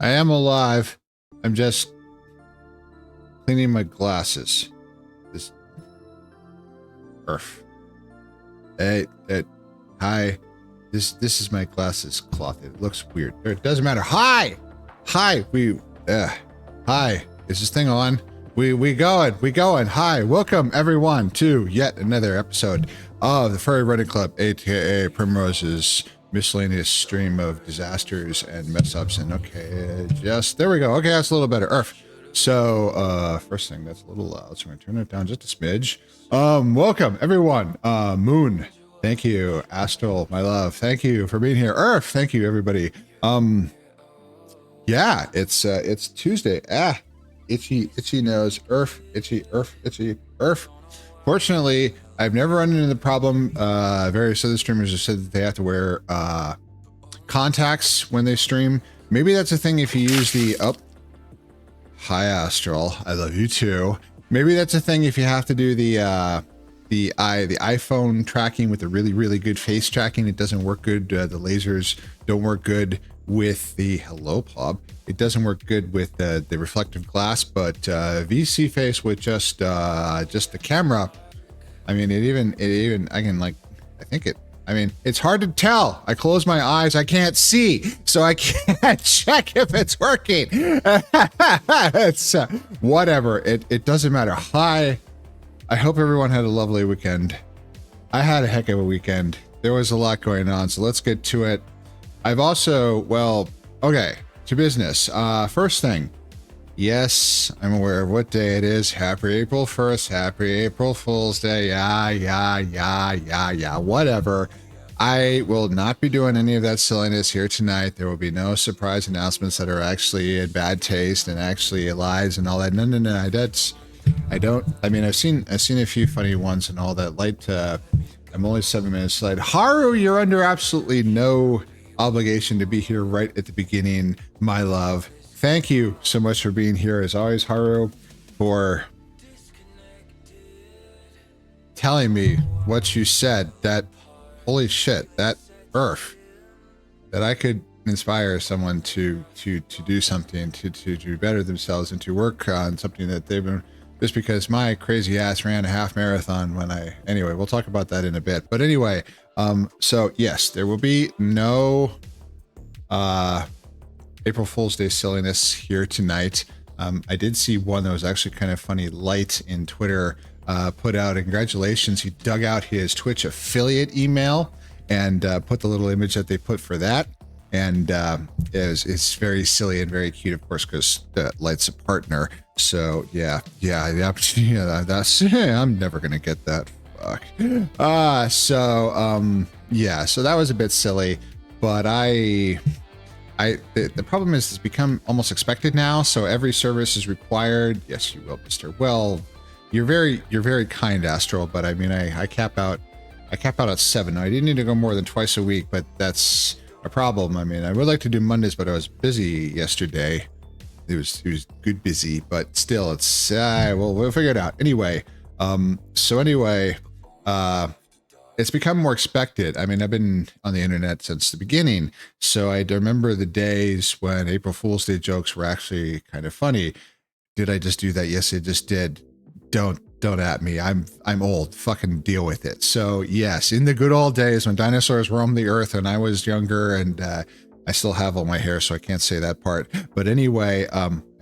I am alive. I'm just cleaning my glasses. This earth. Hey, hi. This is my glasses cloth. It looks weird. It doesn't matter. Hi. Hi. Hi. Is this thing on? We going. Hi. Welcome everyone to yet another episode of the Furry Running Club, aka Primrose's miscellaneous stream of disasters and mess ups. And okay, just there we go. Okay, that's a little better. Earth. So first thing, that's a little loud, so I'm gonna turn it down just a smidge. Welcome everyone. Moon, thank you. Astral, my love, thank you for being here. Earth, thank you everybody. Yeah, it's Tuesday. Itchy nose. Earth, itchy. Fortunately, I've never run into the problem. Various other streamers have said that they have to wear contacts when they stream. Maybe that's a thing if you use the hi Astral, I love you too. Maybe that's a thing if you have to do the iPhone tracking with the really good face tracking. It doesn't work good. The lasers don't work good with the hello Plob. It doesn't work good with the reflective glass, but VC face with just the camera. I mean, it even I can like, I mean, it's hard to tell. I close my eyes, I can't see, so I can't check if it's working. It's whatever. It doesn't matter. Hi. I hope everyone had a lovely weekend. I had a heck of a weekend. There was a lot going on, so let's get to it. I've also, well, okay, to business. First thing. Yes, I'm aware of what day it is. Happy April 1st. Happy April Fool's Day. Yeah. Whatever. I will not be doing any of that silliness here tonight. There will be no surprise announcements that are actually in bad taste and actually lies and all that. No. I've seen a few funny ones and all that. I'm only 7 minutes late. Haru, you're under absolutely no obligation to be here right at the beginning, my love. Thank you so much for being here, as always, Haru, for telling me what you said. That, holy shit, that Earth, that I could inspire someone to do something, to better themselves and to work on something that they've been, just because my crazy ass ran a half marathon anyway, we'll talk about that in a bit. But anyway, so yes, there will be no, April Fool's Day silliness here tonight. I did see one that was actually kind of funny. Light in Twitter put out, congratulations, he dug out his Twitch affiliate email and put the little image that they put for that. And it's very silly and very cute, of course, because Light's a partner. So yeah, the opportunity, that's I'm never gonna get that. Fuck. Yeah, so that was a bit silly, but the problem is it's become almost expected now. So every service is required. Yes, you will, Mr. Well, you're very kind, Astral. But I mean, I cap out at 7. I didn't need to go more than twice a week, but that's a problem. I mean, I would like to do Mondays, but I was busy yesterday. It was good busy, but still, it's we'll figure it out anyway. It's become more expected. I mean, I've been on the internet since the beginning, so I remember the days when April Fool's Day jokes were actually kind of funny. Did I just do that? Yes, I just did. Don't at me. I'm old. Fucking deal with it. So yes, in the good old days when dinosaurs roamed the earth and I was younger, and I still have all my hair, so I can't say that part. But anyway,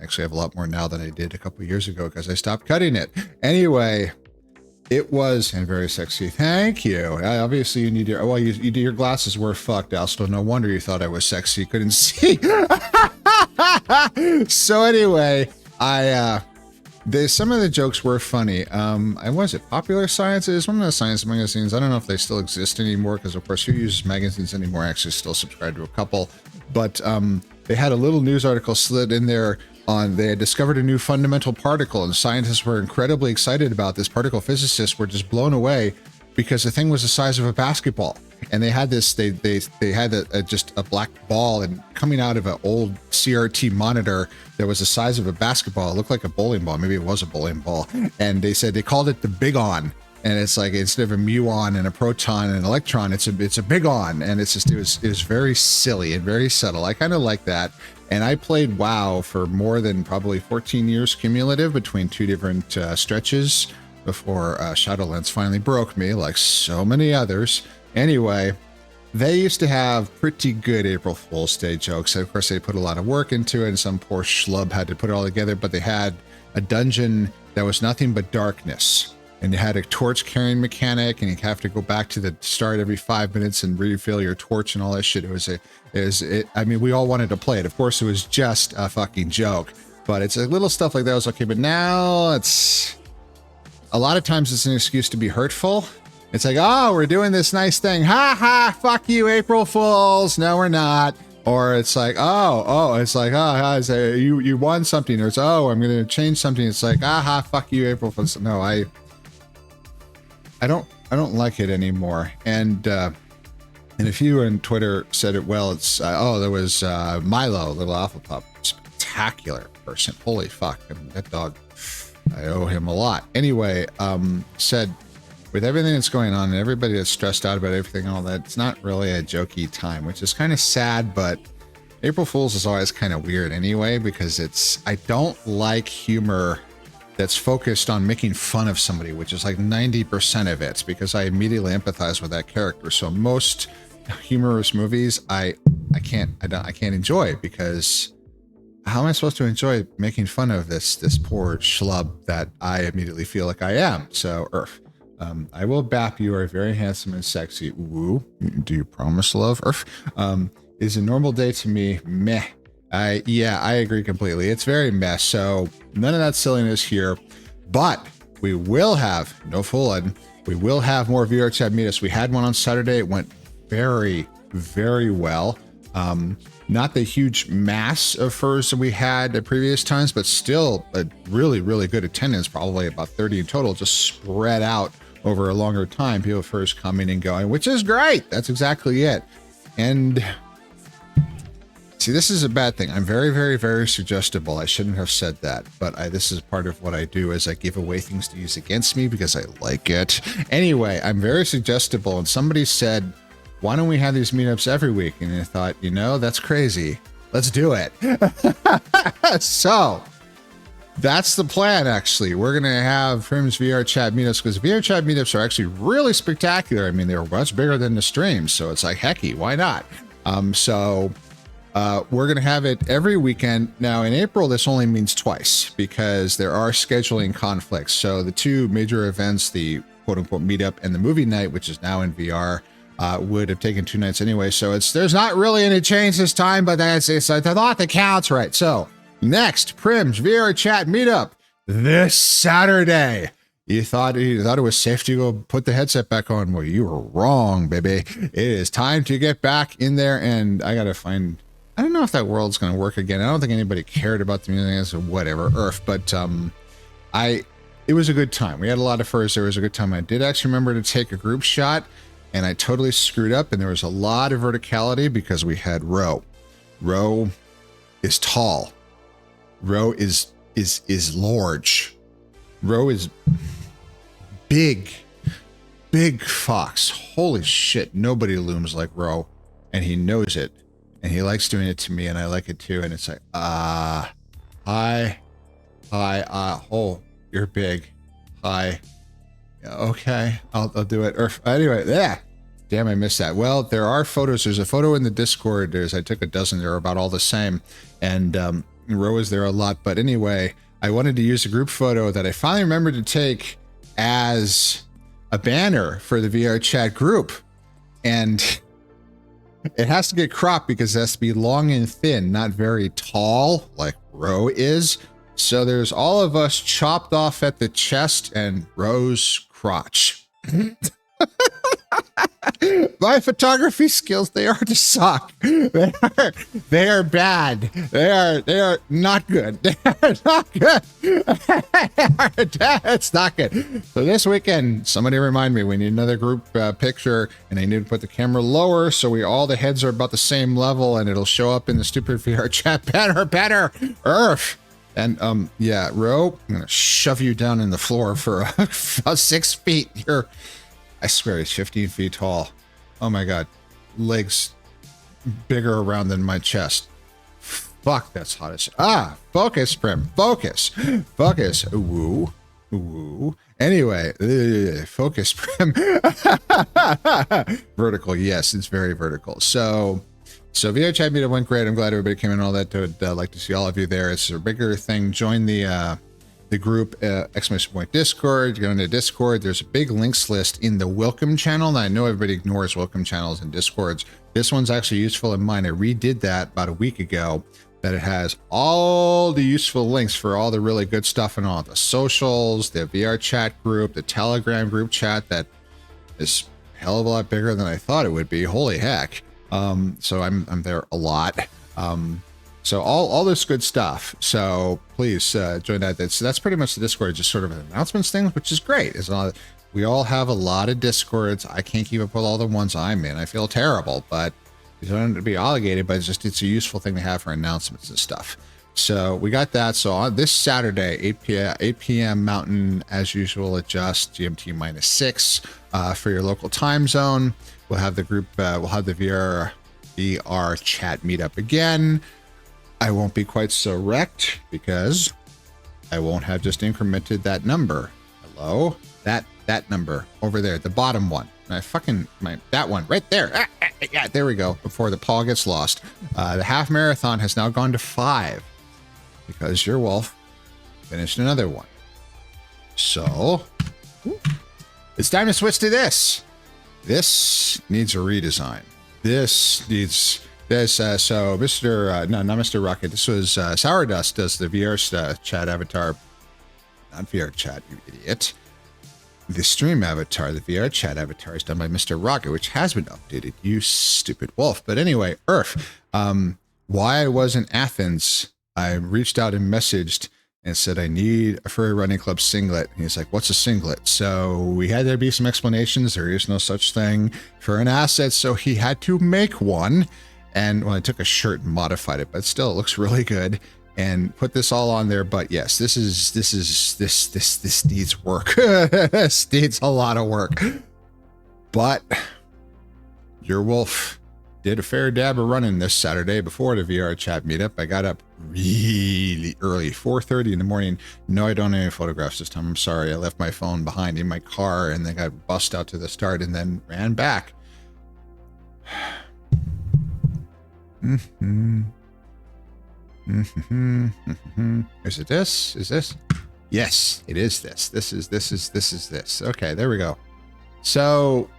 actually I have a lot more now than I did a couple of years ago because I stopped cutting it. Anyway, it was, and very sexy. Thank you. Obviously, you need your glasses were fucked, Astro. No wonder you thought I was sexy. Couldn't see. So anyway, some of the jokes were funny. Was it Popular Science? It's one of the science magazines. I don't know if they still exist anymore because, of course, who uses magazines anymore? I actually still subscribe to a couple. But they had a little news article slid in there they had discovered a new fundamental particle, and scientists were incredibly excited about this. Particle physicists were just blown away because the thing was the size of a basketball. And they had this, they had just a black ball, and coming out of an old CRT monitor that was the size of a basketball. It looked like a bowling ball. Maybe it was a bowling ball. And they said they called it the Bigon. And it's like, instead of a muon and a proton and an electron, it's a bigon. And it's just, it was very silly and very subtle. I kind of like that. And I played WoW for more than probably 14 years cumulative between two different stretches before Shadowlands finally broke me, like so many others. Anyway, they used to have pretty good April Fool's Day jokes. Of course, they put a lot of work into it, and some poor schlub had to put it all together, but they had a dungeon that was nothing but darkness. And you had a torch carrying mechanic, and you have to go back to the start every 5 minutes and refill your torch and all that shit. I mean, we all wanted to play it. Of course, it was just a fucking joke, but it's a little stuff like that was okay. But now it's a lot of times it's an excuse to be hurtful. It's like, oh, we're doing this nice thing. Ha ha, fuck you, April Fools. No, we're not. Or it's like, you won something. Or it's, oh, I'm going to change something. It's like, aha, fuck you, April Fools. No, I don't like it anymore. And a few on Twitter said it well. It's there was Milo, little alpha pup, spectacular person. Holy fuck! I mean, that dog, I owe him a lot. Anyway, said with everything that's going on and everybody that's stressed out about everything and all that, it's not really a jokey time, which is kind of sad. But April Fools is always kind of weird anyway, because I don't like humor that's focused on making fun of somebody, which is like 90% of it, because I immediately empathize with that character. So most humorous movies, I can't enjoy, because how am I supposed to enjoy making fun of this poor schlub that I immediately feel like I am? So, Earth, I will bap you are very handsome and sexy. Woo. Do you promise, love? Earth, is a normal day to me. Meh. I agree completely. It's very mess. So none of that silliness here, but we will have, no fooling, we will have more VR chat meetups. We had one on Saturday. It went very, very well. Not the huge mass of furs that we had at previous times, but still a really, really good attendance, probably about 30 in total, just spread out over a longer time. People first coming and going, which is great. That's exactly it. And see, this is a bad thing. I'm very, very, very suggestible. I shouldn't have said that, but this is part of what I do, is I give away things to use against me because I like it. Anyway, I'm very suggestible, and somebody said, why don't we have these meetups every week? And I thought, that's crazy. Let's do it. So that's the plan, actually. We're going to have Prim's VR chat meetups, because VR chat meetups are actually really spectacular. I mean, they're much bigger than the streams, so it's like, hecky, why not? We're going to have it every weekend. Now, in April, this only means twice, because there are scheduling conflicts. So the two major events, the quote-unquote meetup and the movie night, which is now in VR, would have taken 2 nights anyway. So there's not really any change this time, but it's the thought that counts, right? So next, Prim's VR chat meetup this Saturday. You thought it was safe to go put the headset back on. Well, you were wrong, baby. It is time to get back in there, and I got to find... I don't know if that world's going to work again. I don't think anybody cared about the music or whatever, but it was a good time. We had a lot of furs. There was a good time. I did actually remember to take a group shot, and I totally screwed up, and there was a lot of verticality because we had Ro. Ro is tall. Ro is large. Ro is big fox. Holy shit, nobody looms like Ro, and he knows it. And he likes doing it to me, and I like it too. And it's like, hi, oh, you're big. Hi. Okay, I'll do it. Or anyway, yeah. Damn, I missed that. Well, there are photos. There's a photo in the Discord. I took a dozen. They're about all the same. And Ro is there a lot. But anyway, I wanted to use a group photo that I finally remembered to take as a banner for the VR chat group. And it has to get cropped because it has to be long and thin, not very tall like Ro is. So there's all of us chopped off at the chest and Ro's crotch. My photography skills, they are to suck. They are bad. They are not good. They are not good. It's not good. So this weekend, somebody remind me, we need another group picture, and I need to put the camera lower so all the heads are about the same level, and it'll show up in the stupid VR chat better. Earth. And yeah, Ro, I'm gonna shove you down in the floor for 6 feet. I swear he's 15 feet tall. Oh my God. Legs bigger around than my chest. fuck, that's hot as... Focus, Prim. Focus. Focus. Woo. Woo. Anyway, focus, Prim. Vertical. Yes, it's very vertical. So VR Chat Meetup went great. I'm glad everybody came in and all that. I'd like to see all of you there. It's a bigger thing. Join the group, exclamation point Discord. Go into Discord. There's a big links list in the welcome channel. Now, I know everybody ignores welcome channels and Discords. This one's actually useful in mine. I redid that about a week ago, that it has all the useful links for all the really good stuff and all the socials, the VR chat group, the Telegram group chat that is a hell of a lot bigger than I thought it would be. Holy heck. So I'm there a lot. So all this good stuff. So please join that. That's pretty much the Discord, just sort of an announcements thing, which is great. We all have a lot of Discords. I can't keep up with all the ones I'm in. I feel terrible, but you don't have to be obligated, but it's a useful thing to have for announcements and stuff. So we got that. So on this Saturday, 8 p.m. Mountain, as usual, adjust GMT -6 for your local time zone. We'll have the group, we'll have the VR chat meetup again. I won't be quite so wrecked because I won't have just incremented that number. Hello? That number over there, the bottom one. That one right there. Yeah, there we go. Before the Paul gets lost. The half marathon has now gone to 5 because your wolf finished another one. So it's time to switch to this. This needs a redesign. This needs this. So Mr. No, not Mr. Rocket. This was Sourdust does the VR chat avatar. Not VR chat, you idiot. The stream avatar, the VR chat avatar, is done by Mr. Rocket, which has been updated. You stupid wolf. But anyway, Earth. Why I was in Athens, I reached out and messaged and said, I need a Furry Running Club singlet. And he's like, what's a singlet? So we had there be some explanations. There is no such thing for an asset. So he had to make one. And I took a shirt and modified it, but still it looks really good. And put this all on there. But yes, this needs work. This needs a lot of work. But your wolf did a fair dab of running this Saturday before the VR chat meetup. I got up really early, 4:30 in the morning. No, I don't have any photographs this time. I'm sorry. I left my phone behind in my car and then got bussed out to the start and then ran back. Is it this? Is this? Yes, it is this. This is this. Okay, there we go. So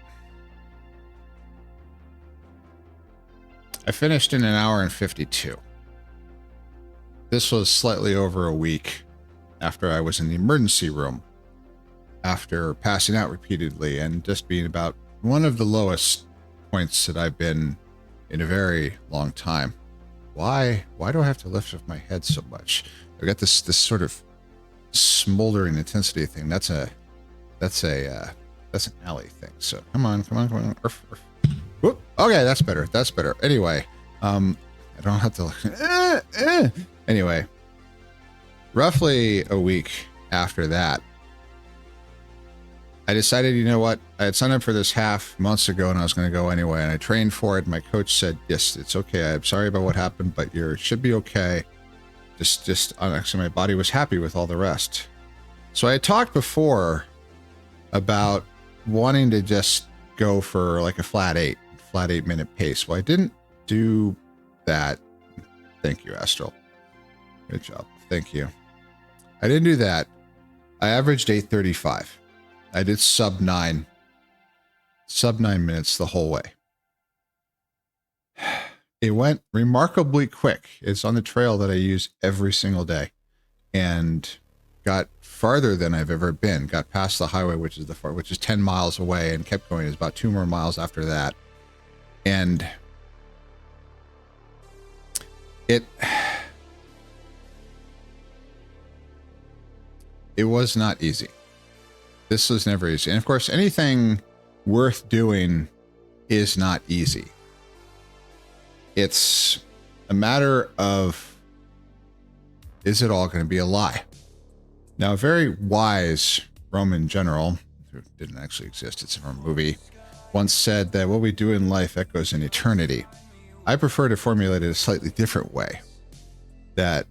I finished in 1 hour and 52. This was slightly over a week after I was in the emergency room after passing out repeatedly and just being about one of the lowest points that I've been in a very long time. Why do I have to lift up my head so much? I got this sort of smoldering intensity thing. That's an alley thing. So come on. Urf. Whoop. Okay, that's better. Anyway, I don't have to look. Anyway, roughly a week after that, I decided, you know what? I had signed up for this half months ago and I was going to go anyway. And I trained for it. My coach said, yes, it's okay. I'm sorry about what happened, but you should be okay. Actually, my body was happy with all the rest. So I had talked before about wanting to just go for like a flat 8-minute pace. Well, I didn't do that. Thank you, Astral. Good job. Thank you. I didn't do that. I averaged 8:35. I did sub 9 minutes the whole way. It went remarkably quick. It's on the trail that I use every single day and got farther than I've ever been. Got past the highway, which is 10 miles away, and kept going. It's about 2 more miles after that. And it was not easy. This was never easy. And of course, anything worth doing is not easy. It's a matter of, is it all going to be a lie? Now, a very wise Roman general, who didn't actually exist, it's from a movie, once said that what we do in life echoes in eternity. I prefer to formulate it a slightly different way. that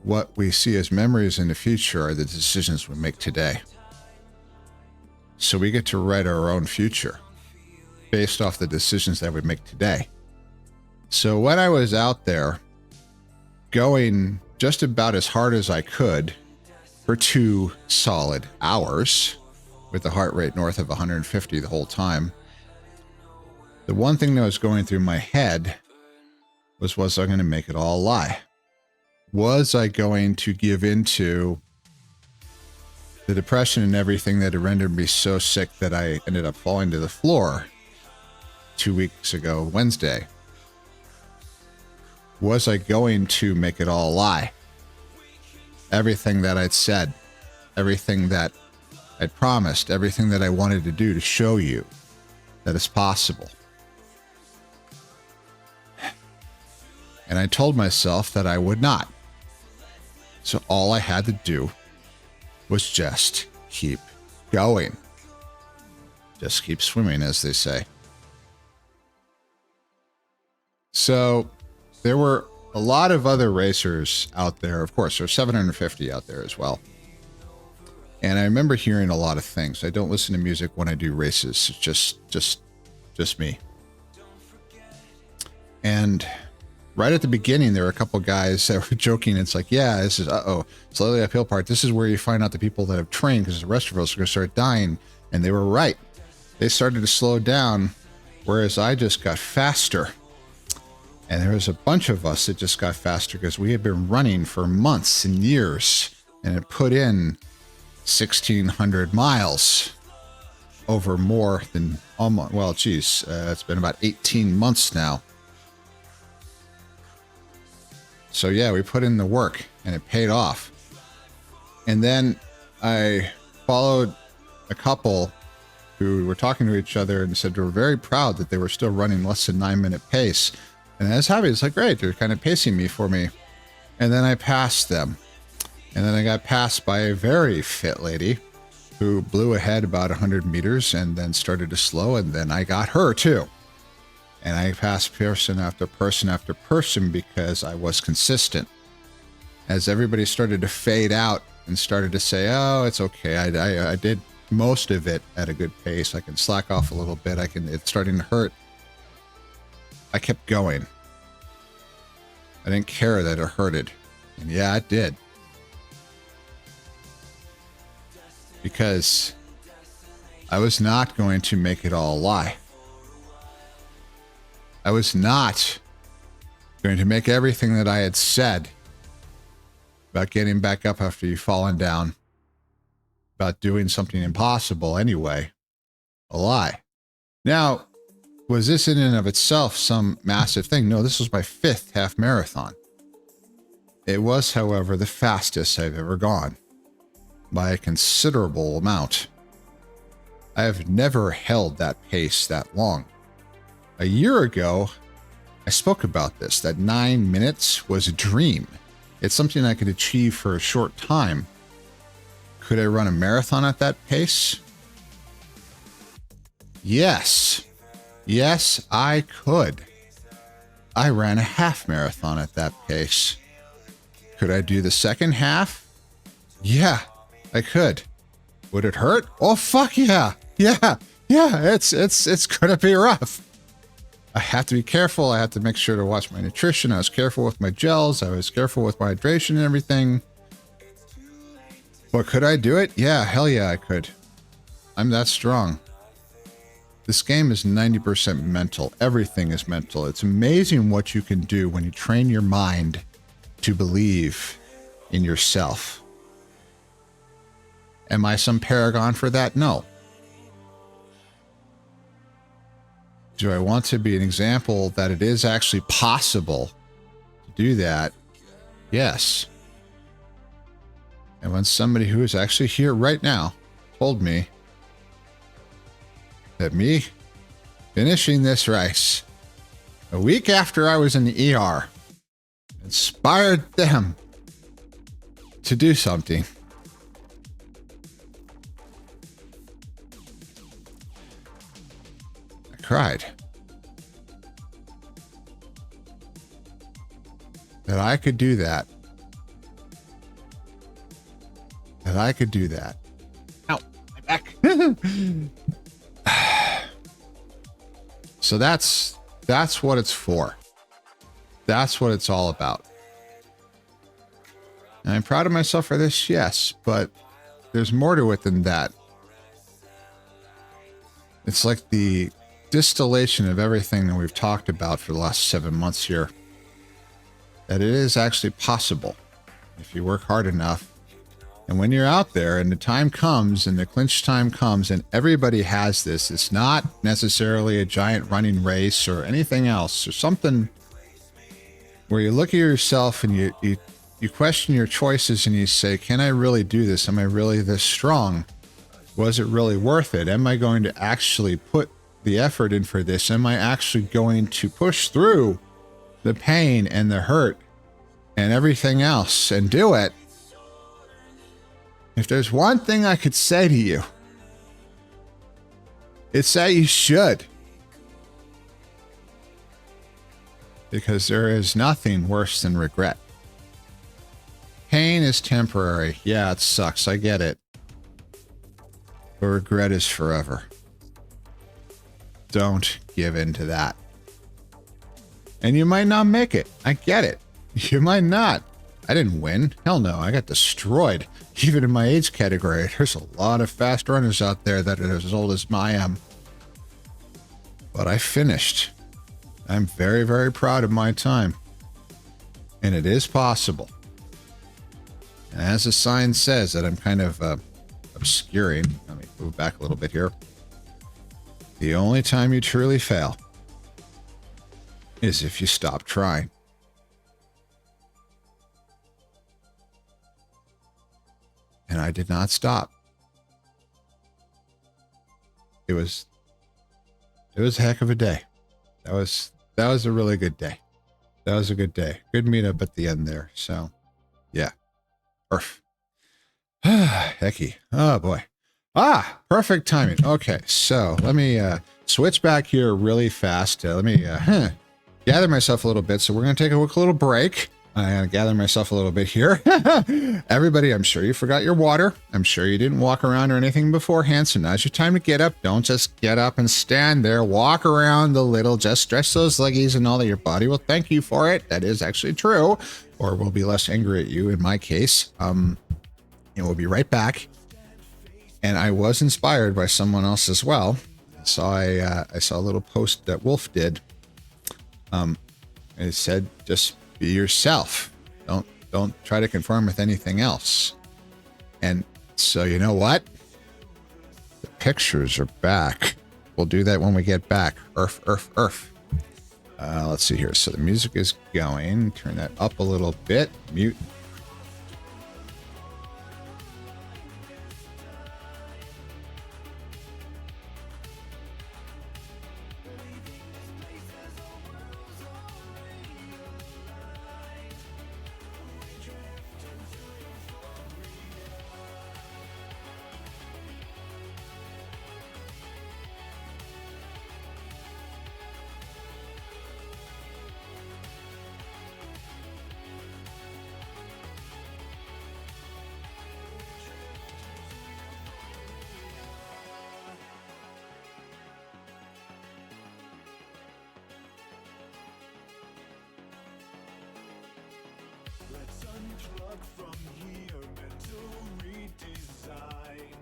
what we see as memories in the future are the decisions we make today. So we get to write our own future based off the decisions that we make today. So when I was out there going just about as hard as I could for 2 solid hours with the heart rate north of 150 the whole time, the one thing that was going through my head was I going to make it all a lie? Was I going to give into the depression and everything that had rendered me so sick that I ended up falling to the floor 2 weeks ago, Wednesday? Was I going to make it all a lie? Everything that I'd said, everything that I'd promised, everything that I wanted to do to show you that it's possible. And I told myself that I would not. So all I had to do was just keep going. Just keep swimming, as they say. So there were a lot of other racers out there. Of course, there's 750 out there as well. And I remember hearing a lot of things. I don't listen to music when I do races. It's just me. And right at the beginning, there were a couple guys that were joking. It's like, yeah, this is, slowly uphill part. This is where you find out the people that have trained, because the rest of us are going to start dying. And they were right. They started to slow down, whereas I just got faster. And there was a bunch of us that just got faster because we had been running for months and years and had put in 1,600 miles over more than almost, well, geez, it's been about 18 months now. So yeah, we put in the work and it paid off. And then I followed a couple who were talking to each other and said they were very proud that they were still running less than 9-minute pace. And I was happy. It's like, great, they're kind of pacing me for me. And then I passed them. And then I got passed by a very fit lady who blew ahead about 100 meters and then started to slow. And then I got her too. And I passed person after person after person because I was consistent. As everybody started to fade out and started to say, oh, it's okay. I did most of it at a good pace. I can slack off a little bit. It's starting to hurt. I kept going. I didn't care that it hurted. And yeah, it did. Because I was not going to make it all a lie. I was not going to make everything that I had said about getting back up after you've fallen down, about doing something impossible anyway, a lie. Now, was this in and of itself some massive thing? No, this was my 5th half marathon. It was, however, the fastest I've ever gone by a considerable amount. I have never held that pace that long. A year ago, I spoke about this, that 9 minutes was a dream. It's something I could achieve for a short time. Could I run a marathon at that pace? Yes. Yes, I could. I ran a half marathon at that pace. Could I do the second half? Yeah, I could. Would it hurt? Oh, fuck yeah. Yeah, it's gonna be rough. I have to be careful. I have to make sure to watch my nutrition. I was careful with my gels. I was careful with my hydration and everything. But could I do it? Yeah, hell yeah, I could. I'm that strong. This game is 90% mental. Everything is mental. It's amazing what you can do when you train your mind to believe in yourself. Am I some paragon for that? No. Do I want to be an example that it is actually possible to do that? Yes. And when somebody who is actually here right now told me that me finishing this race a week after I was in the ER inspired them to do something. I cried. that I could do that. That I could do that. Ow, my back. So that's what it's for. That's what it's all about. And I'm proud of myself for this, yes, but there's more to it than that. It's like the distillation of everything that we've talked about for the last 7 months here. That it is actually possible if you work hard enough. And when you're out there and the time comes and the clinch time comes and everybody has this, it's not necessarily a giant running race or anything else or something where you look at yourself and you question your choices and you say, can I really do this? Am I really this strong? Was it really worth it? Am I going to actually put the effort in for this? Am I actually going to push through the pain and the hurt and everything else and do it? If there's one thing I could say to you, it's that you should. Because there is nothing worse than regret. Pain is temporary. Yeah, it sucks. I get it. But regret is forever. Don't give in to that. And you might not make it. I get it. You might not. I didn't win. Hell no. I got destroyed. Even in my age category, there's a lot of fast runners out there that are as old as I am. But I finished. I'm very, very proud of my time. And it is possible. And as the sign says that I'm kind of obscuring, let me move back a little bit here. The only time you truly fail is if you stop trying. And I did not stop. It was a heck of a day. That was a really good day. That was a good day. Good meetup at the end there. So, yeah. Perf. Hecky. Oh, boy. Perfect timing. Okay, so let me switch back here really fast. Let me gather myself a little bit. So we're going to take a quick little break. I'm going to gather myself a little bit here. Everybody, I'm sure you forgot your water. I'm sure you didn't walk around or anything beforehand. So now's your time to get up. Don't just get up and stand there. Walk around a little. Just stretch those leggies and all that. Your body will thank you for it. That is actually true. Or will be less angry at you in my case. And we'll be right back. And I was inspired by someone else as well. I saw a little post that Wolf did. It said, just be yourself. Don't try to conform with anything else. And so you know what? The pictures are back. We'll do that when we get back. Earth. Let's see here. So the music is going. Turn that up a little bit. Mute. Unplug from here, mental redesign.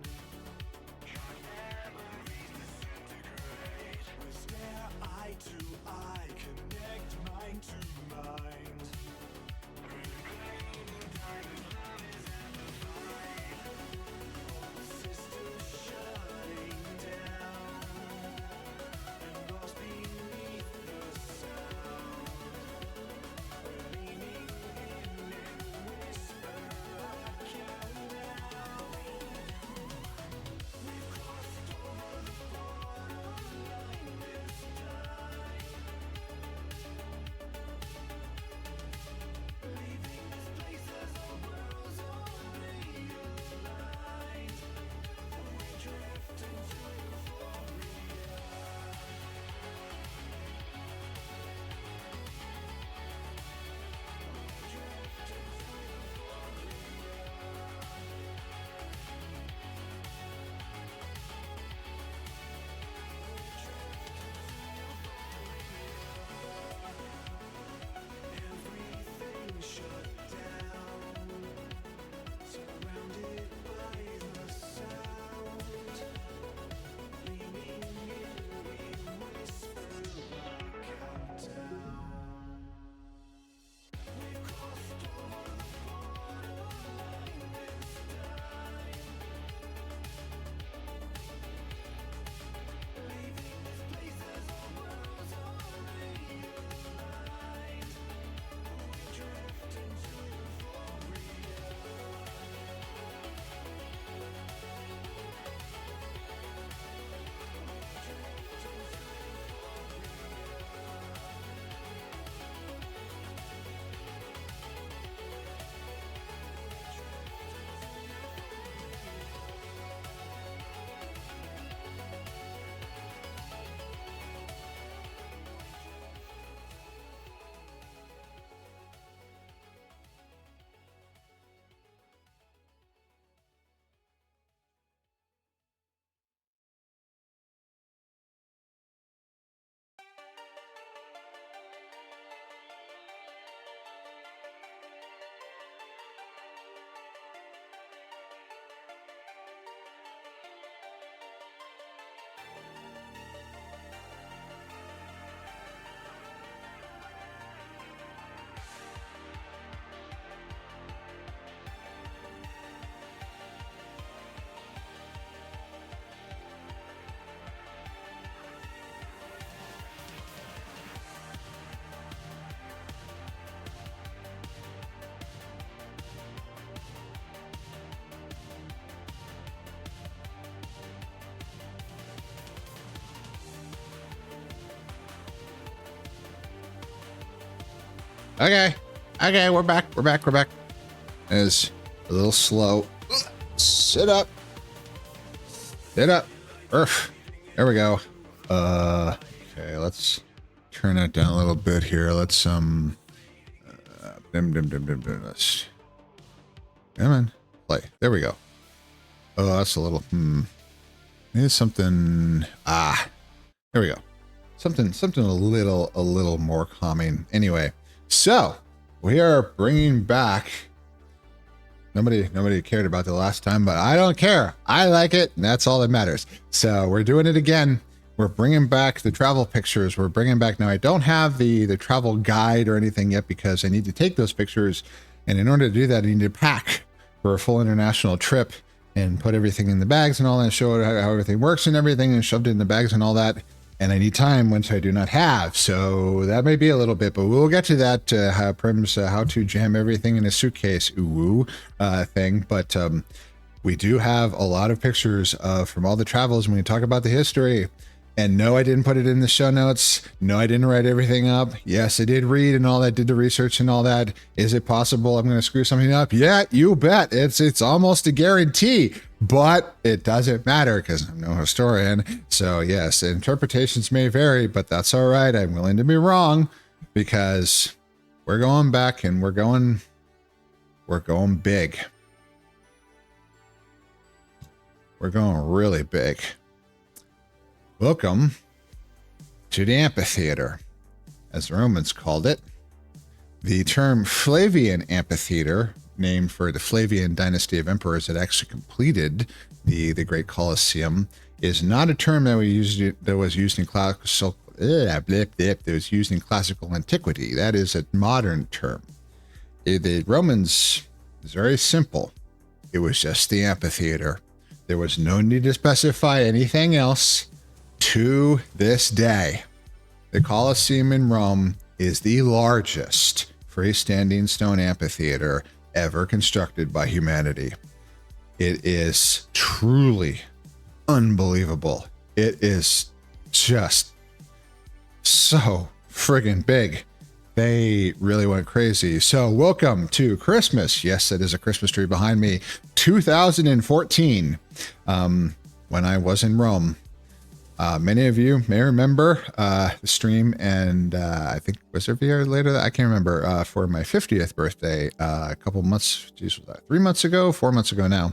Memories disintegrate. We stare eye to eye, connect mind to mind. Systems shutting down, and lost beneath the sound. We're leaning in and whisper, I count out. Okay. Okay, we're back. We're back. We're back. It's a little slow. Sit up. Sit up. Earth. There we go. Okay, let's turn that down a little bit here. Let's let's come on. Play. There we go. Oh, that's a little maybe something there we go. Something a little more calming. Anyway, so we are bringing back. Nobody cared about the last time, but I don't care. I like it, and that's all that matters. So we're doing it again. We're bringing back the travel pictures. We're bringing back now. I don't have the travel guide or anything yet because I need to take those pictures, and in order to do that, I need to pack for a full international trip and put everything in the bags and all that, show how everything works and everything, and shoved it in the bags and all that. And I need time, which I do not have. So that may be a little bit, but we'll get to that, Prim's how to jam everything in a suitcase thing. But we do have a lot of pictures from all the travels when we talk about the history. And no, I didn't put it in the show notes. No, I didn't write everything up. Yes, I did read and all that, did the research and all that. Is it possible I'm going to screw something up? Yeah, you bet. It's almost a guarantee. But it doesn't matter because I'm no historian. So yes, interpretations may vary, but that's all right. I'm willing to be wrong because we're going back and we're going big. We're going really big. Welcome to the amphitheater, as the Romans called it. The term Flavian Amphitheater, named for the Flavian dynasty of emperors that actually completed the Great Colosseum, is not a term that was used in classical antiquity. That is a modern term. The Romans is very simple. It was just the amphitheater. There was no need to specify anything else. To this day, the Colosseum in Rome is the largest freestanding stone amphitheater ever constructed by humanity. It is truly unbelievable. It is just so friggin' big. They really went crazy. So welcome to Christmas. Yes, it is a Christmas tree behind me. 2014, when I was in Rome. Many of you may remember the stream, and I think was there a year later? I can't remember. For my 50th birthday, a couple months, was that 3 months ago, 4 months ago now?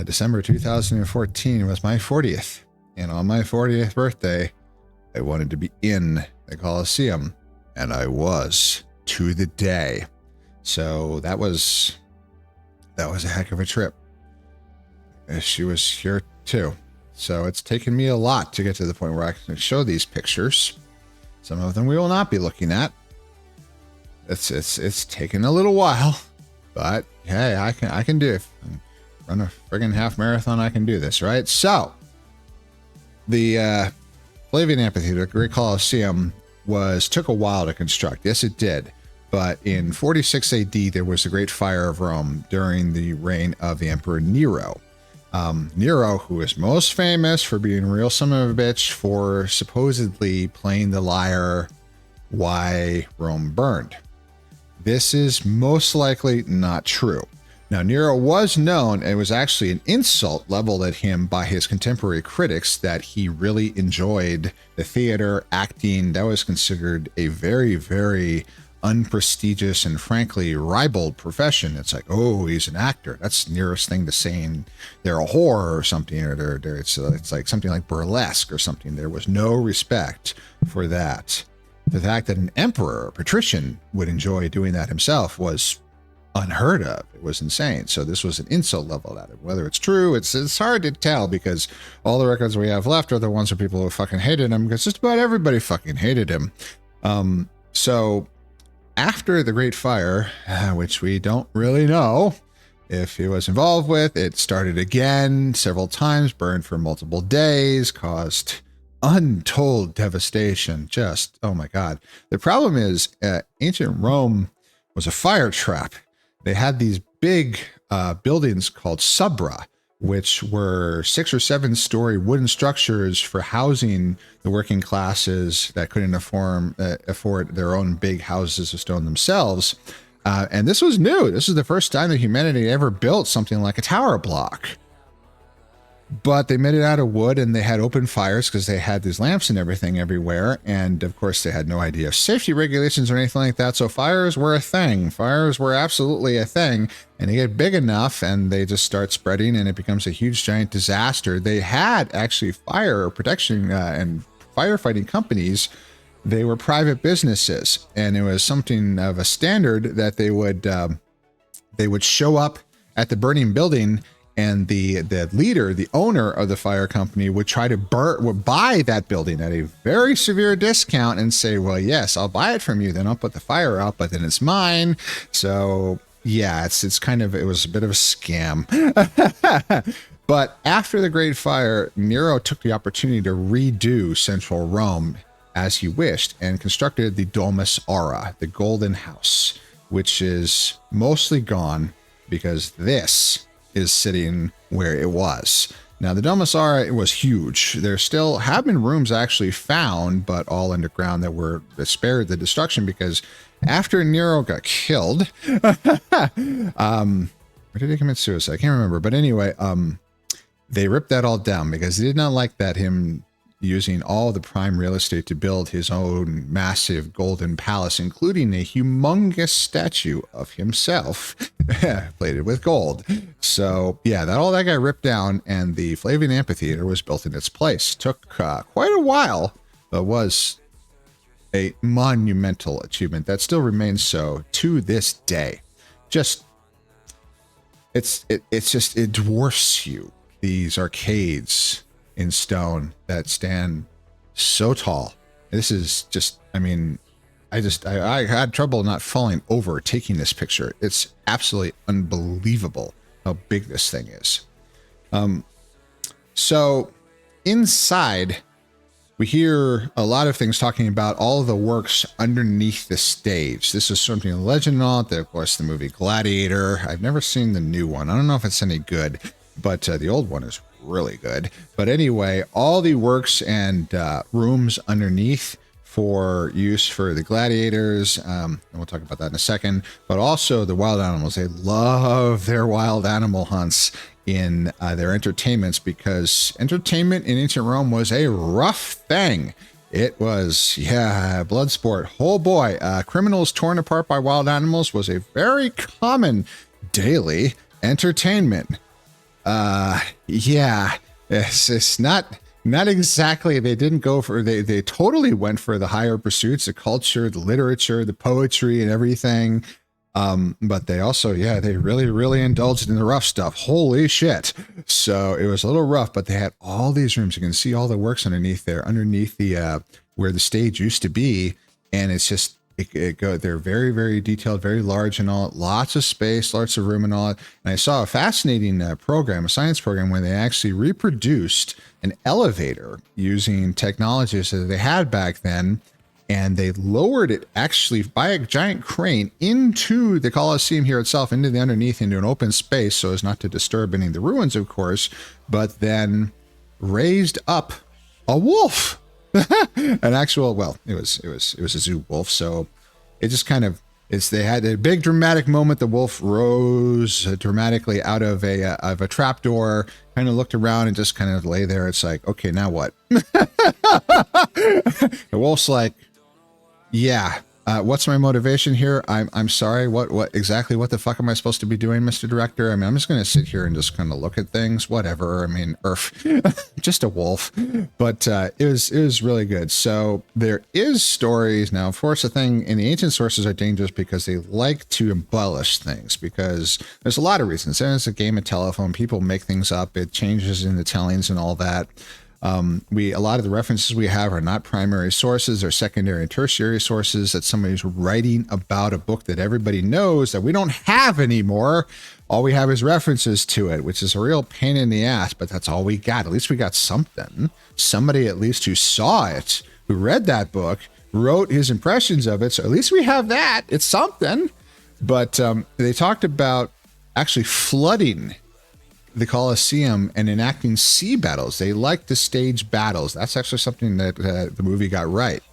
December 2014 was my 40th, and on my 40th birthday, I wanted to be in the Colosseum, and I was to the day. So that was a heck of a trip. She was here too. So it's taken me a lot to get to the point where I can show these pictures. Some of them we will not be looking at. It's taken a little while, but hey, I can do it. Run a friggin' half marathon, I can do this, right? So the Flavian Amphitheater, Great Colosseum, took a while to construct. Yes, it did. But in 46 AD, there was the Great Fire of Rome during the reign of the Emperor Nero. Nero, who is most famous for being a real son of a bitch for supposedly playing the lyre why Rome burned. This is most likely not true. Now, Nero was known, and it was actually an insult leveled at him by his contemporary critics that he really enjoyed the theater, acting. That was considered a very, very unprestigious and frankly ribald profession. It's like, oh, he's an actor. That's the nearest thing to saying they're a whore or something, or it's like something like burlesque or something. There was no respect for that. The fact that an emperor, a patrician, would enjoy doing that himself was unheard of. It was insane. So this was an insult level at it. Whether it's true, it's hard to tell because all the records we have left are the ones of people who fucking hated him, because just about everybody fucking hated him. So after the Great Fire, which we don't really know if he was involved with, it started again several times, burned for multiple days, caused untold devastation. Just, oh my God. The problem is ancient Rome was a fire trap. They had these big buildings called subra, which were 6 or 7 story wooden structures for housing the working classes that couldn't afford their own big houses of stone themselves. And this was new. This is the first time that humanity ever built something like a tower block. But they made it out of wood, and they had open fires because they had these lamps and everything everywhere. And of course, they had no idea of safety regulations or anything like that. So fires were a thing. Fires were absolutely a thing. And they get big enough and they just start spreading, and it becomes a huge, giant disaster. They had actually fire protection and firefighting companies. They were private businesses, and it was something of a standard that they would show up at the burning building, and the leader, the owner of the fire company, would try to buy that building at a very severe discount and say, well, yes, I'll buy it from you. Then I'll put the fire out, but then it's mine. So yeah, it was a bit of a scam. But after the Great Fire, Nero took the opportunity to redo central Rome as he wished and constructed the Domus Aurea, the Golden House, which is mostly gone because this is sitting where it was. Now, the Domus Aurea, it was huge. There still have been rooms actually found, but all underground that spared the destruction, because after Nero got killed, or did he commit suicide? I can't remember. But anyway, they ripped that all down because they did not like that him using all the prime real estate to build his own massive golden palace, including a humongous statue of himself plated with gold. So yeah, all that got ripped down, and the Flavian Amphitheater was built in its place. Took quite a while, but was a monumental achievement that still remains so to this day. It dwarfs you. These arcades in stone that stand so tall. This is just, I had trouble not falling over taking this picture. It's absolutely unbelievable how big this thing is. So inside, we hear a lot of things talking about all of the works underneath the stage. This is something in legend on it. Of course, the movie Gladiator. I've never seen the new one. I don't know if it's any good, but the old one is really good. But anyway, all the works and rooms underneath for use for the gladiators, and we'll talk about that in a second, but also the wild animals. They love their wild animal hunts in their entertainments, because entertainment in ancient Rome was a rough thing. It was, blood sport. Oh boy, criminals torn apart by wild animals was a very common daily entertainment. It's not exactly, they didn't go for, they totally went for the higher pursuits, the culture, the literature, the poetry and everything. But they also, they really, really indulged in the rough stuff. Holy shit. So it was a little rough, but they had all these rooms. You can see all the works underneath there, underneath the, where the stage used to be. And it's just, they're very, very detailed, very large and all, lots of space, lots of room and all. And I saw a fascinating program, a science program, where they actually reproduced an elevator using technologies that they had back then. And they lowered it actually by a giant crane into the Colosseum here itself, into the underneath, into an open space, so as not to disturb any of the ruins, of course, but then raised up a wolf. An actual, it was a zoo wolf. So it just kind of, they had a big dramatic moment. The wolf rose dramatically out of a trapdoor, kind of looked around and just kind of lay there. It's like, okay, now what? The wolf's like, what's my motivation here? I'm sorry. What exactly? What the fuck am I supposed to be doing, Mr. Director? I mean, I'm just going to sit here and just kind of look at things, whatever. I mean, just a wolf, but it was really good. So there is stories now. Of course, the thing in the ancient sources are dangerous because they like to embellish things, because there's a lot of reasons. There's a game of telephone. People make things up. It changes in the tellings and all that. A lot of the references we have are not primary sources, or secondary and tertiary sources that somebody's writing about a book that everybody knows that we don't have anymore. All we have is references to it, which is a real pain in the ass, but that's all we got. At least we got something. Somebody at least who saw it, who read that book, wrote his impressions of it. So at least we have that. It's something. But they talked about actually flooding the Colosseum and enacting sea battles. They like to stage battles. That's actually something that the movie got right.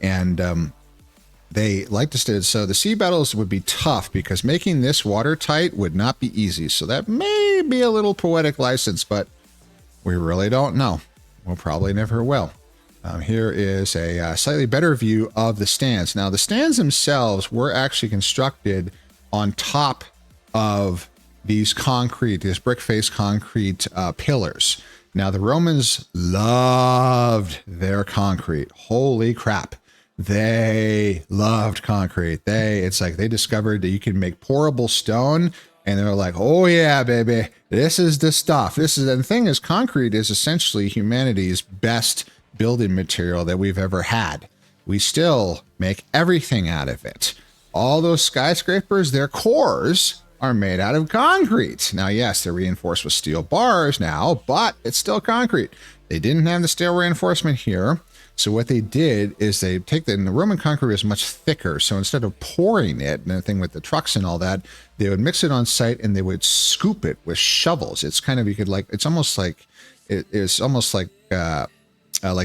And they like to stage. So the sea battles would be tough because making this watertight would not be easy. So that may be a little poetic license, but we really don't know. We'll probably never will. Here is a slightly better view of the stands. Now, the stands themselves were actually constructed on top of these brick face concrete pillars. Now, the Romans loved their concrete. Holy crap. They loved concrete. It's like they discovered that you can make pourable stone, and they're like, oh yeah, baby, this is the stuff. And the thing is, concrete is essentially humanity's best building material that we've ever had. We still make everything out of it. All those skyscrapers, their cores are made out of concrete. Now, yes, they're reinforced with steel bars now, but it's still concrete. They didn't have the steel reinforcement here. So what they did is and the Roman concrete was much thicker. So instead of pouring it, and the thing with the trucks and all that, they would mix it on site and they would scoop it with shovels. It's kind of, it's almost like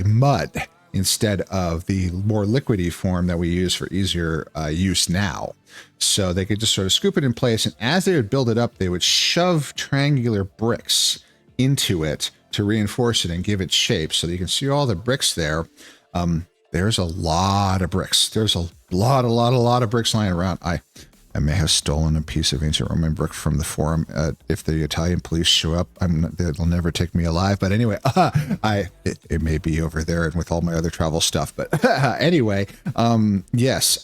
mud instead of the more liquidy form that we use for easier use now. So they could just sort of scoop it in place. And as they would build it up, they would shove triangular bricks into it to reinforce it and give it shape. So you can see all the bricks there. There's a lot of bricks. There's a lot of bricks lying around. I may have stolen a piece of ancient Roman brick from the forum. If the Italian police show up, they'll never take me alive. But anyway, it may be over there and with all my other travel stuff. But anyway, yes,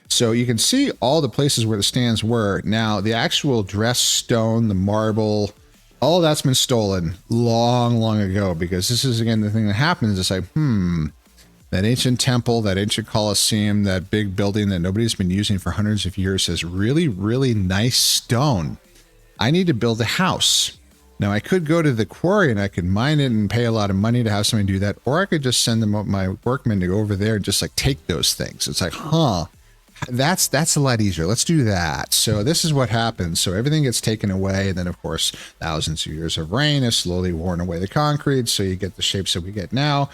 so you can see all the places where the stands were. Now, the actual dressed stone, the marble, all that's been stolen long ago, because this is, again, the thing that happens. It's like, that ancient temple, that ancient Colosseum, that big building that nobody's been using for hundreds of years has really nice stone. I need to build a house. Now, I could go to the quarry and I could mine it and pay a lot of money to have somebody do that, or I could just send my workmen to go over there and just like take those things. It's like, that's a lot easier. Let's do that. So this is what happens. So everything gets taken away. And then, of course, thousands of years of rain has slowly worn away the concrete. So you get the shapes that we get now.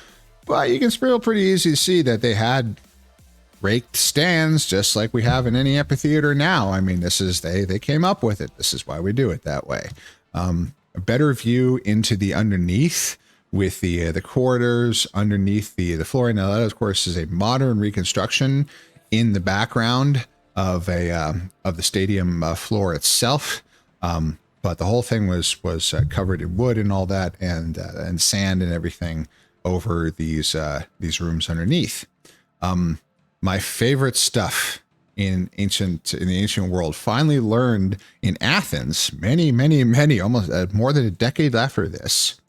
But you can still pretty easy to see that they had raked stands just like we have in any amphitheater now. I mean, they came up with it. This is why we do it that way. A better view into the underneath with the corridors underneath the flooring. Now that, of course, is a modern reconstruction in the background of the stadium floor itself. But the whole thing was covered in wood and all that, and sand and everything over these rooms underneath. My favorite stuff in the ancient world, finally learned in Athens many almost more than a decade after this,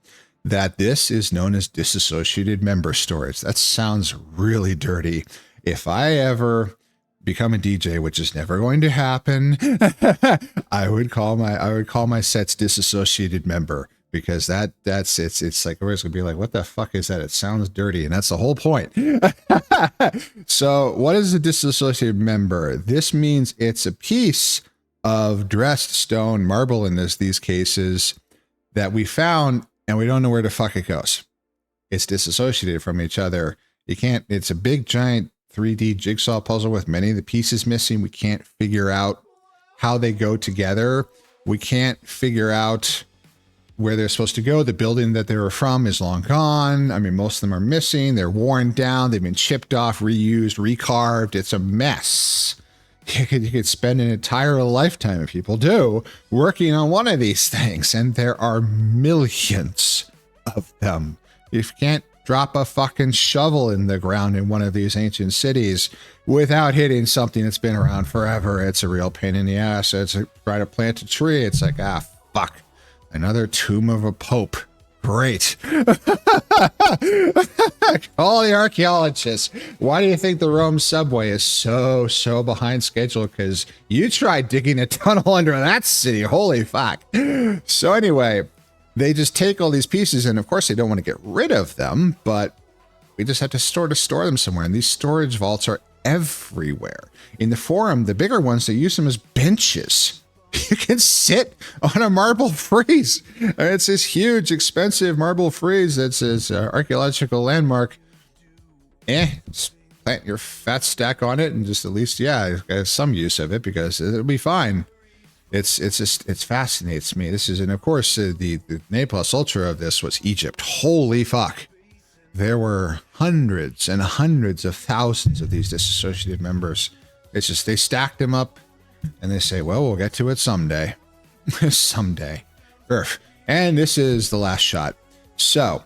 that this is known as disassociated member storage. That sounds really dirty. If I ever become a DJ, which is never going to happen, I would call my sets disassociated member. Because it's like, everybody's gonna be like, what the fuck is that? It sounds dirty. And that's the whole point. So what is a disassociated member? This means it's a piece of dressed stone, marble in these cases, that we found and we don't know where the fuck it goes. It's disassociated from each other. It's a big giant 3D jigsaw puzzle with many of the pieces missing. We can't figure out how they go together. We can't figure out where they're supposed to go. The building that they were from is long gone. I mean, most of them are missing. They're worn down. They've been chipped off, reused, recarved. It's a mess. You could spend an entire lifetime, if people do, working on one of these things. And there are millions of them. You can't drop a fucking shovel in the ground in one of these ancient cities without hitting something that's been around forever. It's a real pain in the ass. Try to plant a tree. It's like, fuck. Another tomb of a pope. Great. All the archaeologists. Why do you think the Rome subway is so behind schedule? Because you tried digging a tunnel under that city. Holy fuck. So anyway, they just take all these pieces, and of course they don't want to get rid of them, but we just have to store them somewhere. And these storage vaults are everywhere. In the forum, the bigger ones, they use them as benches. You can sit on a marble frieze. It's this huge, expensive marble frieze that's this archaeological landmark. Just plant your fat stack on it and just at least, get some use of it because it'll be fine. It's fascinates me. This is, and of course, the ne plus ultra of this was Egypt. Holy fuck. There were hundreds and hundreds of thousands of these disassociated members. It's just, they stacked them up and they say, well, we'll get to it someday. Someday. And this is the last shot. So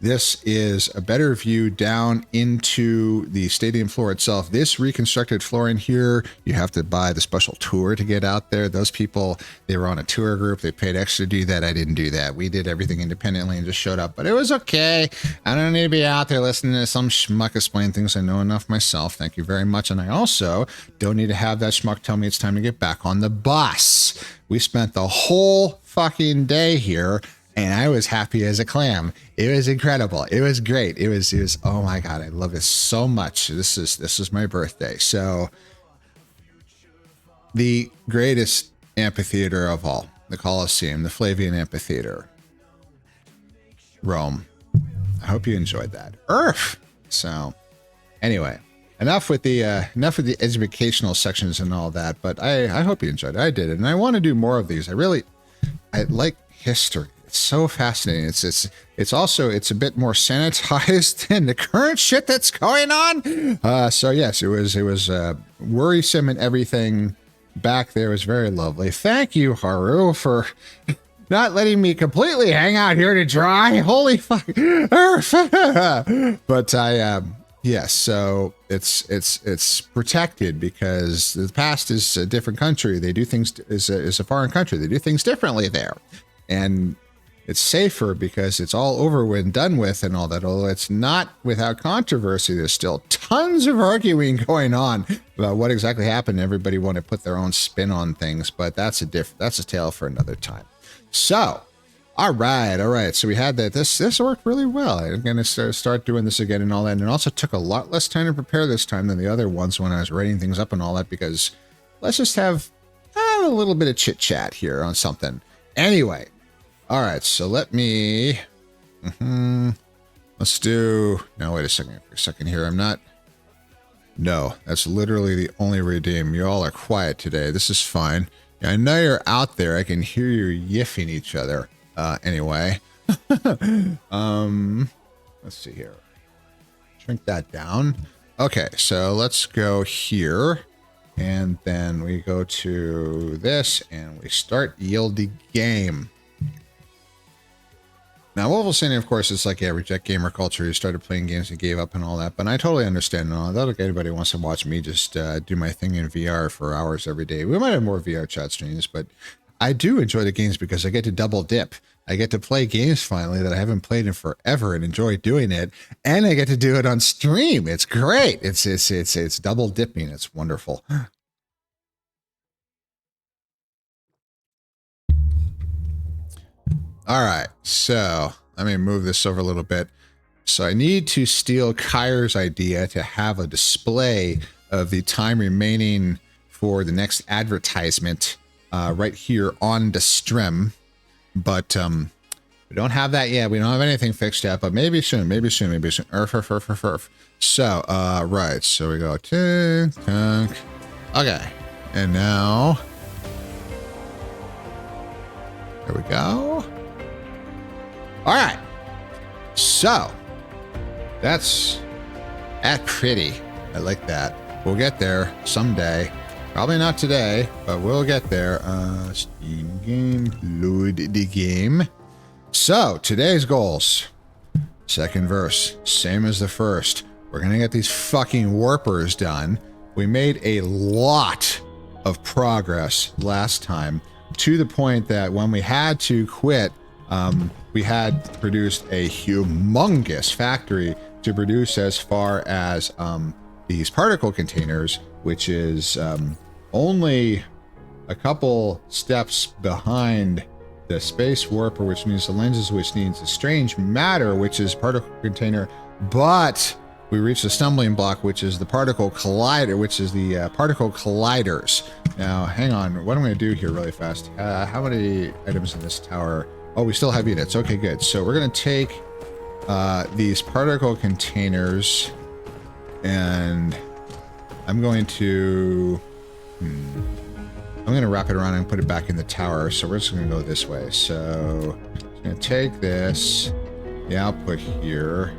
this is a better view down into the stadium floor itself. This reconstructed floor in here, you have to buy the special tour to get out there. Those people, they were on a tour group. They paid extra to do that. I didn't do that. We did everything independently and just showed up. But it was okay. I don't need to be out there listening to some schmuck explain things I know enough myself. Thank you very much. And I also don't need to have that schmuck tell me it's time to get back on the bus. We spent the whole fucking day here, and I was happy as a clam. It was incredible. It was great. It was, oh my God, I love this so much. This is my birthday. So the greatest amphitheater of all, the Colosseum, the Flavian Amphitheater, Rome. I hope you enjoyed that. So anyway, enough with the educational sections and all that, but I hope you enjoyed it. I did it. And I want to do more of these. I like history. It's so fascinating. It's also a bit more sanitized than the current shit that's going on. So yes, it was worrisome, and everything back there was very lovely. Thank you, Haru, for not letting me completely hang out here to dry. Holy fuck. But yes, so it's protected because the past is a different country. They do things is a foreign country. They do things differently there, and it's safer because it's all over and done with and all that. Although it's not without controversy, there's still tons of arguing going on about what exactly happened. Everybody want to put their own spin on things, but that's a tale for another time. So, all right. So we had that. This worked really well. I'm going to start doing this again and all that. And it also took a lot less time to prepare this time than the other ones when I was writing things up and all that, because let's just have a little bit of chit chat here on something. Anyway. All right, so let me, let's do, no, wait a second here. No, that's literally the only redeem. You all are quiet today. This is fine. I know you're out there. I can hear you yiffing each other. Anyway, let's see here. Shrink that down. Okay, so let's go here. And then we go to this and we start yield the game. Now, Wolfenstein, of course, it's like, reject gamer culture. You started playing games and gave up and all that. But I totally understand and all that. Like, anybody wants to watch me just do my thing in VR for hours every day. We might have more VR chat streams, but I do enjoy the games because I get to double dip. I get to play games finally that I haven't played in forever and enjoy doing it. And I get to do it on stream. It's great. It's double dipping. It's wonderful. All right, so let me move this over a little bit. So I need to steal Kyre's idea to have a display of the time remaining for the next advertisement right here on the stream. But we don't have that yet. We don't have anything fixed yet, but maybe soon. So, right, so we go tick, tock. Okay, and now, there we go. All right, so that's pretty. I like that. We'll get there someday. Probably not today, but we'll get there. Steam game, load the game. So today's goals. Second verse, same as the first. We're gonna get these fucking warpers done. We made a lot of progress last time, to the point that when we had to quit, we had produced a humongous factory to produce as far as these particle containers, which is only a couple steps behind the space warper, which means the lenses, which needs a strange matter, which is particle container. But we reach the stumbling block, which is the particle collider, which is the particle colliders. Now, hang on. What I'm going to do here really fast. How many items in this tower? Oh, we still have units. Okay, good. So we're going to take these particle containers, and I'm going to wrap it around and put it back in the tower. So we're just going to go this way. So I'm going to take this, the output here,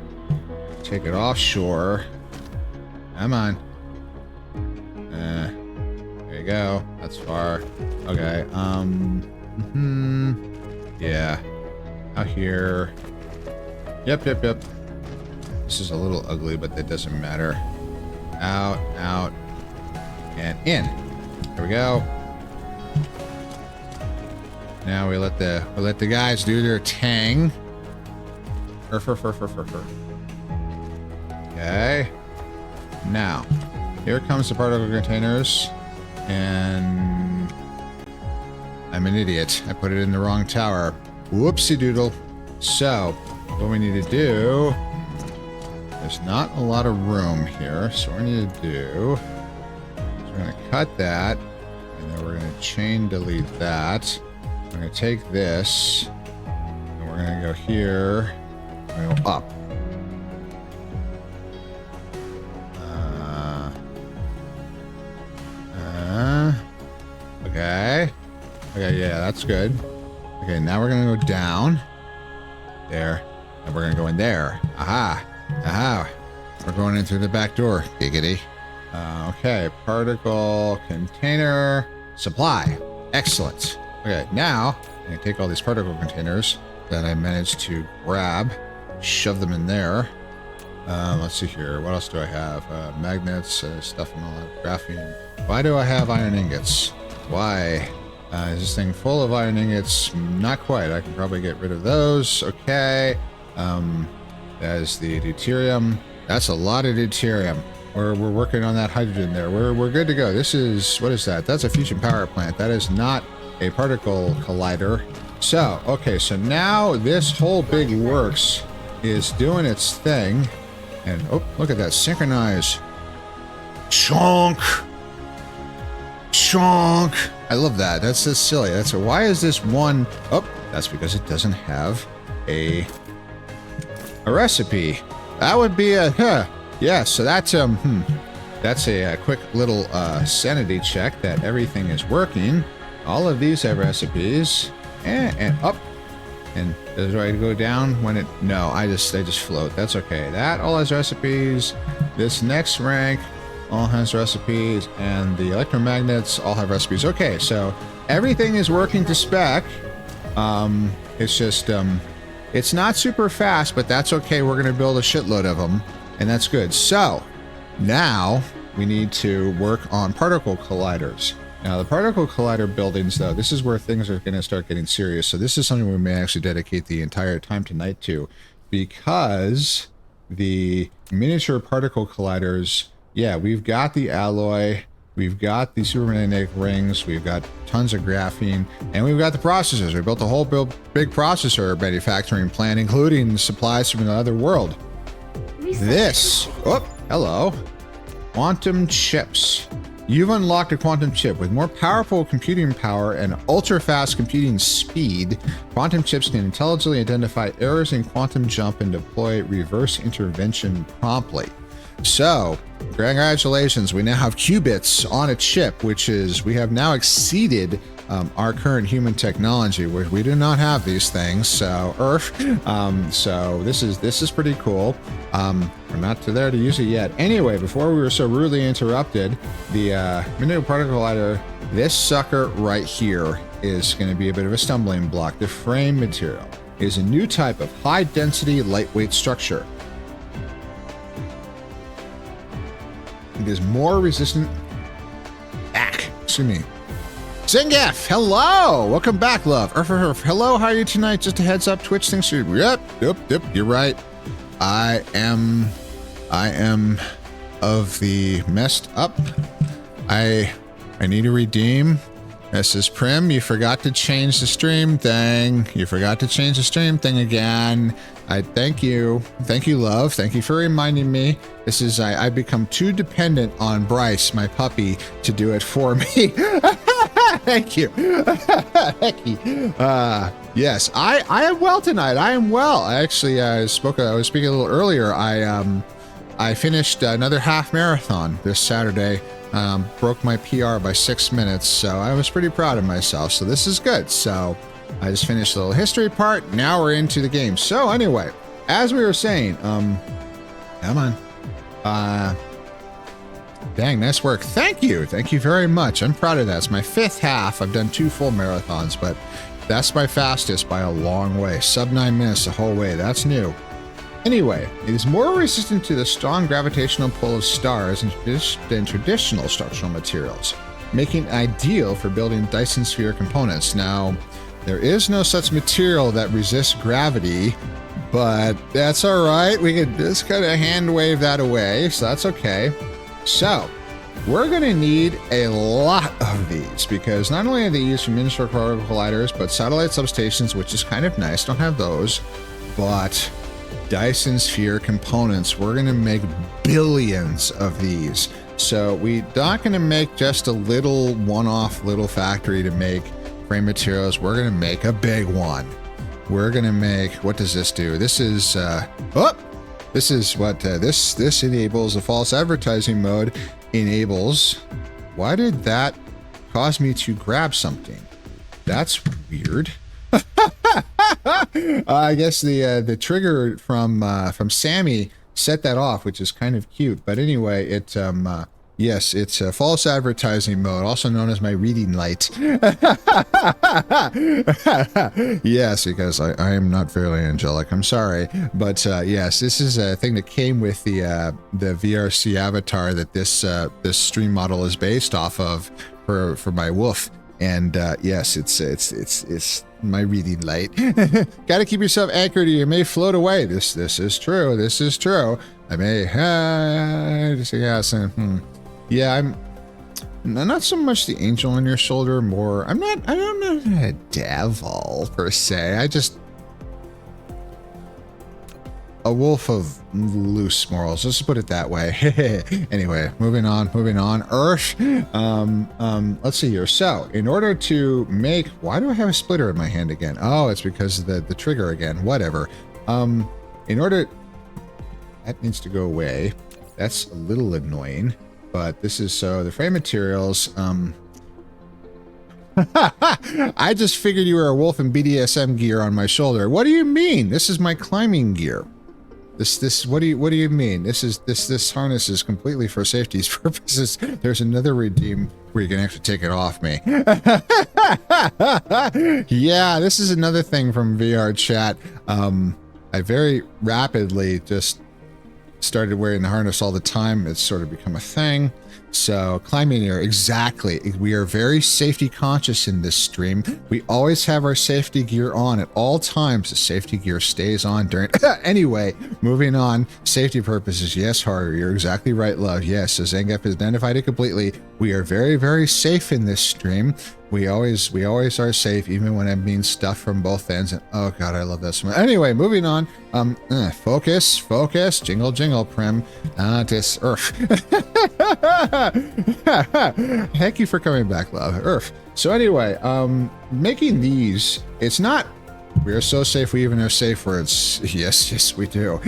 take it offshore. Come on. There you go. That's far. Okay. Yeah. Out here. Yep. This is a little ugly, but that doesn't matter. Out, and in. There we go. Now we let the guys do their tang. Okay. Now, here comes the particle containers, and I'm an idiot. I put it in the wrong tower. Whoopsie doodle. So, what we need to do, there's not a lot of room here, so what we need to do is we're going to cut that, and then we're going to chain delete that. We're going to take this, and we're going to go here, and go up. Okay, yeah, that's good. Okay, now we're gonna go down. There. And we're gonna go in there. Aha. We're going in through the back door. Giggity. Okay, particle container supply. Excellent. Okay, now I'm gonna take all these particle containers that I managed to grab, shove them in there. Let's see here. What else do I have? Magnets, stuff and all that. Graphene. Why do I have iron ingots? Why? Is this thing full of iron ingots? Not quite. I can probably get rid of those. Okay. There's the deuterium. That's a lot of deuterium. We're working on that hydrogen there. We're good to go. This is, what is that? That's a fusion power plant. That is not a particle collider. So, okay, so now this whole big works is doing its thing. And, oh, look at that. Synchronize. Chonk. I love that. That's just silly. That's why is this one? Oh, that's because it doesn't have a recipe. That would be a yeah. So that's a quick little sanity check that everything is working. All of these have recipes, and up. And does it go down when it? No, they just float. That's okay. That all has recipes. This next rank all has recipes, and the electromagnets all have recipes. Okay, so everything is working to spec. It's just it's not super fast, but that's okay. We're gonna build a shitload of them, and that's good. So now we need to work on particle colliders. Now, the particle collider buildings, though, this is where things are going to start getting serious. So this is something we may actually dedicate the entire time tonight to, because the miniature particle colliders, yeah, we've got the alloy, we've got the supermagnetic rings, we've got tons of graphene, and we've got the processors. We built a whole big processor manufacturing plant, including supplies from another world. This, oh, hello, quantum chips. You've unlocked a quantum chip. With more powerful computing power and ultra-fast computing speed, quantum chips can intelligently identify errors in quantum jump and deploy reverse intervention promptly. So, congratulations, we now have qubits on a chip, which is, we have now exceeded our current human technology, where we do not have these things. So, Earth, so this is pretty cool. We're not there to use it yet. Anyway, before we were so rudely interrupted, the miniature particle collider, this sucker right here is going to be a bit of a stumbling block. The frame material is a new type of high-density, lightweight structure. It is more resistant. Excuse me. Zingef, hello! Welcome back, love. Hello, how are you tonight? Just a heads up, Twitch thinks you're... Yep, you're right. I am of the messed up. I need to redeem This is Prim. You forgot to change the stream thing. You forgot to change the stream thing again. I thank you. Thank you, love. Thank you for reminding me. This is, I become too dependent on Bryce, my puppy, to do it for me. Thank you. Thank you. Yes, I am well tonight. I am well. I actually I was speaking a little earlier. I finished another half marathon this Saturday. Broke my PR by 6 minutes, so I was pretty proud of myself. So this is good. So I just finished the little history part. Now we're into the game. So anyway, as we were saying, come on. Dang, nice work. Thank you. Thank you very much. I'm proud of that. It's my 5th half. I've done 2 full marathons, but that's my fastest by a long way. Sub 9 minutes the whole way. That's new. Anyway, it is more resistant to the strong gravitational pull of stars than traditional structural materials, making it ideal for building Dyson sphere components. Now, there is no such material that resists gravity, but that's all right. We could just kind of hand wave that away, so that's okay. So, we're going to need a lot of these, because not only are they used for miniature particle colliders, but satellite substations, which is kind of nice, don't have those, but Dyson sphere components. We're going to make billions of these. So we're not going to make just a little one-off little factory to make frame materials. We're going to make a big one. We're going to make, what does this do? This is, this is what, this enables a false advertising mode, enables, why did that cause me to grab something? That's weird. I guess the trigger from Sammy set that off, which is kind of cute. But anyway, yes, it's a false advertising mode, also known as my reading light. Yes, because I am not fairly angelic. I'm sorry, but yes, this is a thing that came with the VRC avatar that this stream model is based off of for my wolf. And yes, it's my reading light. Got to keep yourself anchored, or you may float away. This is true. This is true. I may yes. Yeah, I'm not so much the angel on your shoulder. More, I don't know a devil per se. I just a wolf of loose morals. Let's put it that way. Anyway, moving on. Earth. Let's see here. So, in order to make, why do I have a splitter in my hand again? Oh, it's because of the trigger again. Whatever. In order, that needs to go away. That's a little annoying. But this is so the frame materials. I just figured you were a wolf in BDSM gear on my shoulder. What do you mean? This is my climbing gear. This what do you mean? This harness is completely for safety's purposes. There's another redeem where you can actually take it off me. Yeah, this is another thing from VR chat. I very rapidly just started wearing the harness all the time. It's sort of become a thing. So climbing here, exactly. We are very safety conscious in this stream. We always have our safety gear on at all times. The safety gear stays on during. Anyway, moving on. Safety purposes. Yes, Harder, you're exactly right, love. Yes, as Zangief has identified it completely. We are very, very safe in this stream. We always are safe, even when I'm being stuffed from both ends. And oh god, I love that so much. Anyway, moving on. Focus, jingle, jingle, Prim. This Earth. Thank you for coming back, love. Earth. So anyway, making these, it's not. We are so safe, we even have safe words. Yes, we do.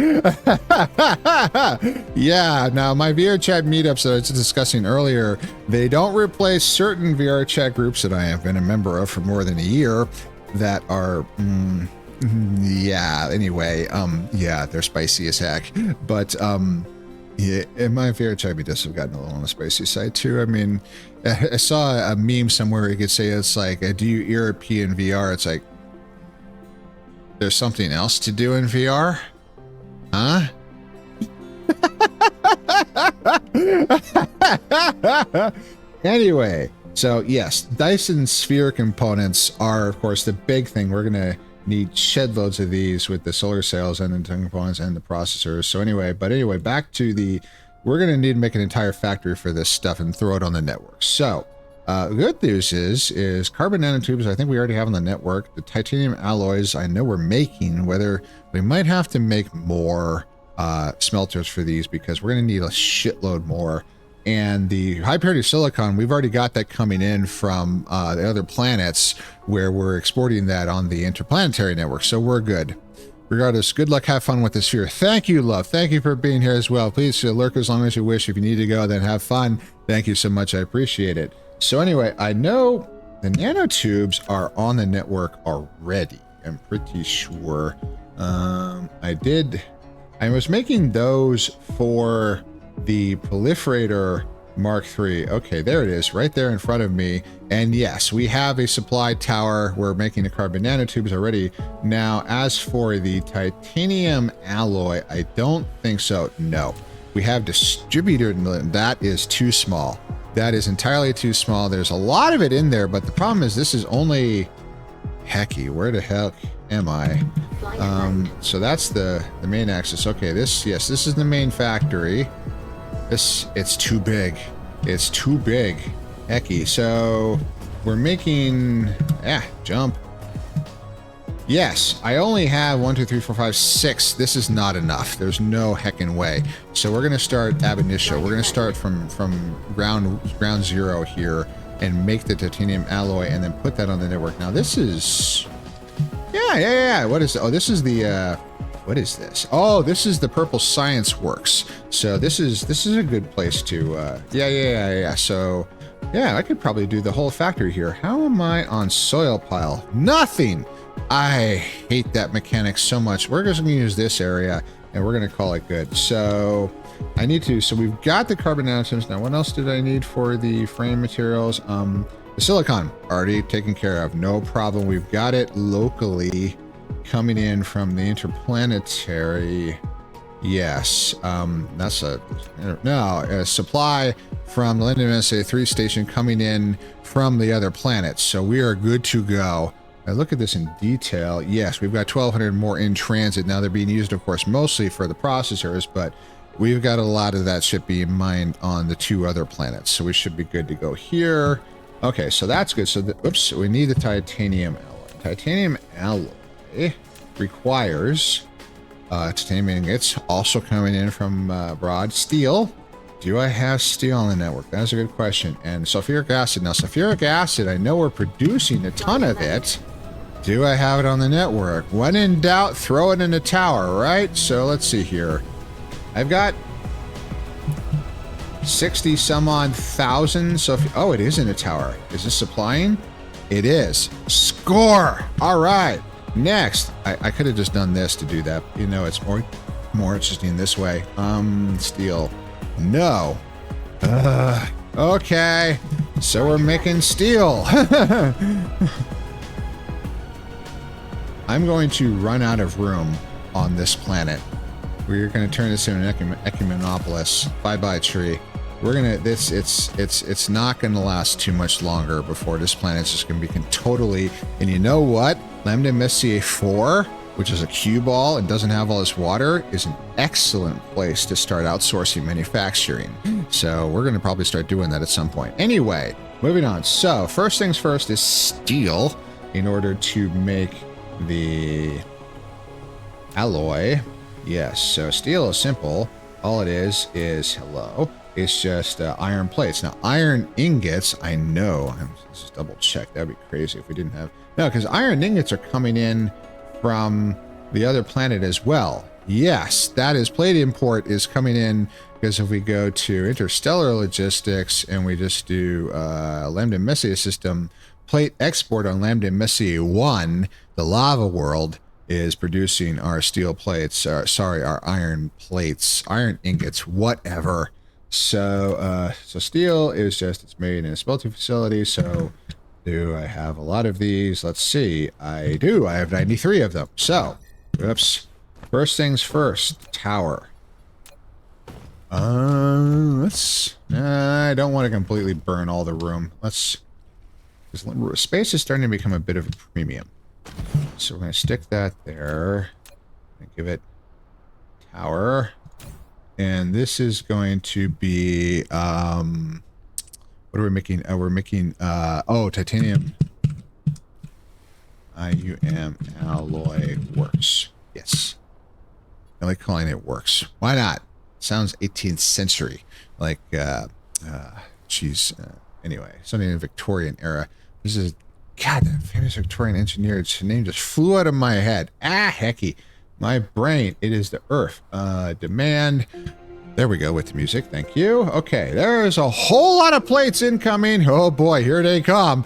Yeah, now my VR chat meetups that I was discussing earlier, they don't replace certain VR chat groups that I have been a member of for more than a year that are, yeah, anyway, yeah, they're spicy as heck. But, yeah, and my VR chat meetups have gotten a little on the spicy side too. I mean, I saw a meme somewhere where you could say it's like, do you ERP in VR? It's like, there's something else to do in VR? Huh? Anyway, so yes, Dyson sphere components are, of course, the big thing. We're going to need shed loads of these with the solar cells and the components and the processors. So anyway, back to the, we're going to need to make an entire factory for this stuff and throw it on the network. So, Good news is carbon nanotubes, I think we already have on the network. The titanium alloys, I know we're making, whether we might have to make more smelters for these because we're going to need a shitload more. And the high purity silicon, we've already got that coming in from the other planets where we're exporting that on the interplanetary network. So we're good. Regardless, good luck, have fun with the sphere. Thank you, love. Thank you for being here as well. Please lurk as long as you wish. If you need to go, then have fun. Thank you so much. I appreciate it. So anyway, I know the nanotubes are on the network already. I'm pretty sure. I was making those for the proliferator Mark III. Okay, there it is, right there in front of me. And yes, we have a supply tower. We're making the carbon nanotubes already. Now, as for the titanium alloy, I don't think so. No, we have distributor. That is too small. That is entirely too small. There's a lot of it in there, but the problem is this is only... Hecky, where the heck am I? So that's the main axis. Okay, this is the main factory. It's too big. It's too big. Hecky. So we're making jump. Yes, I only have 1, 2, 3, 4, 5, 6. This is not enough. There's no heckin' way. So we're gonna start ab initio. We're gonna start from ground zero here and make the titanium alloy and then put that on the network. Now this is yeah. What is this is the what is this? Oh, this is the Purple Science Works. So this is a good place to yeah. So yeah, I could probably do the whole factory here. How am I on soil pile? Nothing. I hate that mechanic so much. We're just gonna use this area and we're gonna call it good. So I need to, so we've got the carbon nanotubes. Now, what else did I need for the frame materials? The silicon, already taken care of. No problem. We've got it locally coming in from the interplanetary. Yes. That's a supply from the Lambda Messier 3 station coming in from the other planets. So we are good to go. Now look at this in detail. Yes, we've got 1,200 more in transit. Now they're being used, of course, mostly for the processors, but we've got a lot of that shit being mined on the 2 other planets, so we should be good to go here. Okay, so that's good. So, oops, we need the titanium alloy. Titanium alloy requires titanium ingots, also coming in from broad steel. Do I have steel on the network? That's a good question. And sulfuric acid. Now, sulfuric acid, I know we're producing a ton of it. Do I have it on the network? When in doubt, throw it in the tower, right? So let's see here. I've got 60 some odd thousand. So, oh, it is in a tower. Is this supplying? It is. Score. All right. Next, I could have just done this to do that. You know, it's more interesting this way. Steel. No. Okay. So we're making steel. I'm going to run out of room on this planet. We're going to turn this into an ecumenopolis. Bye-bye, tree. We're going to, it's not going to last too much longer before this planet's just going to be totally, and you know what? Lambda Messier 4, which is a cue ball and doesn't have all this water, is an excellent place to start outsourcing manufacturing. So we're going to probably start doing that at some point. Anyway, moving on. So first things first is steel in order to make the alloy. Yes, so steel is simple. All it is hello. It's just iron plates. Now, iron ingots, I know. Let's just double check. That'd be crazy if we didn't have. No, because iron ingots are coming in from the other planet as well. Yes, that is plate import is coming in because if we go to interstellar logistics and we just do Lambda Messier system, plate export on Lambda Messier 1, the lava world, is producing our steel plates, our iron plates, iron ingots, whatever. So steel is just, it's made in a smelting facility. So do I have a lot of these? Let's see. I do. I have 93 of them. So, oops. First things first, tower. I don't want to completely burn all the room. Space is starting to become a bit of a premium. So we're going to stick that there. Give it tower. And this is going to be, What are we making? We're making, oh, titanium. IUM alloy works. Yes. I like calling it works. Why not? Sounds 18th century. Like, geez. Anyway, something in the Victorian era. This is, God, that famous Victorian engineer. His name just flew out of my head. Ah, hecky. My brain. It is the Earth. Demand. There we go with the music. Thank you. Okay, there's a whole lot of plates incoming. Oh boy, here they come.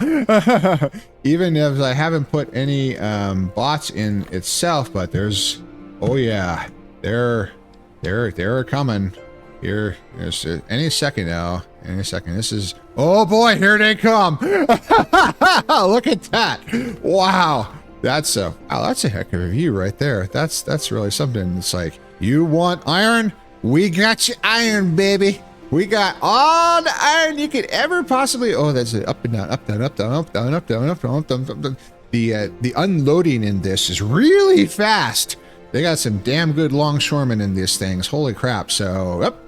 Even if I haven't put any bots in itself, but there's, oh yeah, they're coming. Here, there's any second now. Any second. This is, oh boy, here they come. Look at that. Wow. That's a heck of a view right there. That's really something. It's like, you want iron? We got you iron, baby. We got all the iron you could ever possibly. Oh, that's it. Up and down, up, down, up, down, up, down, up, down, up, down, up, down, up, down. The unloading in this is really fast. They got some damn good longshoremen in these things. Holy crap. So, up.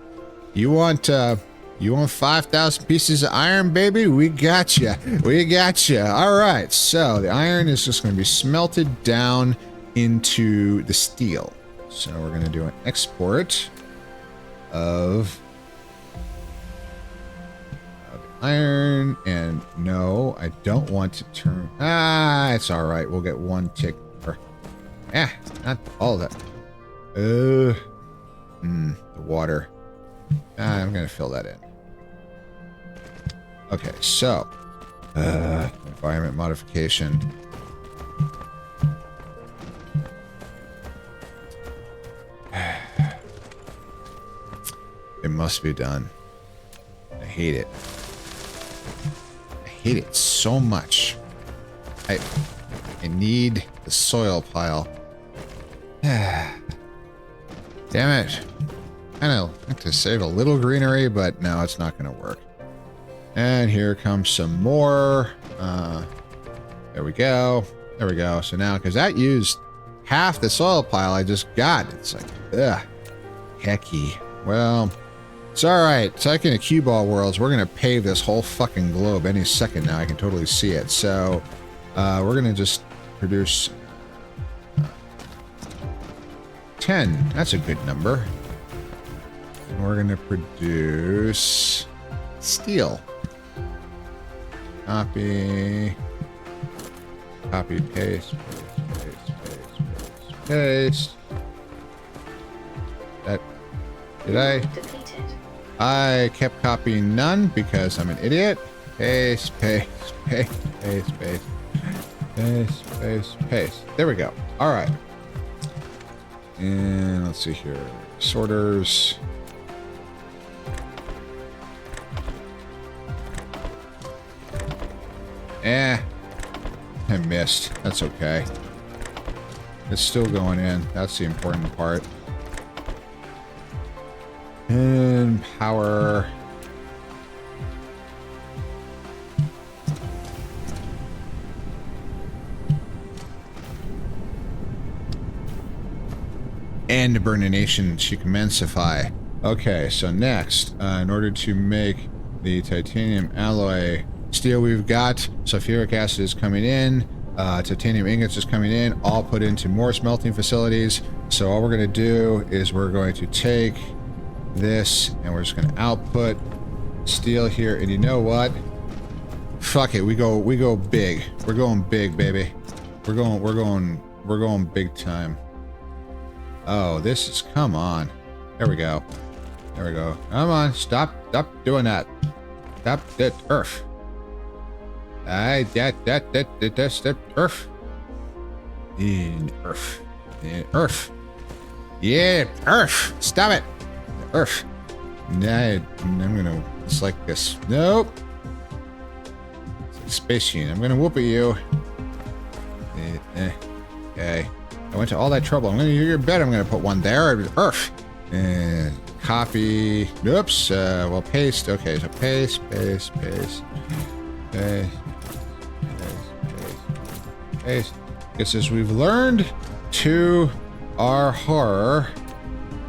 You want 5,000 pieces of iron, baby? We got you. We got you. All right. So the iron is just going to be smelted down into the steel. So we're going to do an export of iron, and no, I don't want to turn. It's all right. We'll get one tick. Not all that. The water. I'm gonna fill that in. Okay, so environment modification. It must be done. I hate it. I hate it so much. I need the soil pile. Damn it. I know, like to save a little greenery, but no, it's not going to work. And here comes some more. There we go. There we go. So now, because that used half the soil pile I just got. It's like, ugh. Hecky. Well, it's all right. It's like in a cue ball worlds, we're going to pave this whole fucking globe any second now. I can totally see it. So we're going to just produce 10. That's a good number. And we're going to produce steel. Copy, paste, paste. I kept copying none because I'm an idiot. Paste. There we go. All right. And let's see here. Sorters. I missed. That's okay. It's still going in. That's the important part. And power. And burnination to commencify. Okay, so next, in order to make the titanium alloy steel, we've got sulfuric acid is coming in, titanium ingots is coming in, all put into more smelting facilities. So all we're going to do is we're going to take this and we're just going to output steel here. And you know what? Fuck it. We go big. We're going big, baby. We're going big time. Oh, this is, come on. There we go. There we go. Come on. Stop doing that. Stop that earth. That earth. In earth. Yeah, earth. Stop it. Earth. Nah, I'm gonna, it's like this. Nope. It's like Space Gene. I'm gonna whoop at you. Okay. I went to all that trouble. I'm gonna, you bet I'm gonna put one there. Earth. Copy. Oops. Well, paste. Okay, so paste. Guess as we've learned to our horror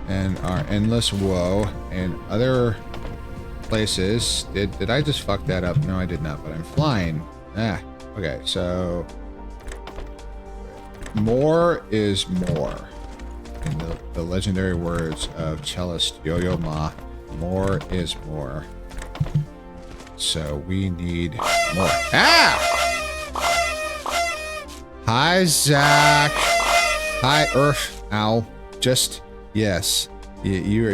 and our endless woe and other places. Did I just fuck that up? No, I did not, but I'm flying. Okay, so more is more. In the legendary words of cellist Yo-Yo Ma, more is more. So we need more. Hi, Zach. Hi, Earth. Ow. Just, yes. You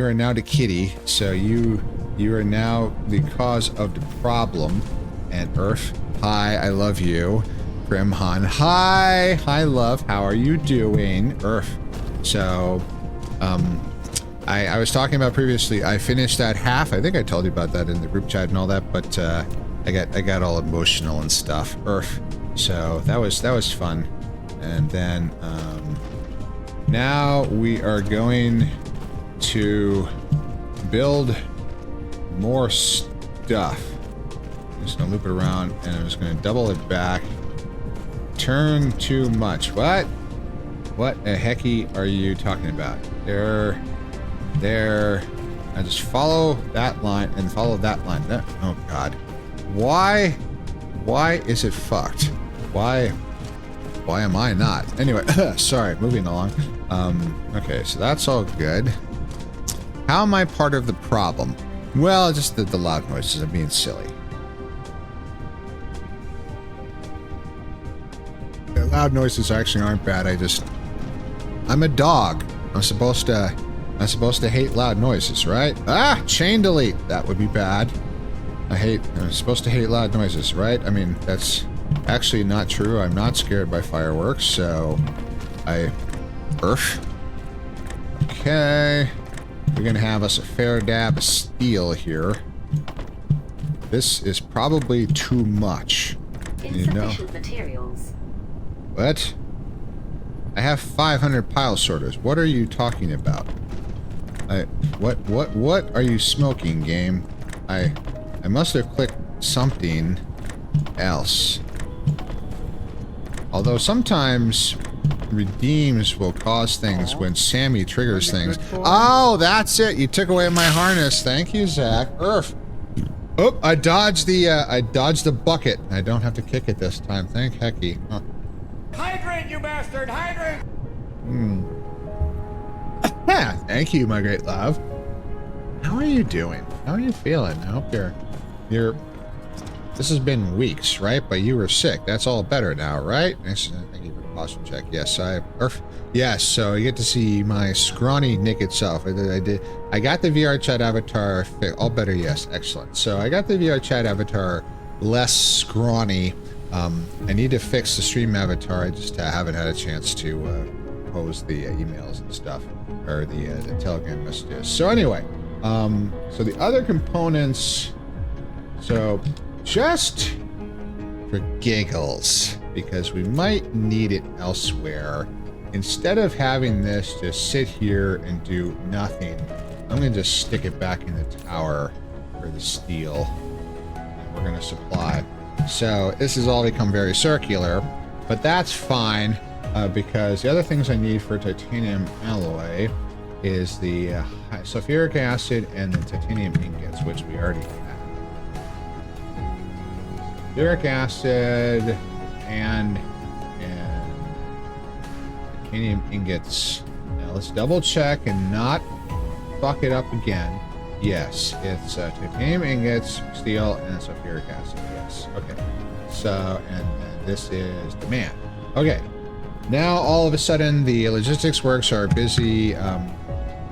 are now the kitty, so you are now the cause of the problem. And Earth, hi, I love you. Grimhan, hi, love, how are you doing? Earth. So, I was talking about previously, I finished that half. I think I told you about that in the group chat and all that, but I got all emotional and stuff. Earth. So that was fun. And then now we are going to build more stuff. I'm just gonna loop it around and I'm just gonna double it back. Turn too much. What the hecky are you talking about? There. I just follow that line and follow that line. No, oh God. Why is it fucked? Why am I not? Anyway, sorry, moving along. Okay, so that's all good. How am I part of the problem? Well, just the loud noises. I'm being silly. The loud noises actually aren't bad. I'm a dog. I'm supposed to hate loud noises, right? Chain delete. That would be bad. I'm supposed to hate loud noises, right? I mean, that's actually not true. I'm not scared by fireworks, so Earth. Okay. We're gonna have us a fair dab of steel here. This is probably too much. Insufficient materials. What? I have 500 pile sorters. What are you talking about? What are you smoking, game? I must have clicked something else. Although sometimes redeems will cause things when Sammy triggers things. Oh, that's it. You took away my harness. Thank you, Zach. Earth. Oh, I dodged the bucket. I don't have to kick it this time. Thank hecky. Huh. Hydrant, you bastard! Hydrant! Thank you, my great love. How are you doing? How are you feeling? I hope you're. This has been weeks, right? But you were sick. That's all better now, right? Thank you for the posture check. Yes, yes. So you get to see my scrawny naked self. I got the VR chat avatar. All better. Yes, excellent. So I got the VR chat avatar less scrawny. I need to fix the stream avatar. I just haven't had a chance to pose the emails and stuff, or the Telegram messages. So anyway, so the other components. So just for giggles, because we might need it elsewhere, instead of having this just sit here and do nothing, I'm gonna just stick it back in the tower for the steel, and we're gonna supply. So this has all become very circular, but that's fine, because the other things I need for titanium alloy is the sulfuric acid and the titanium ingots, which we already have. Sulfuric acid and titanium ingots. Now let's double check and not fuck it up again. Yes, it's titanium ingots, steel, and sulfuric acid. Yes. Okay. So, and this is demand. Okay. Now all of a sudden the logistics works are busy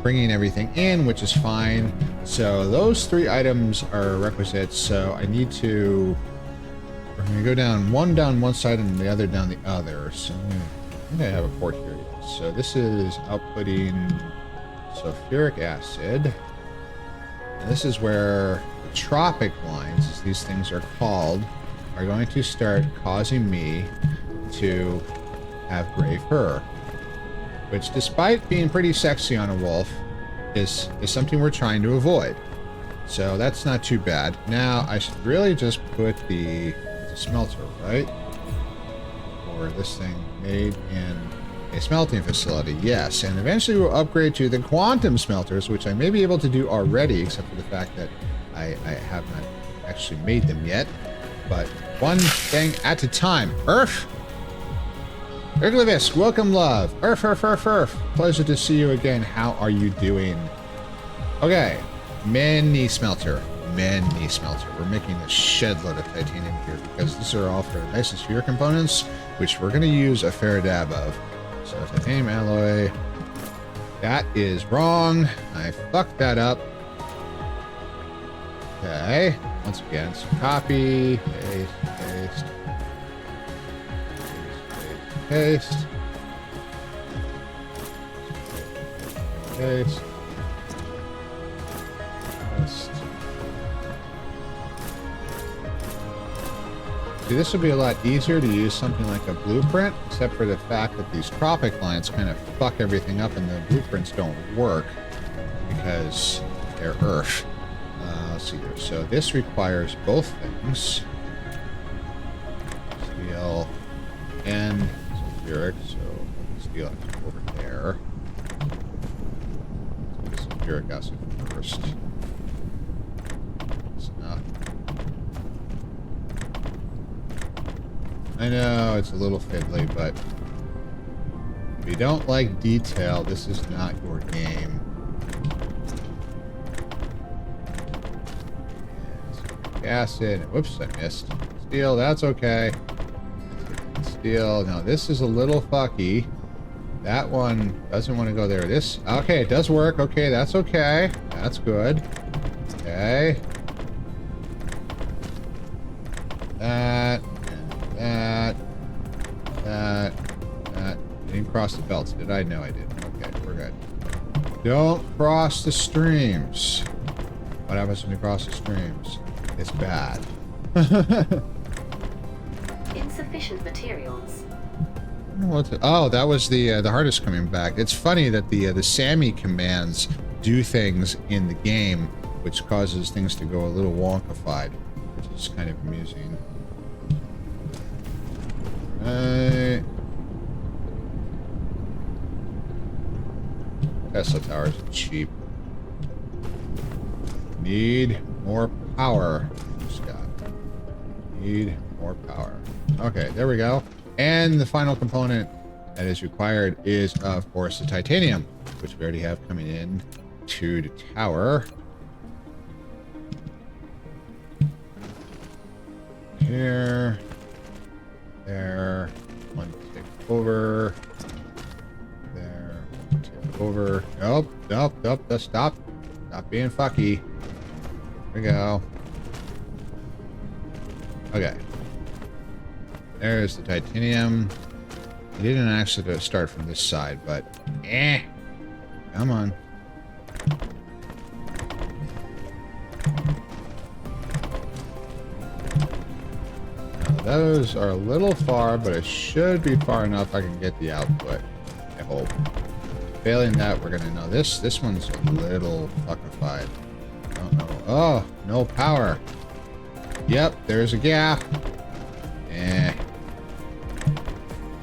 bringing everything in, which is fine. So those 3 items are requisites. So I need to. We're gonna go down one side and the other down the other. So I'm gonna have a port here. So this is outputting sulfuric acid. And this is where the tropic lines, as these things are called, are going to start causing me to have gray fur. Which, despite being pretty sexy on a wolf, is something we're trying to avoid. So that's not too bad. Now, I should really just put the smelter, right? Or this thing made in a smelting facility. Yes, and eventually we'll upgrade to the quantum smelters, which I may be able to do already, except for the fact that I have not actually made them yet, but one thing at a time. Earth. Erglivis, welcome, love. Earth. Pleasure to see you again. How are you doing? Okay, mini smelter. We're making a shed load of titanium here because these are all for the nice sphere components, which we're going to use a fair dab of. So titanium alloy. That is wrong. I fucked that up. Okay. Once again, so copy, paste. Paste. See, this would be a lot easier to use something like a blueprint, except for the fact that these tropic lines kind of fuck everything up and the blueprints don't work because they're Earth. Let's see here. So this requires both things. Steel and sulfuric, so steel over there. Let's do sulfuric acid first. It's not. I know it's a little fiddly, but if you don't like detail, this is not your game. Acid. Whoops, I missed. Steel, that's okay. Steel. Now, this is a little fucky. That one doesn't want to go there. This, okay, it does work. Okay, that's okay. That's good. Okay. That. I didn't cross the belts, did I? No, I didn't. Okay, we're good. Don't cross the streams. What happens when you cross the streams? It's bad. Insufficient materials. Oh, that was the hardest coming back. It's funny that the SAMI commands do things in the game, which causes things to go a little wonkified, which is kind of amusing. Tesla towers are cheap. Need more power, Scott. Need more power. Okay, there we go. And the final component that is required is, of course, the titanium, which we already have coming in to the tower. Here. There. One tick over. There. One tick over. Nope. Just stop. Stop being fucky. There we go. Okay. There's the titanium. I didn't actually start from this side, but come on. Now, those are a little far, but it should be far enough I can get the output. I hope. Failing that, we're gonna know this. This one's a little fuckified. Oh, no power. Yep, there's a gap.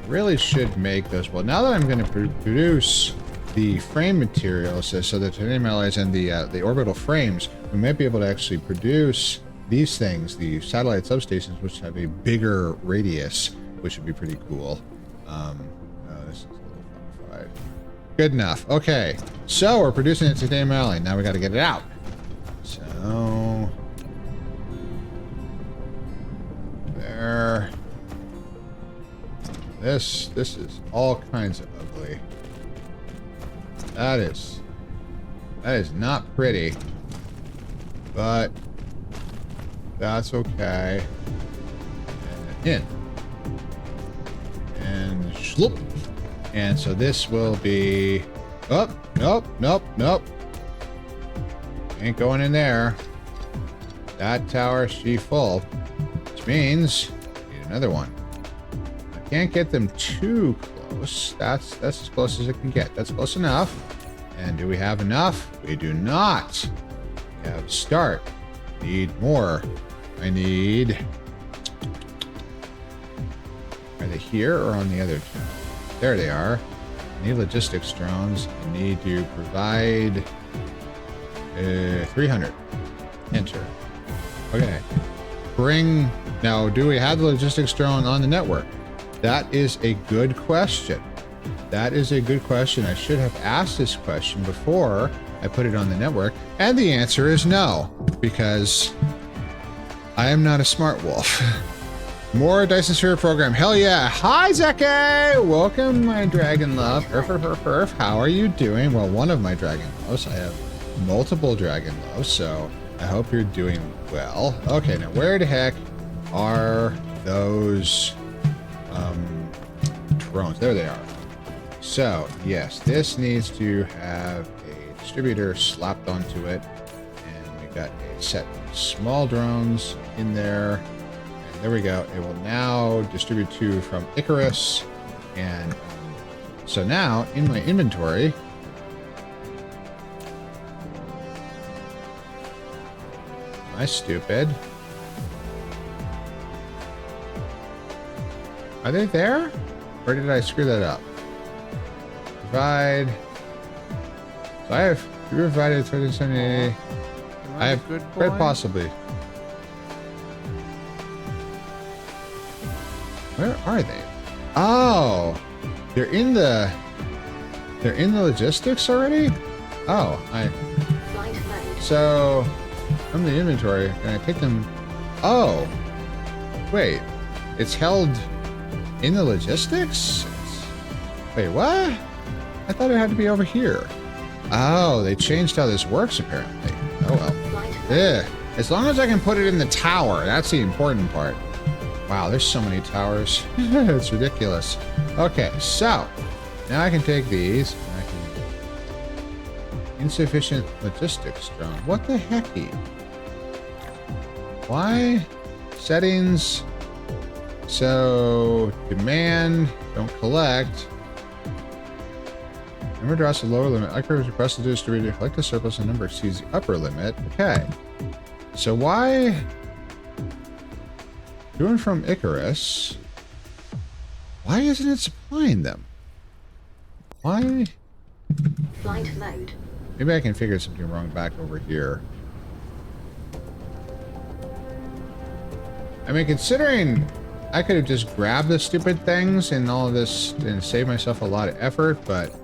Really should make those. Well, now that I'm going to produce the frame materials, so the titanium alloys and the orbital frames, we might be able to actually produce these things, the satellite substations, which have a bigger radius, which would be pretty cool. This is a little funnified. Good enough. Okay, so we're producing a titanium alloy. Now we got to get it out. So there. This is all kinds of ugly. That is not pretty, but that's okay. And in. And shloop. And so this will be, oh, nope. Ain't going in there. That tower, she full, which means need another one. Can't get them too close. That's as close as it can get. That's close enough. And do we have enough? We do not. We have start. Need more. I need. Are they here or on the other two? There they are. I need logistics drones. I need to provide 300. Enter. Okay. Bring. Now, do we have the logistics drone on the network? That is a good question. That is a good question. I should have asked this question before I put it on the network. And the answer is no, because I am not a smart wolf. More Dyson Sphere program. Hell yeah. Hi, Zeke. Welcome, my dragon love. How are you doing? Well, one of my dragon loves. I have multiple dragon loves, so I hope you're doing well. Okay, now where the heck are those drones? There they are. So, yes, this needs to have a distributor slapped onto it. And we got a set of small drones in there. And there we go. It will now distribute to from Icarus. And so now, in my inventory, am I stupid? Are they there? Or did I screw that up? Provide. So I have provided 3070. I have quite possibly. Where are they? Oh, they're in the logistics already. Oh, Flight mode. so from the inventory, can I take them? Oh, wait, it's held in the logistics. Wait, what? I thought it had to be over here. Oh, they changed how this works apparently. Oh well. Flight mode. Yeah. As long as I can put it in the tower, that's the important part. Wow, there's so many towers. It's ridiculous. Okay, so now I can take these. And I can... Insufficient logistics drone. What the hecky? Why? Settings. So demand. Don't collect. Number draws the lower limit. Icarus requested to distribute to collect the surplus and number exceeds the upper limit. Okay. So why? Doing from Icarus. Why isn't it supplying them? Why? Flight mode. Maybe I can figure something wrong back over here. I mean, considering I could have just grabbed the stupid things and all of this and saved myself a lot of effort, but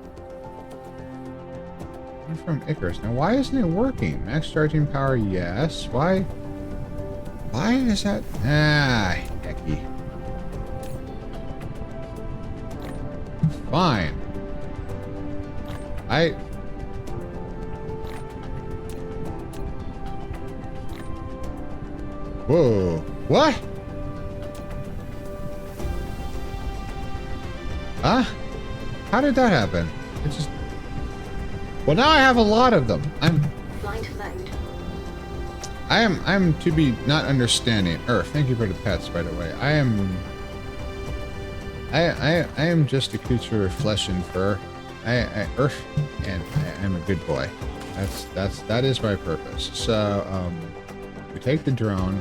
from Icarus. Now, why isn't it working? Max charging power, yes. Why is that? Ah, hecky. Fine. Whoa. What? Huh? How did that happen? It just... Well, now I have a lot of them. Flight mode. I'm to be not understanding. Earth, thank you for the pets, by the way. I am just a creature of flesh and fur. Earth, and I am a good boy. That is my purpose. So, we take the drone,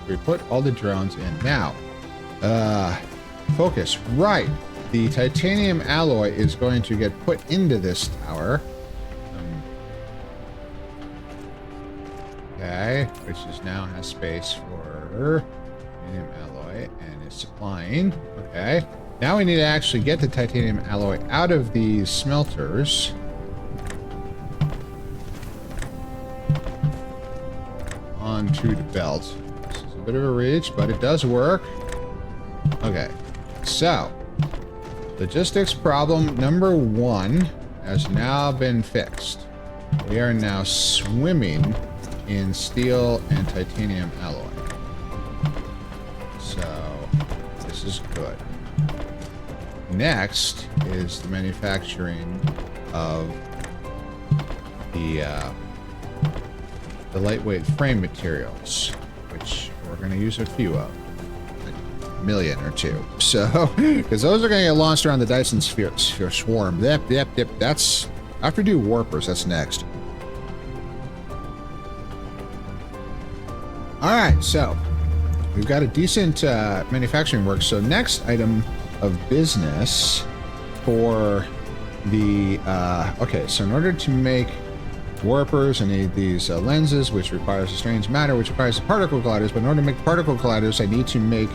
we put all the drones in. Now, focus, right. The titanium alloy is going to get put into this tower. Okay, which is now has space for titanium alloy and is supplying. Okay, now we need to actually get the titanium alloy out of these smelters. Onto the belt. This is a bit of a reach, but it does work. Okay, so logistics problem number 1 has now been fixed. We are now swimming in steel and titanium alloy. So this is good. Next is the manufacturing of the lightweight frame materials, which we're going to use a few of. A million or two. So, because those are going to get launched around the Dyson Sphere Swarm. Yep. That's... After do warpers, that's next. Alright, so we've got a decent manufacturing work. So next item of business for the... okay, so in order to make warpers. I need these lenses, which requires a strange matter, which requires the particle colliders. But in order to make particle colliders, I need to make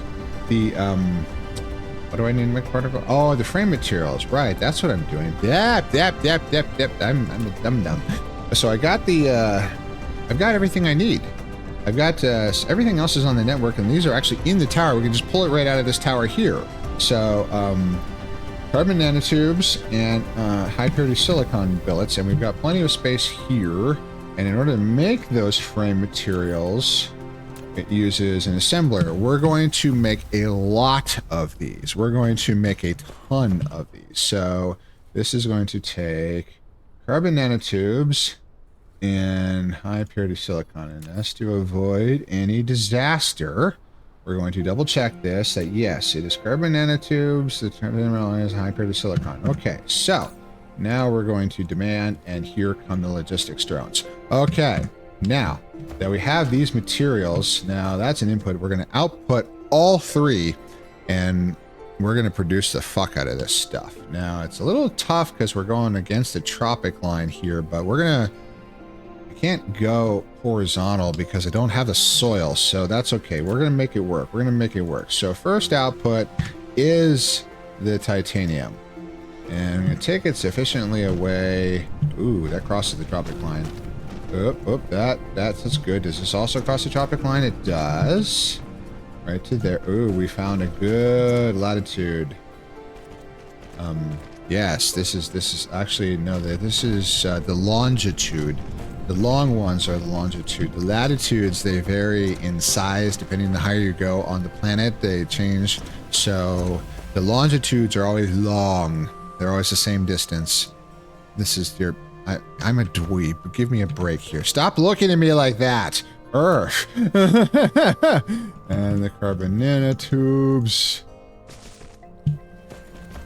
the what do I need to make particle? Oh, the frame materials. Right, that's what I'm doing. Yep. I'm a dum-dum. So I got the I've got everything I need. I've got everything else is on the network, and these are actually in the tower. We can just pull it right out of this tower here. So carbon nanotubes and high purity silicon billets, and we've got plenty of space here. And in order to make those frame materials, it uses an assembler. We're going to make a lot of these. We're going to make a ton of these. So this is going to take carbon nanotubes and high purity silicon. And that's to avoid any disaster. We're going to double check this, that yes, it is carbon nanotubes, the terminal is high purity silicon. Okay, so now we're going to demand, and here come the logistics drones. Okay, now that we have these materials, now that's an input. We're going to output all three, and we're going to produce the fuck out of this stuff. Now, it's a little tough because we're going against the tropic line here, but we're going to... I can't go horizontal because I don't have the soil, so that's okay. We're going to make it work. We're going to make it work. So first output is the titanium. And I'm going to take it sufficiently away. Ooh, that crosses the tropic line. That's good. Does this also cross the tropic line? It does. Right to there. Ooh, we found a good latitude. Yes, this is actually, no, this is the longitude. The long ones are the longitude. The latitudes, they vary in size depending on the higher you go on the planet. They change. So the longitudes are always long. They're always the same distance. This is your... I'm a dweeb. Give me a break here. Stop looking at me like that. Earth. And the carbon nanotubes.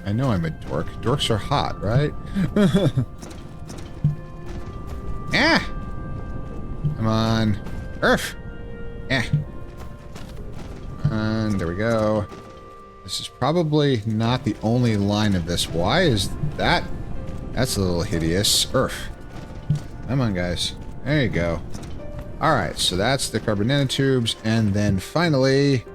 I know I'm a dork. Dorks are hot, right? Ah! Come on. Earth! Eh. And there we go. This is probably not the only line of this. Why is that? That's a little hideous. Earth. Come on, guys. There you go. Alright, so that's the carbon nanotubes. And then finally,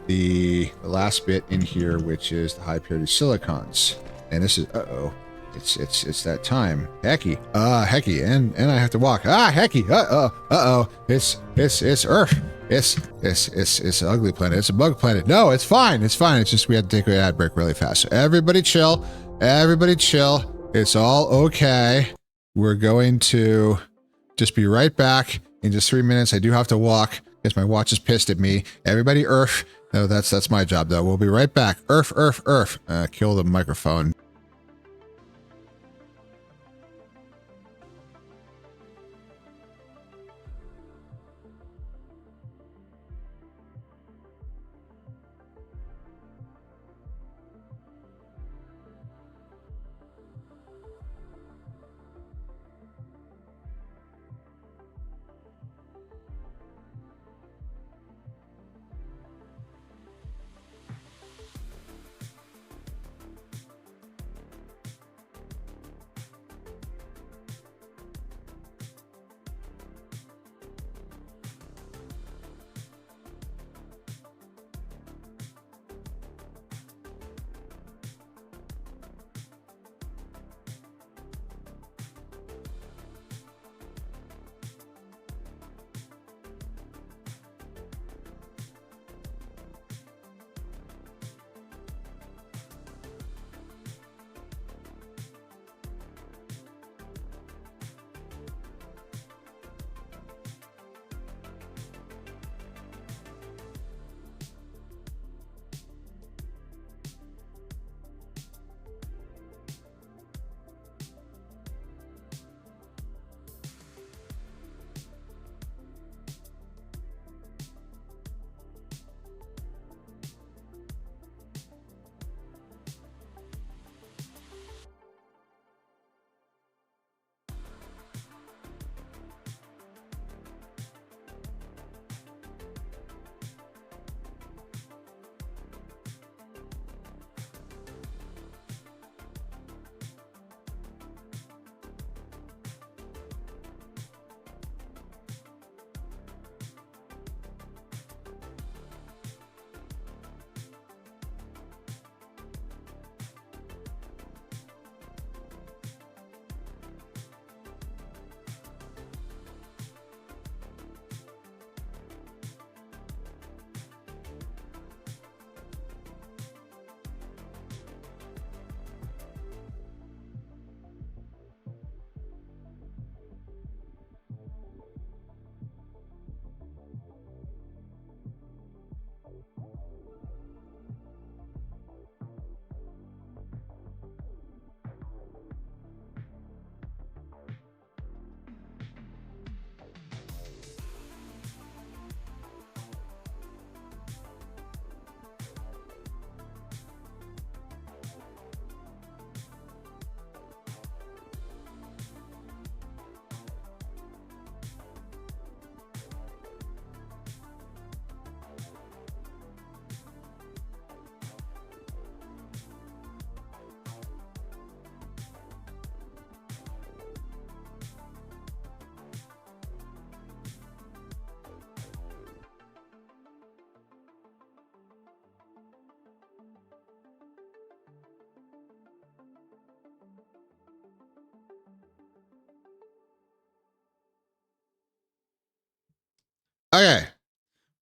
the last bit in here, which is the high purity silicons. And this is... Uh-oh. It's that time. Hecky. Hecky. And I have to walk. Hecky. Uh-oh. It's Earth. It's an ugly planet. It's a bug planet. No, it's fine. It's fine. It's just we had to take an ad break really fast. So everybody chill. Everybody chill. It's all okay. We're going to just be right back in just 3 minutes. I do have to walk because my watch is pissed at me. Everybody Earth. No, that's my job though. We'll be right back. Earth. Kill the microphone.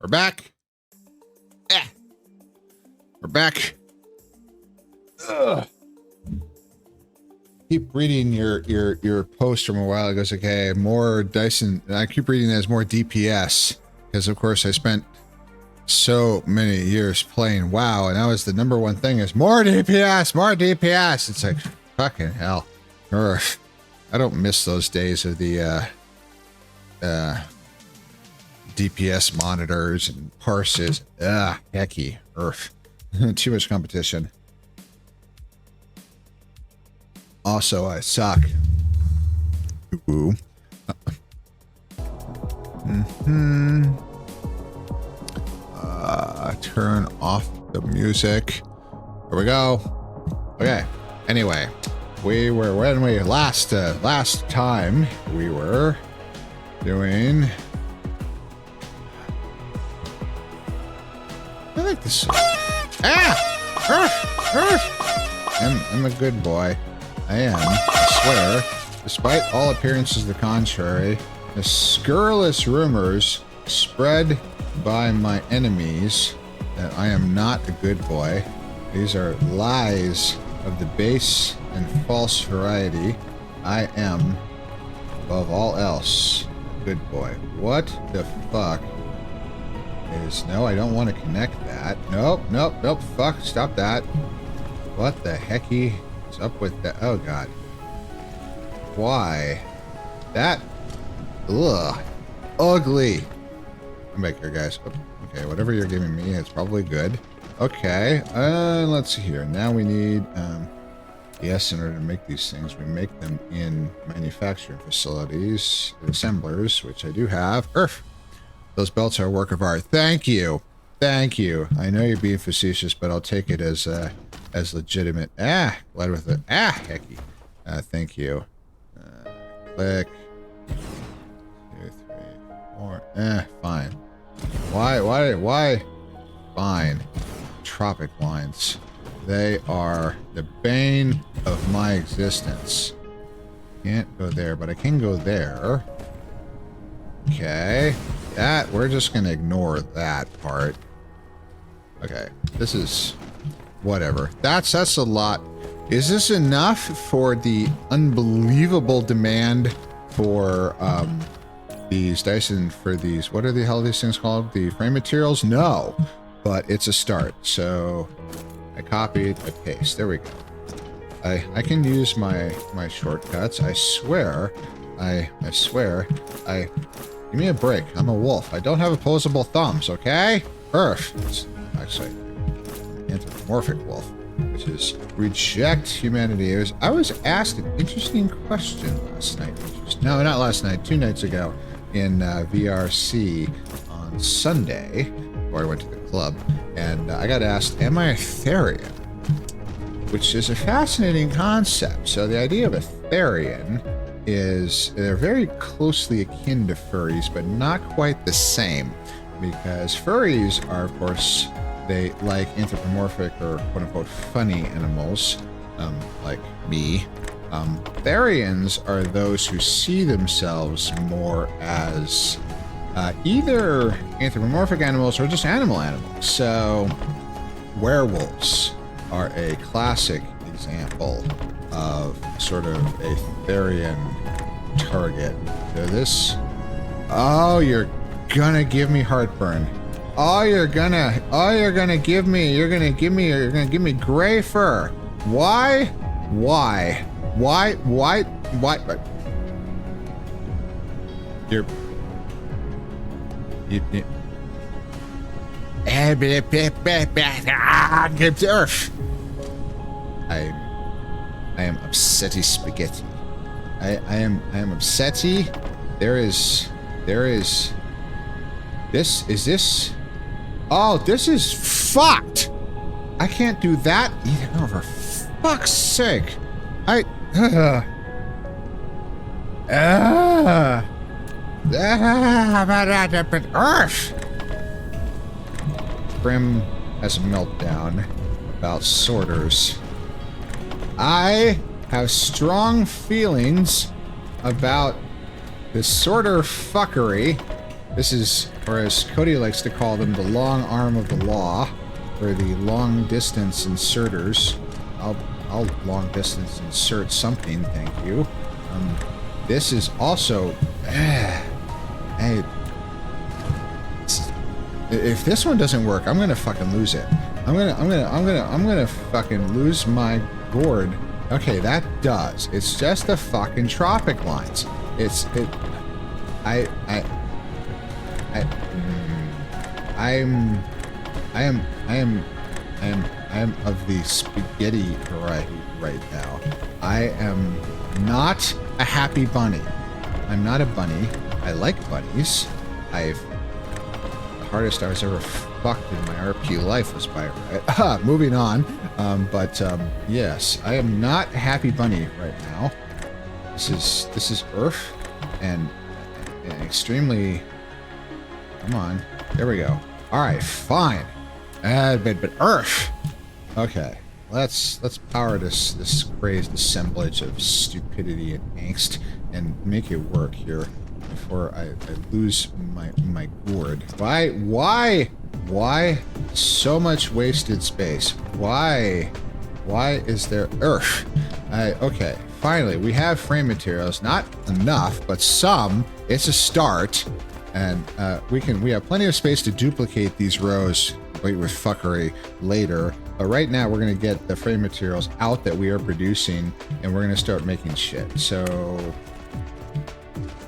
We're back. We're back. Ugh. Keep reading your post from a while ago. It's okay, more Dyson. I keep reading that as more DPS because, of course, I spent so many years playing WoW, and that was the number one thing: is more DPS, more DPS. It's like fucking hell. Ugh. I don't miss those days of the DPS monitors and parses. Hecky. Earth. Too much competition. Also, I suck. Ooh. Turn off the music. Here we go. Okay. Anyway, when we last time we were doing. I like this song. I'm a good boy. I am, I swear, despite all appearances to the contrary, the scurrilous rumors spread by my enemies that I am not a good boy. These are lies of the base and false variety. I am, above all else, a good boy. What the fuck is... No, I don't want to connect that. Nope. Fuck, stop that. What the hecky is up with that? Oh, God. Why? That... Ugh. Ugly. I'm back here, guys. Okay, whatever you're giving me, it's probably good. Okay, let's see here. Now we need... Yes, in order to make these things, we make them in manufacturing facilities, assemblers, which I do have. Those belts are a work of art. Thank you. Thank you. I know you're being facetious, but I'll take it as legitimate. Glad with it. Hecky. Thank you. Click. 2, 3, 4. Fine. Why? Fine. Tropic lines. They are the bane of my existence. Can't go there, but I can go there. Okay. That, we're just gonna ignore that part. Okay. This is... whatever. That's a lot. Is this enough for the unbelievable demand for, these Dyson, for these... what are the hell are these things called? The frame materials? No. But it's a start. So... I copied, I paste. There we go. I can use my shortcuts. I swear. Give me a break. I'm a wolf. I don't have opposable thumbs, okay? It's actually an anthropomorphic wolf, which is reject humanity. I was asked an interesting question last night. No, not last night. 2 nights ago in VRC on Sunday, before I went to the club. And I got asked, am I a Therian? Which is a fascinating concept. So the idea of a Therian is they're very closely akin to furries, but not quite the same. Because furries are, of course, they like anthropomorphic or quote-unquote funny animals, like me. Therians are those who see themselves more as... either anthropomorphic animals or just animals. So, werewolves are a classic example of sort of a Therian target. So this... Oh, you're gonna give me heartburn. You're gonna give me gray fur. Why? You're... I am upsetty spaghetti. I am upsetty. This is oh, this is fucked. I can't do that either. Oh, for fuck's sake. Grim has a meltdown about sorters. I have strong feelings about this sorter fuckery, This is, or as Cody likes to call them, the long arm of the law, or the long distance inserters. I'll long distance insert something, thank you. This is also, hey, if this one doesn't work, I'm gonna fucking lose it. I'm gonna fucking lose my gourd. Okay, that does. It's just the fucking tropic lines. I am of the spaghetti variety right now. I am not a happy bunny. I'm not a bunny. I like bunnies. The hardest I was ever fucked in my RP life was by a rat. Moving on. Yes, I am not a happy bunny right now. This is Earth and extremely. Come on, there we go. All right, fine. But Earth. Okay, let's power this crazed assemblage of stupidity and angst and make it work here before I lose my gourd. Why so much wasted space? Why is there Earth? Okay, finally we have frame materials. Not enough, but some. It's a start, and we have plenty of space to duplicate these rows complete with fuckery later. But right now we're gonna get the frame materials out that we are producing, and we're gonna start making shit. So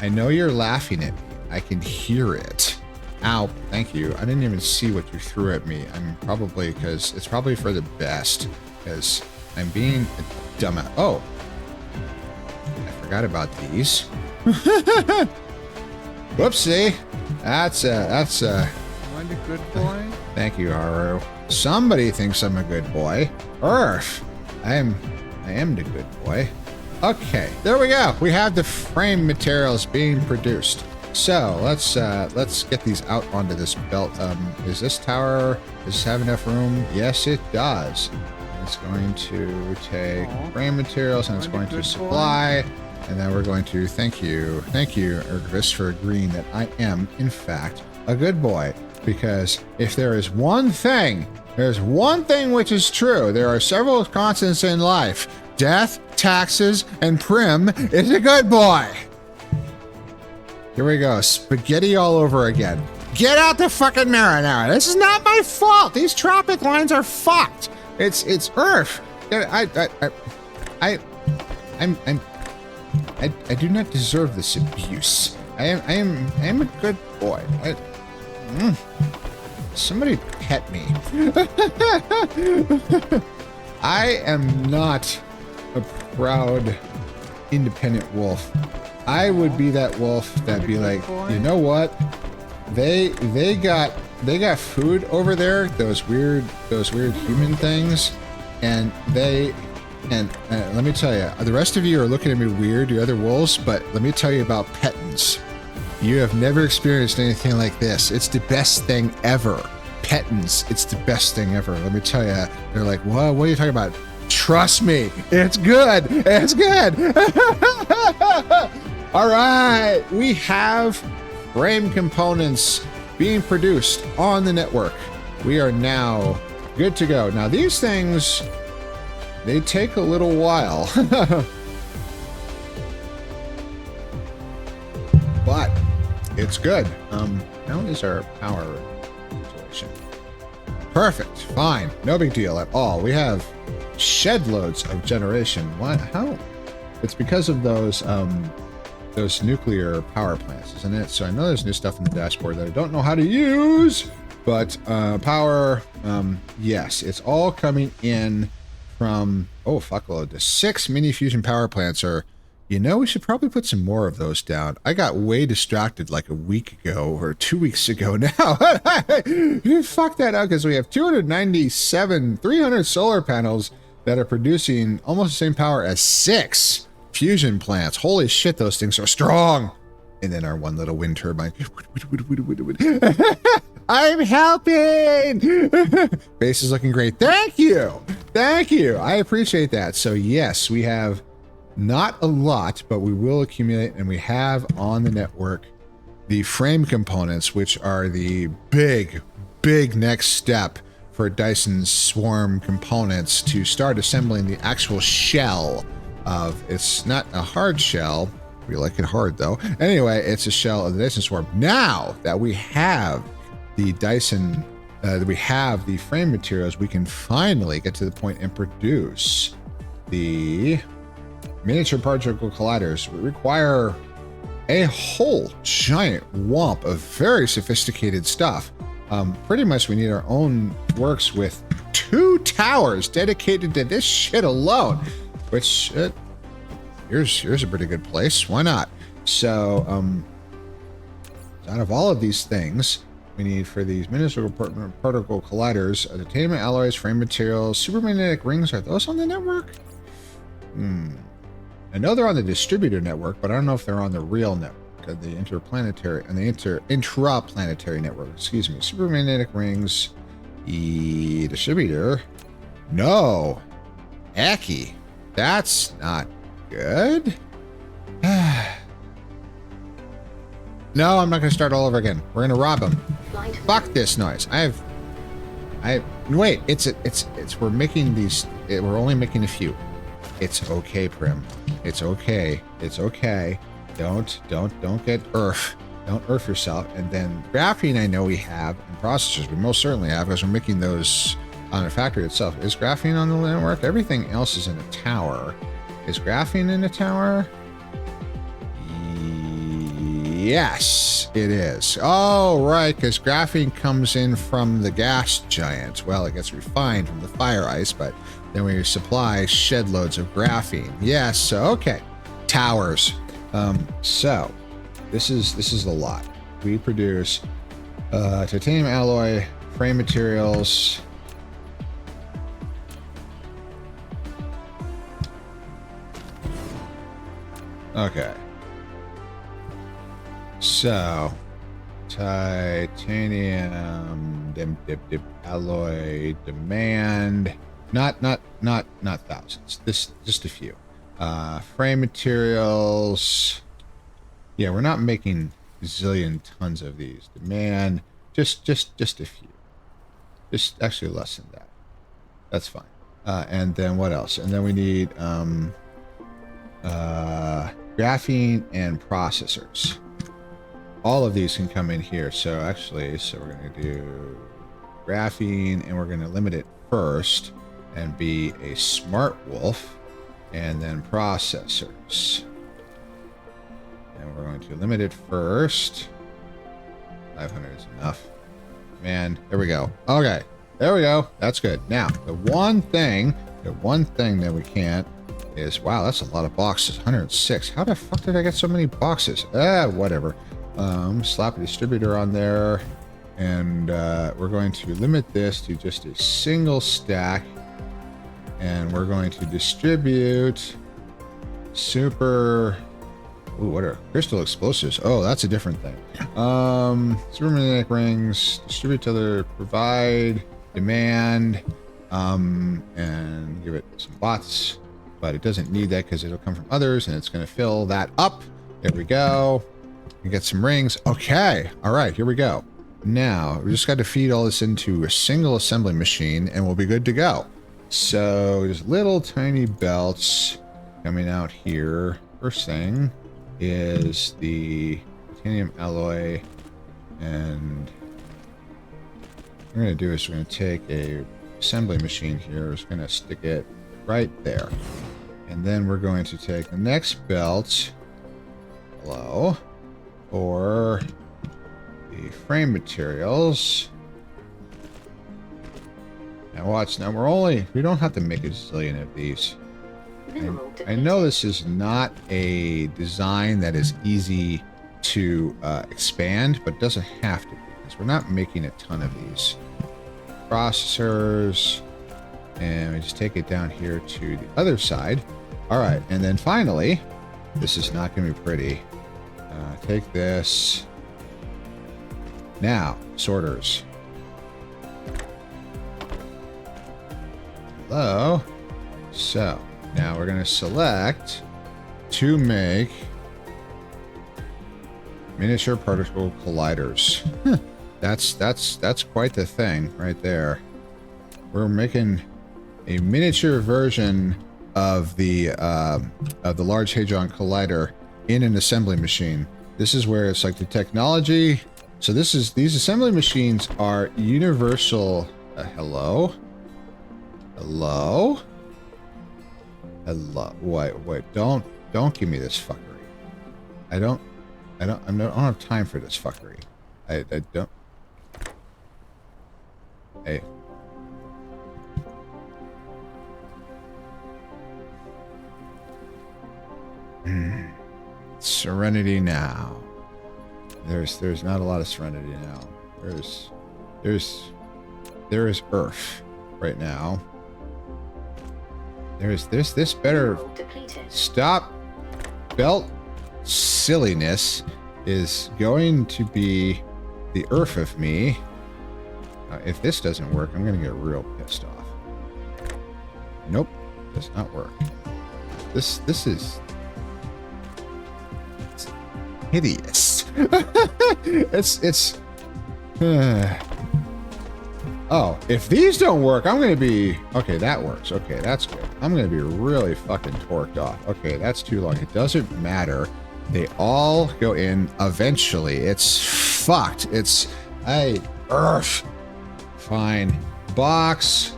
I know you're laughing at me. I can hear it. Ow, thank you. I didn't even see what you threw at me. Because it's probably for the best, because I'm being a dumbass. Oh, I forgot about these. Whoopsie. That's I'm a good boy. Thank you, Haru. Somebody thinks I'm a good boy. Earth. I am the good boy. Okay, there we go. We have the frame materials being produced. So let's get these out onto this belt. Does this have enough room? Yes, it does. It's going to take frame materials and it's going to supply. And then we're going to thank you, Ergvis, for agreeing that I am, in fact, a good boy. Because if there's one thing which is true. There are several constants in life. Death, taxes, and Prim is a good boy. Here we go. Spaghetti all over again. Get out the fucking marinara. This is not my fault. These tropic lines are fucked. It's Earth. I do not deserve this abuse. I am a good boy. Somebody pet me. I am not a proud, independent wolf. I would be that wolf that'd be like, you know what? They got food over there. Those weird human things, and let me tell you, the rest of you are looking at me weird, you other wolves. But let me tell you about Pettins. You have never experienced anything like this. It's the best thing ever. Pettins, it's the best thing ever. Let me tell you. They're like, what are you talking about? Trust me, it's good. It's good. All right, we have frame components being produced on the network. We are now good to go. Now these things, they take a little while. But it's good. How is our power situation? Perfect. Fine. No big deal at all. We have shed loads of generation. What? How? It's because of those nuclear power plants, isn't it? So I know there's new stuff in the dashboard that I don't know how to use, but power, yes, it's all coming in from, oh, fuckload. The 6 mini fusion power plants are, you know, we should probably put some more of those down. I got way distracted like a week ago or 2 weeks ago now. Fuck that up, because we have 300 solar panels that are producing almost the same power as 6 fusion plants. Holy shit, those things are strong. And then our one little wind turbine. I'm helping. Base is looking great. Thank you. Thank you. I appreciate that. So yes, we have not a lot, but we will accumulate, and we have on the network the frame components, which are the big next step for Dyson's Swarm components to start assembling the actual shell of, it's not a hard shell. We like it hard though. Anyway, it's a shell of the Dyson Swarm. Now that we have the Dyson, we have the frame materials, we can finally get to the point and produce the miniature particle colliders. We require a whole giant wump of very sophisticated stuff. Pretty much we need our own works with 2 towers dedicated to this shit alone, which here's a pretty good place. Why not? So out of all of these things, we need for these miniature particle colliders, titanium alloys, frame materials, supermagnetic rings. Are those on the network? I know they're on the distributor network, but I don't know if they're on the real network, the interplanetary and the intraplanetary network. Excuse me. Supermagnetic rings, distributor. No, Aki. That's not good. No, I'm not going to start all over again. We're going to rob him. Flight Fuck this noise. Wait. We're making these. We're only making a few. It's okay, Prim. It's okay. It's okay. Don't get earth. Don't earth yourself. And then graphene, I know we have, and processors we most certainly have, because we're making those on the factory itself. Is graphene on the network? Everything else is in a tower. Is graphene in a tower? Yes, it is. Oh, right, because graphene comes in from the gas giant. Well, it gets refined from the fire ice, but then we supply shed loads of graphene. Yes, so okay. Towers. So this is a lot. We produce titanium alloy, frame materials. Okay. So, titanium alloy demand, not thousands. This just a few. Frame materials. Yeah, we're not making a zillion tons of these. Demand just a few. Just actually less than that. That's fine. And then what else? And then we need graphene and processors. All of these can come in here. So actually, we're going to do graphene, and we're going to limit it first and be a smart wolf, and then processors. And we're going to limit it first. 500 is enough. Man, there we go. Okay, there we go. That's good. Now, the one thing that we can't is, wow, that's a lot of boxes. 106. How the fuck did I get so many boxes? Whatever. Slap a distributor on there, and we're going to limit this to just a single stack, and we're going to distribute super. Ooh, what are crystal explosives? Oh, that's a different thing. Supermagnetic rings, distribute to other, provide, demand, and give it some bots, but it doesn't need that because it'll come from others, and it's going to fill that up. There we go. We get some rings. Okay. All right, here we go. Now, we just got to feed all this into a single assembly machine, and we'll be good to go. So, there's little tiny belts coming out here. First thing is the titanium alloy, and what we're going to do is we're going to take a assembly machine here. We're just going to stick it right there. And then we're going to take the next belt. Hello. For the frame materials. Now watch, now we don't have to make a zillion of these. mineral I know this is not a design that is easy to expand, but it doesn't have to be, because we're not making a ton of these. Processors, and we just take it down here to the other side. All right, and then finally, this is not going to be pretty. Take this. Now, sorters. Hello. So, now we're going to select to make Miniature particle colliders. Huh. That's quite the thing right there. We're making a miniature version of the Large Hadron Collider in an assembly machine. This is where it's like the technology. So these assembly machines are universal. Hello? Hello? Hello? Wait, don't give me this fuckery. I don't have time for this fuckery. I don't. Hey. Serenity now. There's not a lot of serenity now. There is Earth right now. There's this better Mineral depleted. stop belt silliness is going to be the Earth of me. If this doesn't work, I'm gonna get real pissed off. Nope, does not work. This is hideous. it's oh, if these don't work, I'm gonna be okay. That works. Okay, that's good. I'm gonna be really fucking torqued off. Okay, that's too long. It doesn't matter. They all go in eventually. It's fucked. It's Earth. Fine. Box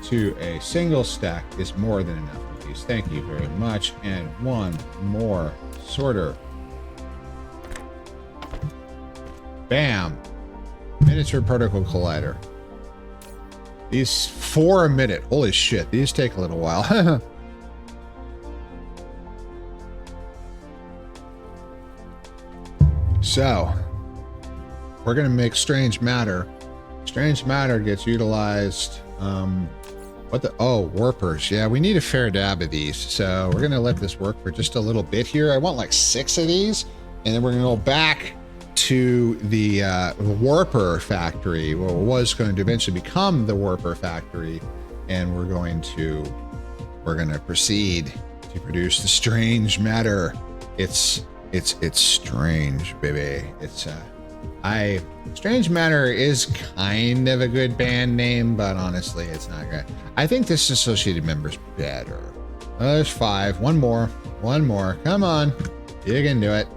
to a single stack is more than enough of these. Thank you very much. And one more sorter. Bam. Miniature particle collider. These 4 a minute. Holy shit. These take a little while. So, we're going to make strange matter. Strange matter gets utilized. Warpers. Yeah, we need a fair dab of these. So we're going to let this work for just a little bit here. I want like 6 of these. And then we're going to go back to the Warper factory. Well, it was going to eventually become the Warper factory. And we're going to proceed to produce the strange matter. It's strange, baby. Strange Matter is kind of a good band name, but honestly, it's not good. I think this Associated member's better. There's 5. One more. Come on. You can do it.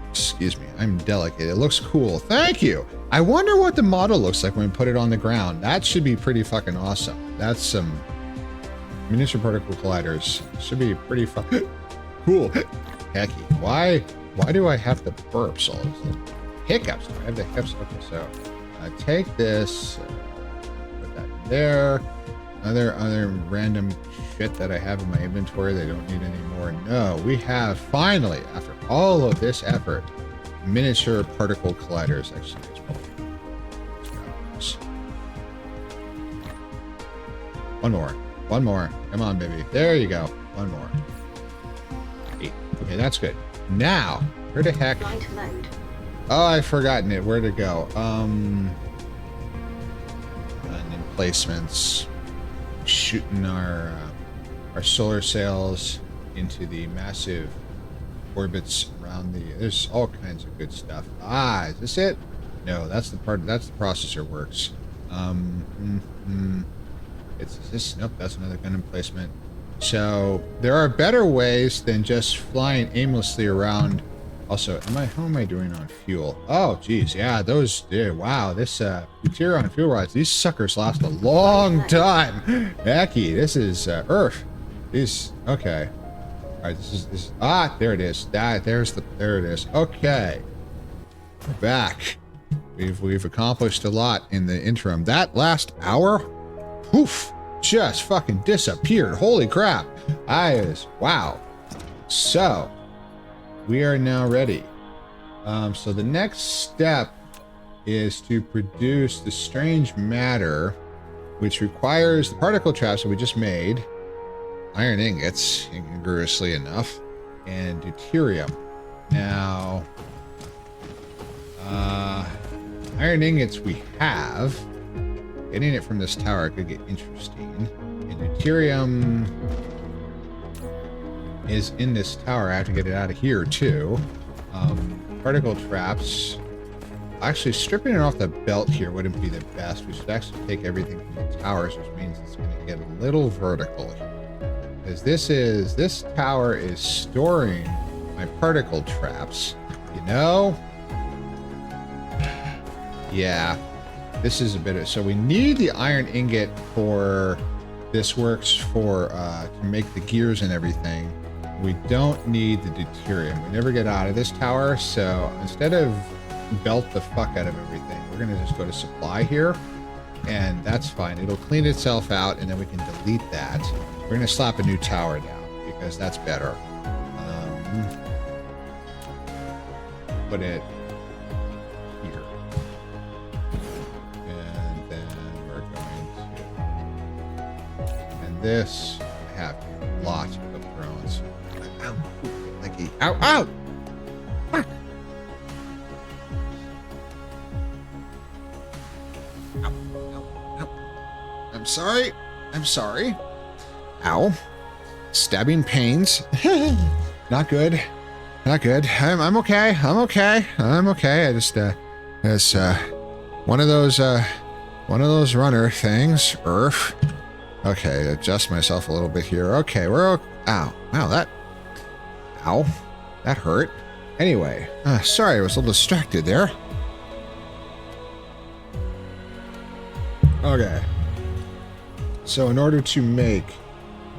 Excuse me. I'm delicate. It looks cool. Thank you. I wonder what the model looks like when we put it on the ground. That should be pretty fucking awesome. That's some miniature particle colliders. Should be pretty fucking cool. Hecky. Why do I have the burps all of this? Hiccups. I have the hiccups. Okay, so take this, put that in there. Other random shit that I have in my inventory that I don't need anymore. No, we have finally, after all of this effort, miniature particle colliders. Actually, let's go. One more. Come on, baby. There you go. One more. 8. Okay, that's good. Now, where the heck? Flight mode. Oh, I've forgotten it. Where to go? And emplacements. Shooting our solar sails into the massive orbits around the. There's all kinds of good stuff. Is this it? No, that's the part. That's the processor works. It's this. Nope, that's another gun emplacement. So there are better ways than just flying aimlessly around. Also, how am I doing on fuel? Oh, geez, yeah, those. Yeah, wow, this Deuterium fuel rods. These suckers last a long time. Becky, this is Earth. These. Okay. All right, this is. There it is. There it is. Okay. We're back. We've accomplished a lot in the interim. That last hour, poof, just fucking disappeared. Holy crap. Wow. So, we are now ready. So the next step is to produce the strange matter, which requires the particle traps that we just made, iron ingots, incongruously enough, and deuterium. Now, iron ingots we have. Getting it from this tower could get interesting. And deuterium, is in this tower. I have to get it out of here too. Particle traps. Actually, stripping it off the belt here wouldn't be the best. We should actually take everything from the towers, which means it's going to get a little vertical here. Because this tower is storing my particle traps. You know? Yeah. This is a bit of... So we need the iron ingot for... This works for to make the gears and everything. We don't need the deuterium. We never get out of this tower, so instead of belt the fuck out of everything, we're gonna just go to supply here, and that's fine. It'll clean itself out, and then we can delete that. We're gonna slap a new tower down because that's better. Put it here, and then we're going to, and this I have a lot of drones. Ow, leggy. Ow, ow! Fuck! Ow, ow, ow. I'm sorry. I'm sorry. Ow. Stabbing pains. Not good. Not good. I'm okay. I'm okay. I'm okay. I just it's one of those runner things. Okay, adjust myself a little bit here. Okay, ow. Wow, that hurt. Anyway, sorry, I was a little distracted there. Okay. So in order to make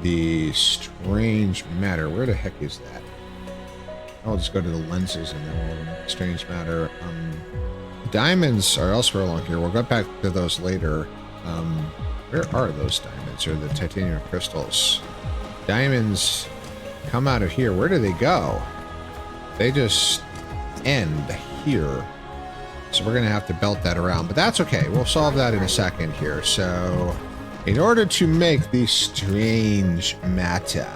the strange matter, where the heck is that? I'll just go to the lenses and then we'll make strange matter. Diamonds are elsewhere along here. We'll go back to those later. Where are those diamonds, or the titanium crystals? Diamonds come out of here. Where do they go? They just end here. So we're going to have to belt that around, but that's okay. We'll solve that in a second here. So in order to make the strange matter,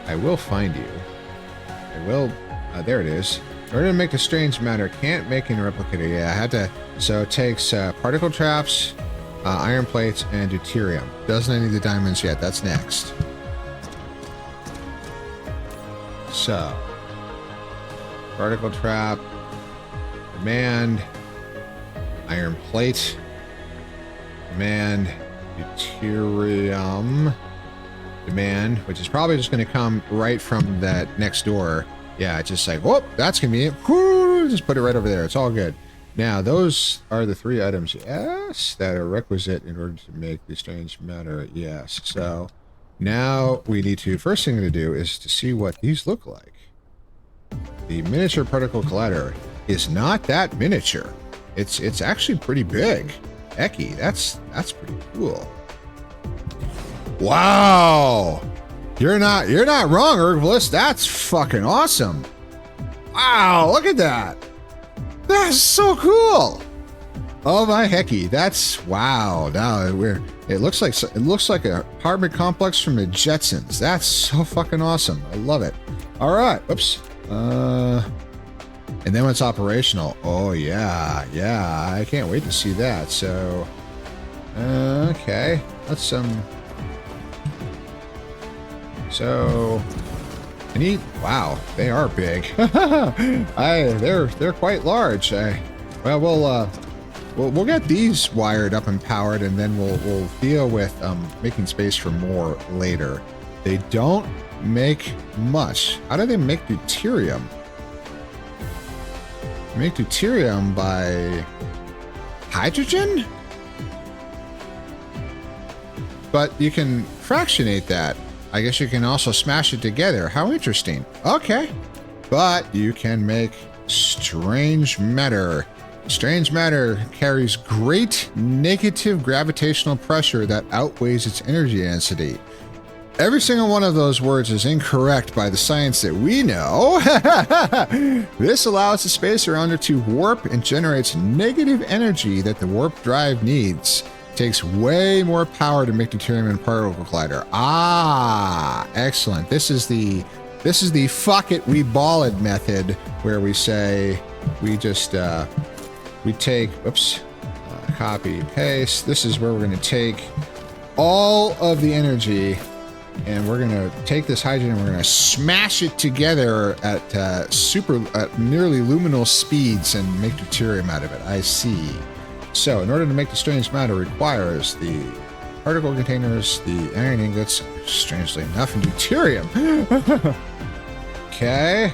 I will find you. I will, there it is. In order to make the strange matter, can't make any replicator. Yeah, I had to, so it takes particle traps, iron plates, and deuterium. Doesn't need the diamonds yet, that's next. So, particle trap, demand, iron plate, demand, deuterium, demand, which is probably just going to come right from that next door. Yeah, it's just like, whoop, that's convenient. Whoo, just put it right over there. It's all good. Now, those are the 3 items, yes, that are requisite in order to make the strange matter, yes. So now we need to, first thing to do is to see what these look like. The miniature particle collider is not that miniature. It's actually pretty big. Eki, that's pretty cool. Wow. You're not wrong, Ergvlis. That's fucking awesome. Wow, look at that. That's so cool. Oh my hecky, that's wow. Now it looks like a apartment complex from the Jetsons. That's so fucking awesome. I love it. All right. Oops. And then when it's operational, oh yeah, I can't wait to see that. So, okay, let's So, I need. Wow, they are big. They're quite large. Well, we'll get these wired up and powered, and then we'll deal with making space for more later. They don't make much. How do they make deuterium? They make deuterium by hydrogen, but you can fractionate that. I guess you can also smash it together. How interesting. Okay. But you can make strange matter. Strange matter carries great negative gravitational pressure that outweighs its energy density. Every single one of those words is incorrect by the science that we know. This allows the space around it to warp and generates negative energy that the warp drive needs. Takes way more power to make deuterium and particle collider. Ah, excellent. This is the fuck it, we ball it method, where we say we just we take, oops, copy paste. This is where we're going to take all of the energy and we're gonna take this hydrogen and we're gonna smash it together at nearly luminal speeds and make deuterium out of it. I see. So in order to make the strange matter requires the particle containers, the iron ingots, strangely enough, and deuterium. Okay.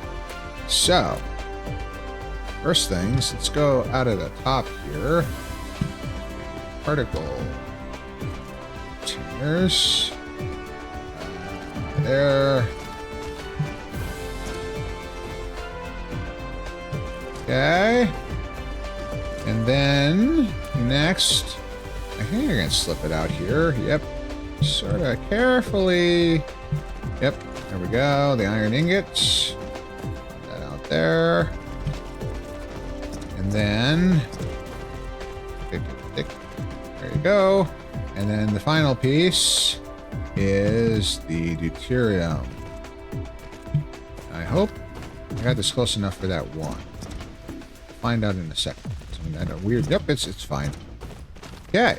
So first things, let's go out of the top here. Particle containers. There. Okay. And then next, I think you're gonna slip it out here. Yep. Sort of carefully. Yep. There we go. The iron ingots. Put that out there. And then there you go. And then the final piece is the deuterium. I hope I got this close enough for that one. Find out in a second. I know, weird. Yep, it's fine. Okay.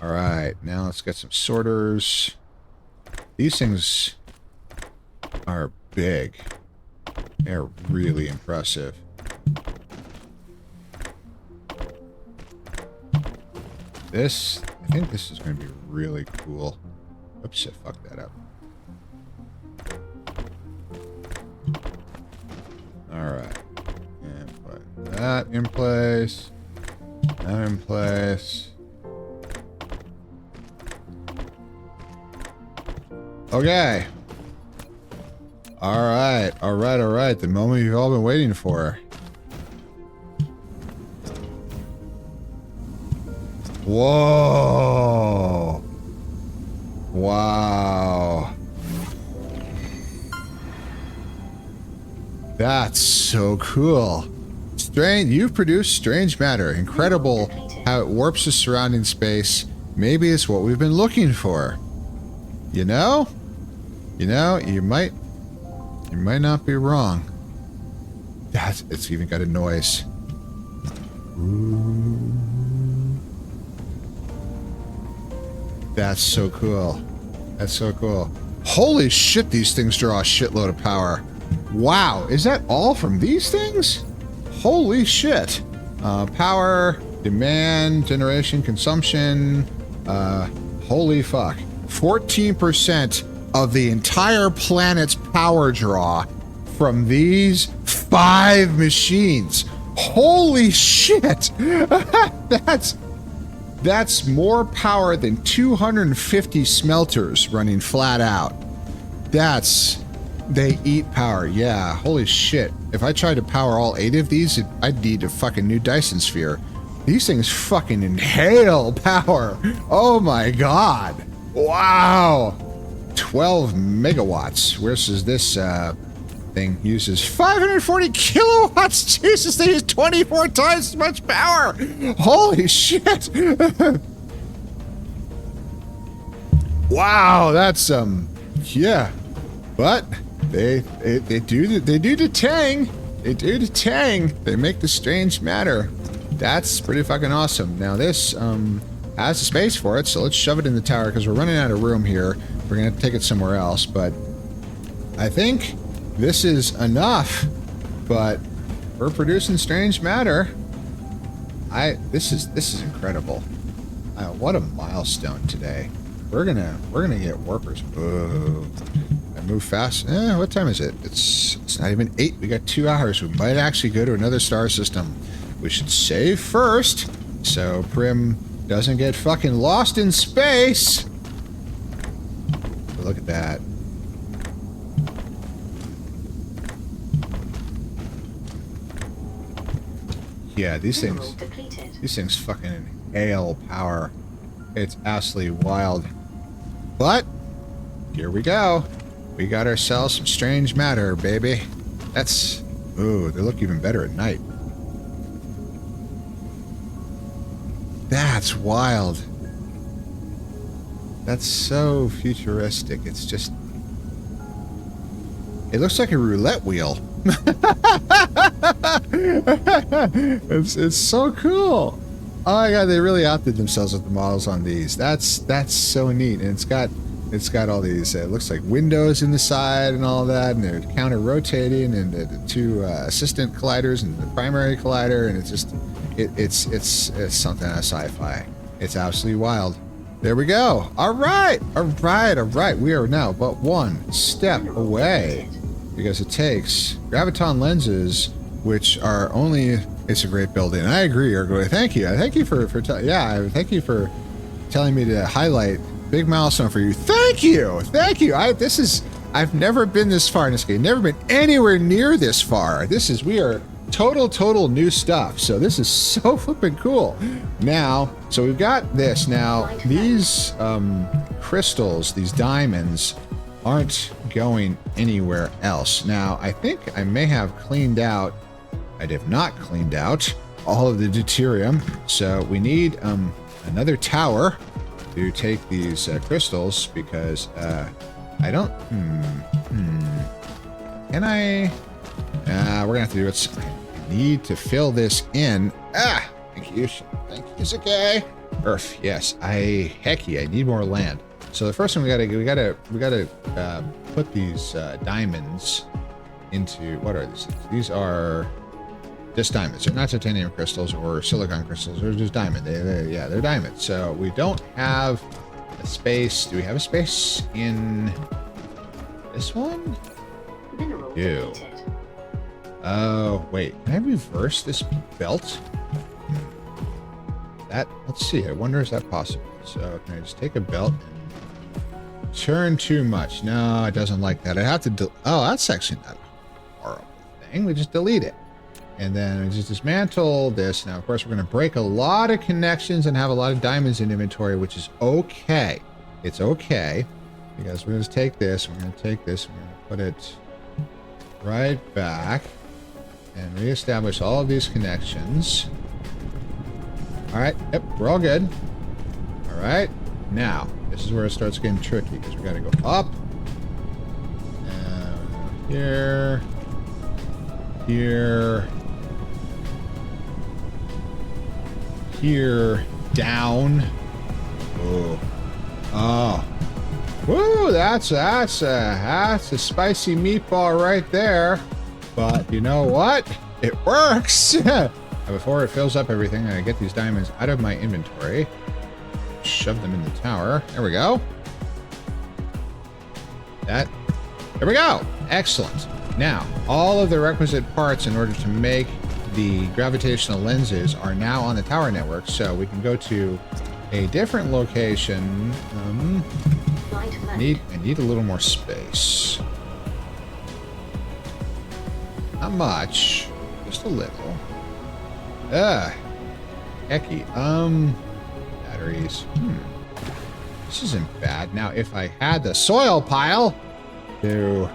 All right, now let's get some sorters. These things are big. They're really impressive. This, I think this is going to be really cool. Oops, I fucked that up. All right. And put that in place. That in place. Okay. All right. All right. All right. The moment you've all been waiting for. Whoa. Wow. That's so cool. Strange, you've produced strange matter. Incredible how it warps the surrounding space. Maybe it's what we've been looking for. You know? You know, you might not be wrong. It's even got a noise. Ooh. That's so cool. That's so cool. Holy shit, these things draw a shitload of power. Wow, is that all from these things? Holy shit. Power, demand, generation, consumption. Holy fuck. 14% of the entire planet's power draw from these 5 machines. Holy shit. That's more power than 250 smelters running flat out. They eat power. Yeah, holy shit. If I tried to power all 8 of these, I'd need a fucking new Dyson sphere. These things fucking inhale power. Oh my god. Wow. 12 megawatts. Versus this thing uses 540 kilowatts. Jesus, they use 24 times as much power. Holy shit. Wow, that's yeah. But they do the tang. They do the tang. They make the strange matter. That's pretty fucking awesome. Now this has the space for it, so let's shove it in the tower because we're running out of room here. We're gonna take it somewhere else, but I think this is enough. But we're producing strange matter. This is incredible. What a milestone today. We're gonna get warpers. Whoa. I move fast. What time is it? It's not even 8. We got 2 hours. We might actually go to another star system. We should save first so Prim doesn't get fucking lost in space. Look at that. Yeah, these things fucking inhale power. It's absolutely wild. But here we go. We got ourselves some strange matter, baby. Ooh, they look even better at night. That's wild. That's so futuristic. It's just... It looks like a roulette wheel. It's so cool. Oh my god, they really outdid themselves with the models on these. That's so neat. And it's It's got all these, it looks like windows in the side and all that, and they're counter rotating, and the two assistant colliders and the primary collider, and it's just, it's something out of sci-fi. It's absolutely wild. There we go. All right. We are now but one step away, because it takes graviton lenses, which are only, it's a great building. I agree, Ergo. Thank you. Thank you for thank you for telling me to highlight. Big milestone for you. Thank you. I've never been this far in this game. Never been anywhere near this far. We are total new stuff. So this is so flipping cool. Now, so we've got this. Now, these crystals, these diamonds, aren't going anywhere else. Now, I think I may have cleaned out, I have not cleaned out all of the deuterium. So we need another tower to take these crystals, because I don't, can I, we're gonna have to do it. I need to fill this in. Thank you, Suke. Earth, yes, heck yeah, I need more land. So the first thing we gotta put these diamonds into, what are these things? These are just diamonds. They're not titanium crystals or silicon crystals. They're just diamond. They're diamonds. So we don't have a space. Do we have a space in this one? Mineral Ew. depleted. Oh, wait. Can I reverse this belt? Let's see. I wonder, is that possible? So can I just take a belt and turn too much? No, it doesn't like that. I have to that's actually not a horrible thing. We just delete it. And then we just dismantle this. Now, of course, we're going to break a lot of connections and have a lot of diamonds in inventory, which is okay. It's okay, because we're going to take this. We're going to take this. We're going to put it right back and reestablish all of these connections. All right. Yep, we're all good. All right. Now, this is where it starts getting tricky, because we got to go up. Here. Here, down. Oh, woo! That's a spicy meatball right there. But you know what? It works. Before it fills up everything, I get these diamonds out of my inventory. Shove them in the tower. There we go. There we go. Excellent. Now, all of the requisite parts in order to make the gravitational lenses are now on the tower network, so we can go to a different location. Flight mode. I need a little more space. Not much, just a little. Hecky. Batteries. This isn't bad. Now, if I had the soil pile to...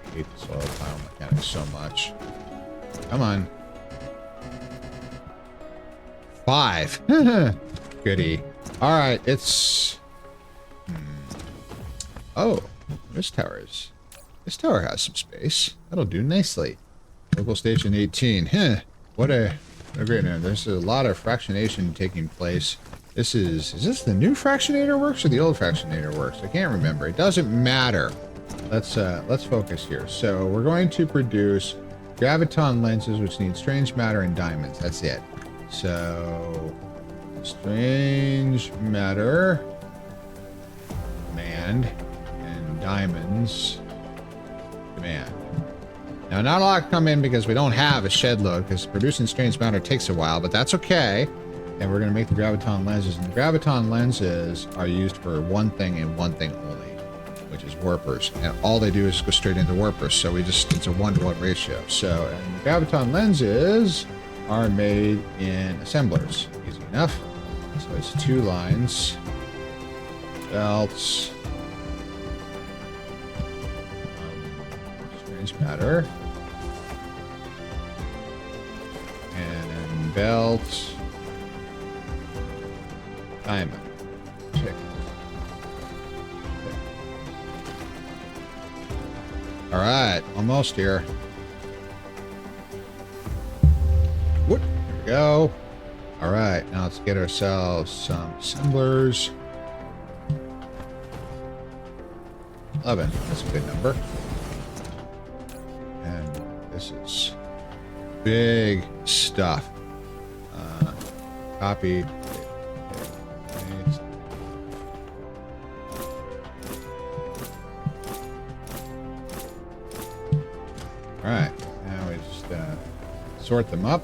I hate the soil pile mechanics so much. Come on. 5. Goody. All right, it's... Oh, this tower has some space. That'll do nicely. Local station 18. What a great name. There's a lot of fractionation taking place. Is this the new fractionator works or the old fractionator works? I can't remember. It doesn't matter. Let's focus here. So we're going to produce graviton lenses, which need strange matter and diamonds. That's it. So strange matter, command, and diamonds, command. Now, not a lot come in because we don't have a shed load, because producing strange matter takes a while, but that's okay. And we're going to make the graviton lenses, and the graviton lenses are used for one thing and one thing only, which is warpers. And all they do is go straight into warpers. So it's a 1-to-1 ratio. So, and the graviton lenses are made in assemblers. Easy enough. So it's 2 lines, belts, strange matter, and then belts, diamond. Check. All right, almost here. What? There we go. All right, now let's get ourselves some assemblers. 11. That's a good number. And this is big stuff. Copy. All right, now we just sort them up.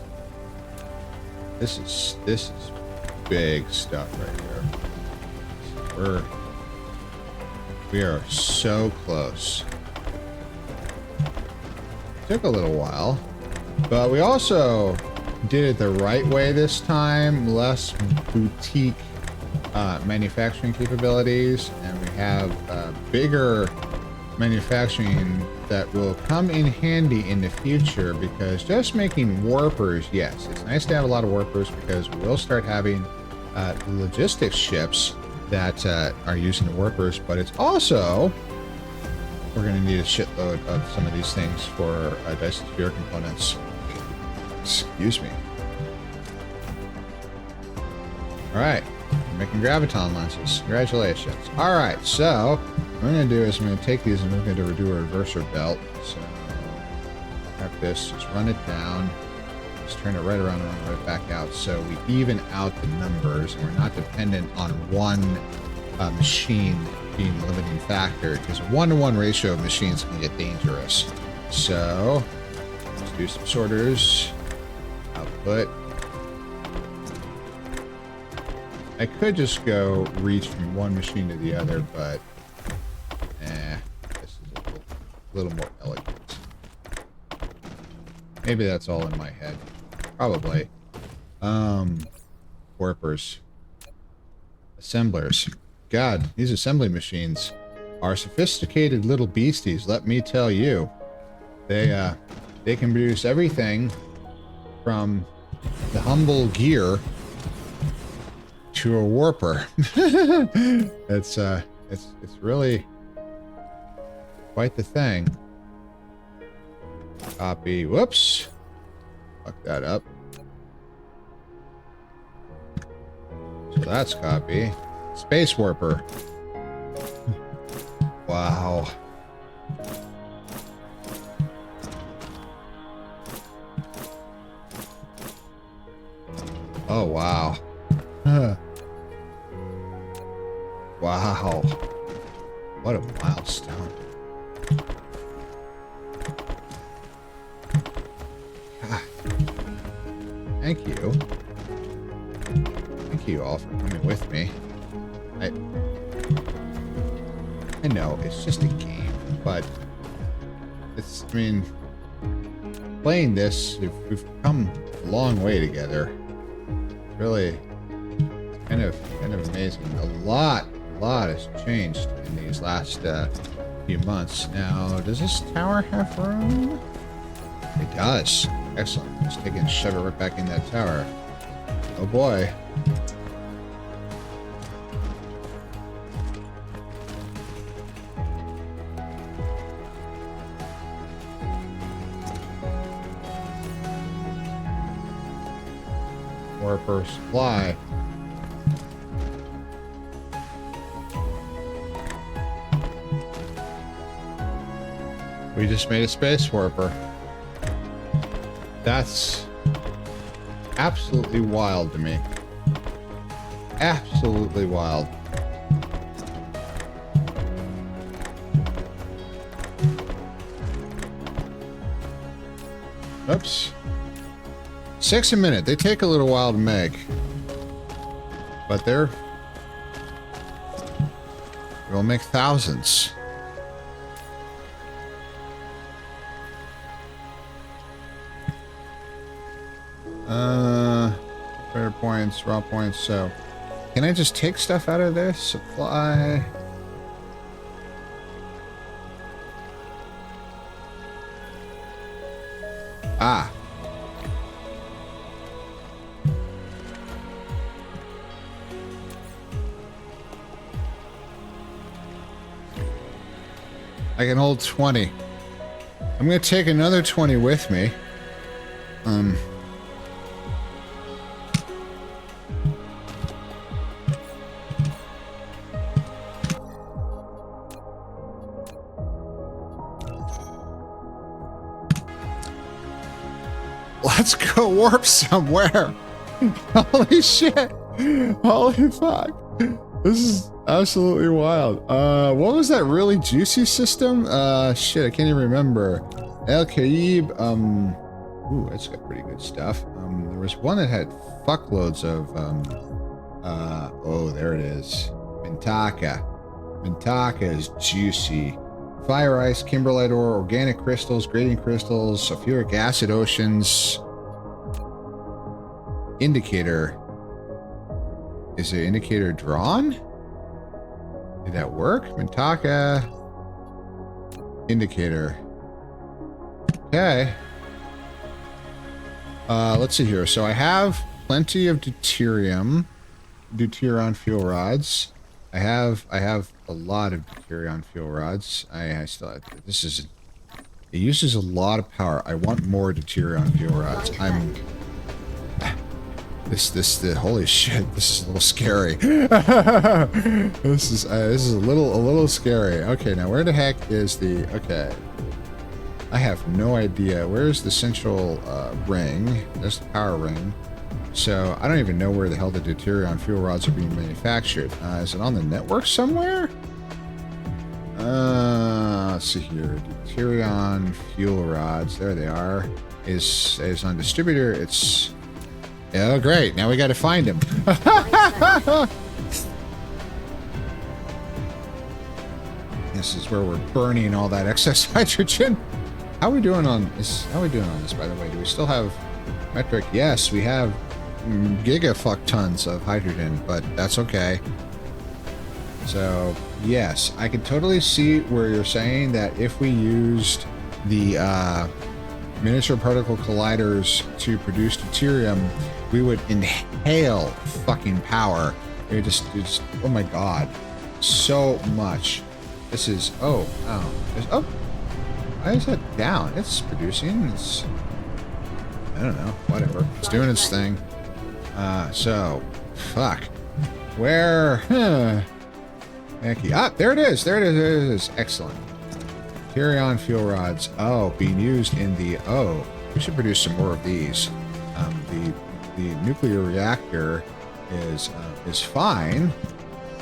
This is big stuff right here. We are so close. Took a little while, but we also did it the right way this time. Less boutique manufacturing capabilities, and we have bigger manufacturing that will come in handy in the future, because just making warpers, yes, it's nice to have a lot of warpers because we'll start having logistics ships that are using the warpers, but it's also, we're going to need a shitload of some of these things for Dyson Sphere components. Excuse me. All right, we're making graviton lenses. Congratulations. All right, so what I'm going to do is I'm going to take these and we're going to do a reverser belt. So grab this, just run it down, just turn it right around and run right back out, so we even out the numbers and we're not dependent on one machine being the limiting factor, because a 1-to-1 ratio of machines can get dangerous. So let's do some sorters. Output. I could just go reach from one machine to the other, but this is a little more elegant. Maybe that's all in my head. Probably. Warpers. Assemblers. God, these assembly machines are sophisticated little beasties, let me tell you. They can produce everything from the humble gear to a warper. It's really quite the thing. Copy. Whoops. Fuck that up. So that's copy. Space warper. Wow. Oh, wow. Huh. Wow. What a milestone. God. Thank you. Thank you all for coming with me. I know it's just a game, but it's, I mean, playing this, we've come a long way together. It's really kind of amazing. A lot has changed in these last few months. Now, does this tower have room? It does. Excellent. Let's take it and shove it right back in that tower. Oh boy. Warper supply. We just made a space warper. That's absolutely wild to me. Absolutely wild. Oops. 6 a minute. They take a little while to make. But we'll make thousands. Fair points, raw points, so can I just take stuff out of this? Supply. Ah. I can hold 20. I'm going to take another 20 with me. Let's go warp somewhere. Holy shit. Holy fuck. This is absolutely wild. What was that really juicy system? Shit, I can't even remember. El Caribe, ooh, that's got pretty good stuff. There was one that had fuckloads of, oh, there it is. Mintaka. Mintaka is juicy. Fire ice, kimberlite ore, organic crystals, gradient crystals, sulfuric acid oceans. Indicator. Is the indicator drawn? Did that work? Mintaka. Indicator. Okay. Let's see here. So I have plenty of deuterium. Deuterion fuel rods. I have a lot of deuterion fuel rods. I still have, this is, it uses a lot of power. I want more deuterion fuel rods. Holy shit, this is a little scary. This is a little scary. Okay, now where the heck is the, okay. I have no idea. Where's the central ring? There's the power ring. So I don't even know where the hell the deuterion fuel rods are being manufactured. Is it on the network somewhere? Let's see here. Deuterion fuel rods. There they are. Is on distributor. It's, oh great. Now we got to find him. This is where we're burning all that excess hydrogen. How are we doing on this? How are we doing on this, by the way? Do we still have metric? Yes, we have gigafuck tons of hydrogen, but that's okay. So, yes, I can totally see where you're saying that if we used the miniature particle colliders to produce deuterium, we would inhale fucking power. It just, oh my god, so much. This is, oh, why is that down? It's producing, it's, I don't know, whatever. It's doing its thing. So, fuck. Where, Hecky. Ah, there it is, there it is, excellent. Deuterion fuel rods, oh, being used in the, oh, we should produce some more of these. The nuclear reactor is fine.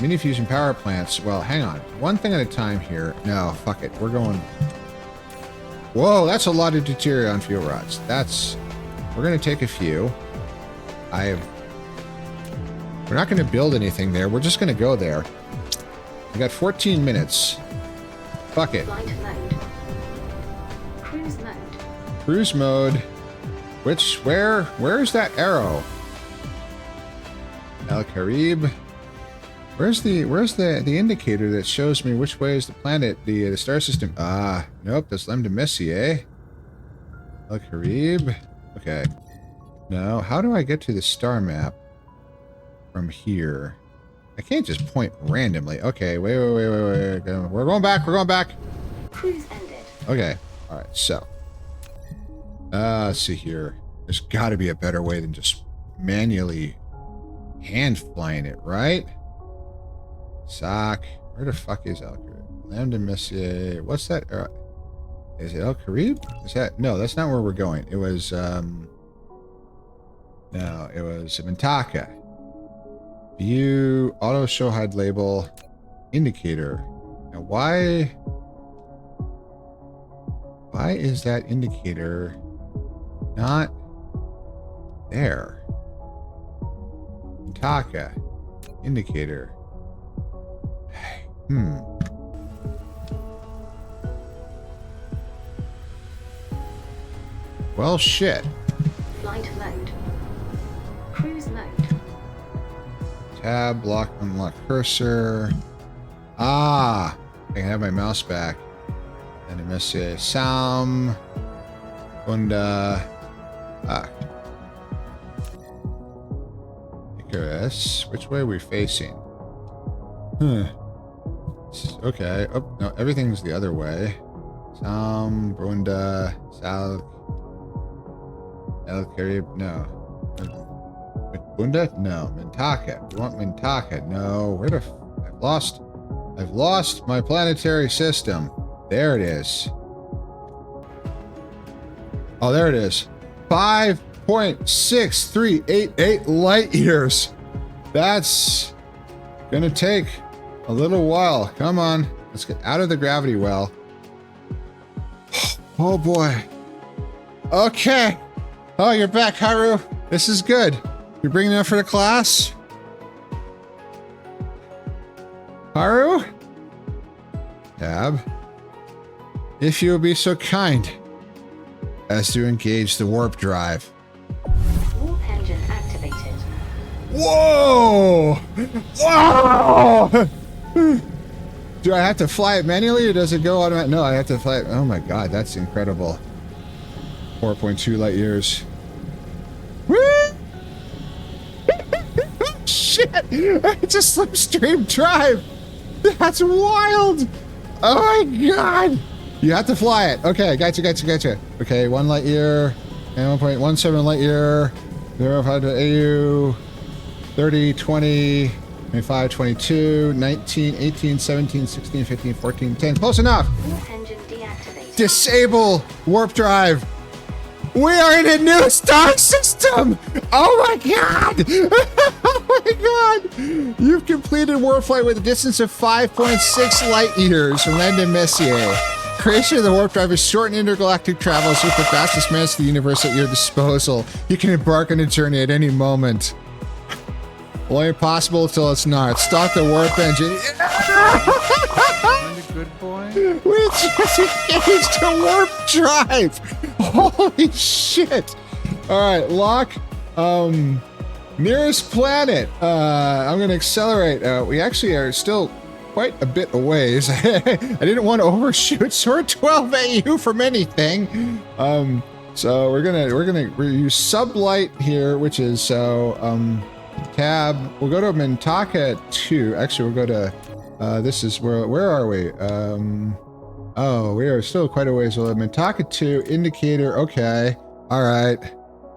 Mini fusion power plants, well, hang on. One thing at a time here. No, fuck it, we're going, whoa, that's a lot of deuterion fuel rods. We're going to take a few. We're not going to build anything there. We're just going to go there. We got 14 minutes. Fuck it. Flight mode. Cruise mode. Cruise mode. Where's that arrow? El Caribe. Where's the indicator that shows me which way is the planet, the star system? Ah, nope, that's Lem de Messier. El Caribe. Okay. Now, how do I get to the star map from here? I can't just point randomly. Okay, wait. We're going back. Cruise ended. Okay. All right. So, let's see here. There's got to be a better way than just manually hand flying it, right? Sock. Where the fuck is El Caribe? Lambda Messier. What's that? Is it El Caribe? Is that? No, that's not where we're going. It was, no, it was Mintaka. View, auto show hide label, indicator. Now why is that indicator not there? Mintaka, indicator. Well, shit. Flight mode. Cruise mode. Tab, lock, unlock cursor. Ah, I can have my mouse back. And it must say Sam. And, Icarus. Which way are we facing? Okay. Oh, no, everything's the other way. Brunda, South, no. Bunda? No. Mintaka. We want Mintaka. No. Where the I've lost my planetary system. There it is. Oh, there it is. 5.6388 light years. That's gonna take a little while. Come on. Let's get out of the gravity well. Oh boy. Okay. Oh, you're back, Haru. This is good. You're bringing enough for the class? Haru? Tab. If you would be so kind as to engage the warp drive. Warp engine activated. Whoa! Whoa! Do I have to fly it manually or does it go automatic? No, I have to fly it. Oh my god, that's incredible. 4.2 light years. Woo! Shit! It's a slipstream drive! That's wild! Oh my god! You have to fly it. Okay, gotcha. Okay, 1 light year and 1.17 light year. 0.5 to AU. 30, 20, 25, 22, 19, 18, 17, 16, 15, 14, 10. Close enough! Warp engine deactivated. Disable warp drive! We are in a new star system! Oh my god! Oh my god! You've completed warp flight with a distance of 5.6 light years from Lambda Messier. Creation of the warp drive is short and intergalactic travels with the fastest minutes of the universe at your disposal. You can embark on a journey at any moment. Only possible until it's not. Start the warp engine. Find a good boy. We just engaged a warp drive. Holy shit. All right, lock. Nearest planet. I'm going to accelerate. We actually are still quite a bit a ways. I didn't want to overshoot Sword 12 AU from anything. So we're gonna use sublight here, which is tab. We'll go to Mintaka 2. Actually, we'll go to this is where are we? Oh, we are still quite a ways away. Mintaka 2 indicator. Okay. All right.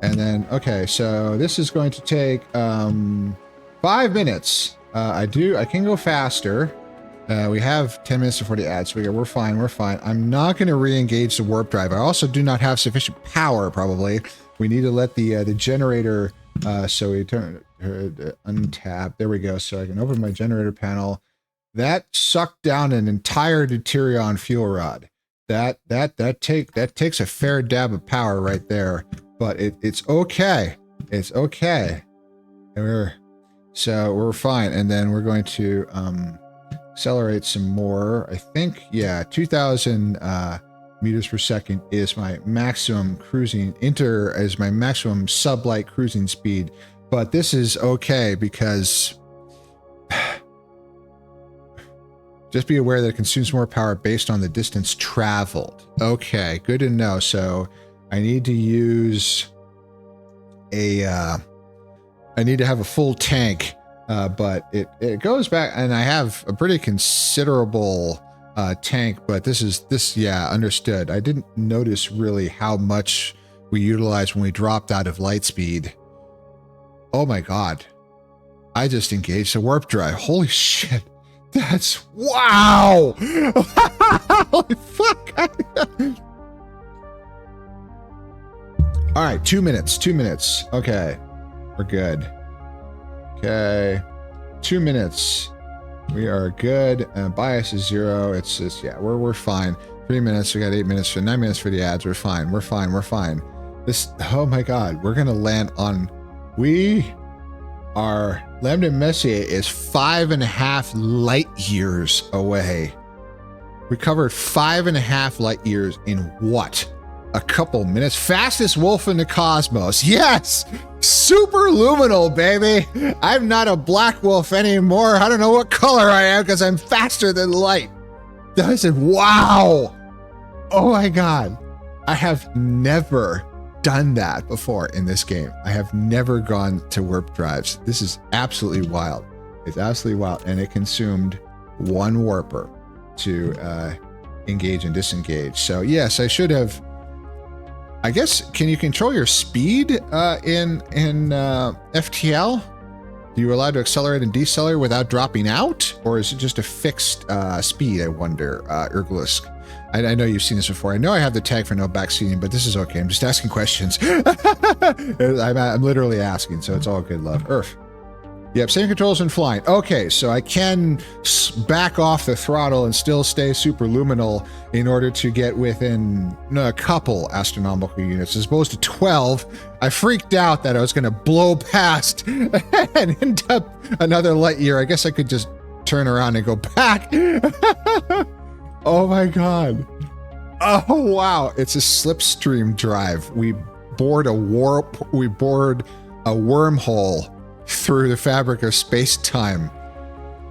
And then okay, so this is going to take 5 minutes. I can go faster. We have 10 minutes before the ad, so we're fine. I'm not going to re-engage the warp drive. I also do not have sufficient power, probably. We need to let the generator, so we turn untap. There we go. So I can open my generator panel. That sucked down an entire deuterion fuel rod. That takes a fair dab of power right there. But it's okay. It's okay. And we're fine. And then we're going to accelerate some more. I think, yeah, 2,000 meters per second is my maximum cruising. Is my maximum sublight cruising speed. But this is okay because just be aware that it consumes more power based on the distance traveled. Okay, good to know. So I need to use I need to have a full tank. But it goes back, and I have a pretty considerable tank, but yeah, understood. I didn't notice really how much we utilized when we dropped out of light speed. Oh my god. I just engaged the warp drive. Holy shit. That's wow. Holy fuck. All right, 2 minutes. Okay. We're good. Okay, 2 minutes. We are good. Bias is 0. It's just, yeah, we're fine. 3 minutes. We got 8 minutes for 9 minutes for the ads. We're fine. This, oh my god, we're gonna land on. Lambda Messier is 5.5 light years away. We covered 5.5 light years in what? A couple minutes. Fastest wolf in the cosmos. Yes! Super luminal, baby. I'm not a black wolf anymore. I don't know what color I am because I'm faster than light. Wow. Oh my god. I have never done that before in this game. I have never gone to warp drives. This is absolutely wild. It's absolutely wild. And it consumed 1 warper to engage and disengage. So yes, I should have. I guess, can you control your speed in FTL? Are you allowed to accelerate and decelerate without dropping out? Or is it just a fixed speed, I wonder, Ergolisk? I know you've seen this before. I know I have the tag for no backseating, but this is okay. I'm just asking questions. I'm literally asking, so it's all good love. Earth. Yep, same controls when flying. Okay, so I can back off the throttle and still stay superluminal in order to get within a couple astronomical units, as opposed to 12. I freaked out that I was going to blow past and end up another light year. I guess I could just turn around and go back. Oh my god. Oh wow, it's a slipstream drive. We bored a wormhole through the fabric of space-time.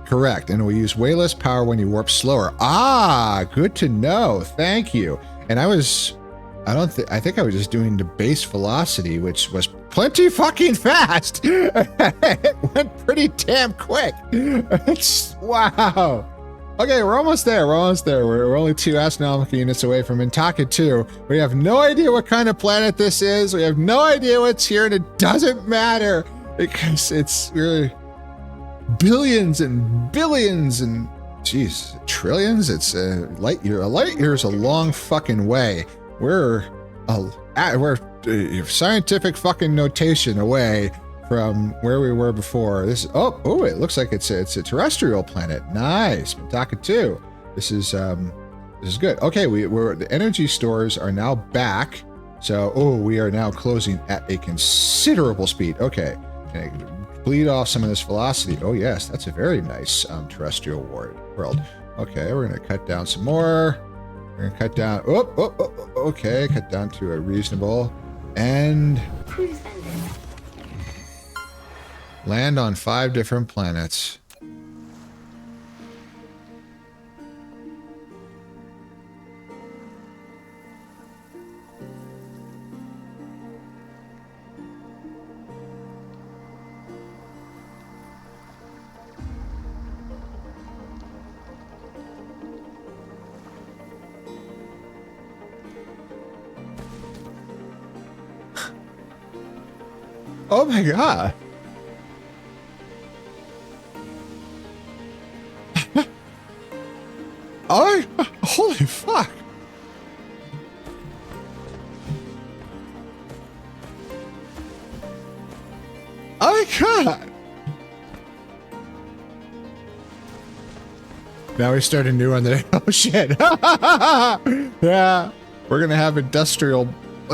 Correct. And we use way less power when you warp slower. Ah, good to know. Thank you. And I think I was just doing the base velocity, which was plenty fucking fast. It went pretty damn quick. Wow. Okay, we're almost there. We're only 2 astronomical units away from Mintaka 2. We have no idea what kind of planet this is. We have no idea what's here, and it doesn't matter. Because it's really billions and billions and trillions. It's a light year. A light year is a long fucking way. We're scientific fucking notation away from where we were before. This it looks like it's a terrestrial planet. Nice, Mintaka 2. This is good. Okay, the energy stores are now back. So we are now closing at a considerable speed. Okay. Bleed off some of this velocity. Oh yes, that's a very nice terrestrial world. Okay, we're gonna cut down some more. We're gonna cut down. Okay, cut down to a reasonable and Cruise ended. land on 5 different planets. Oh my god. Holy fuck. Oh my god. Now we start a new one that, oh shit. Yeah. We're gonna have industrial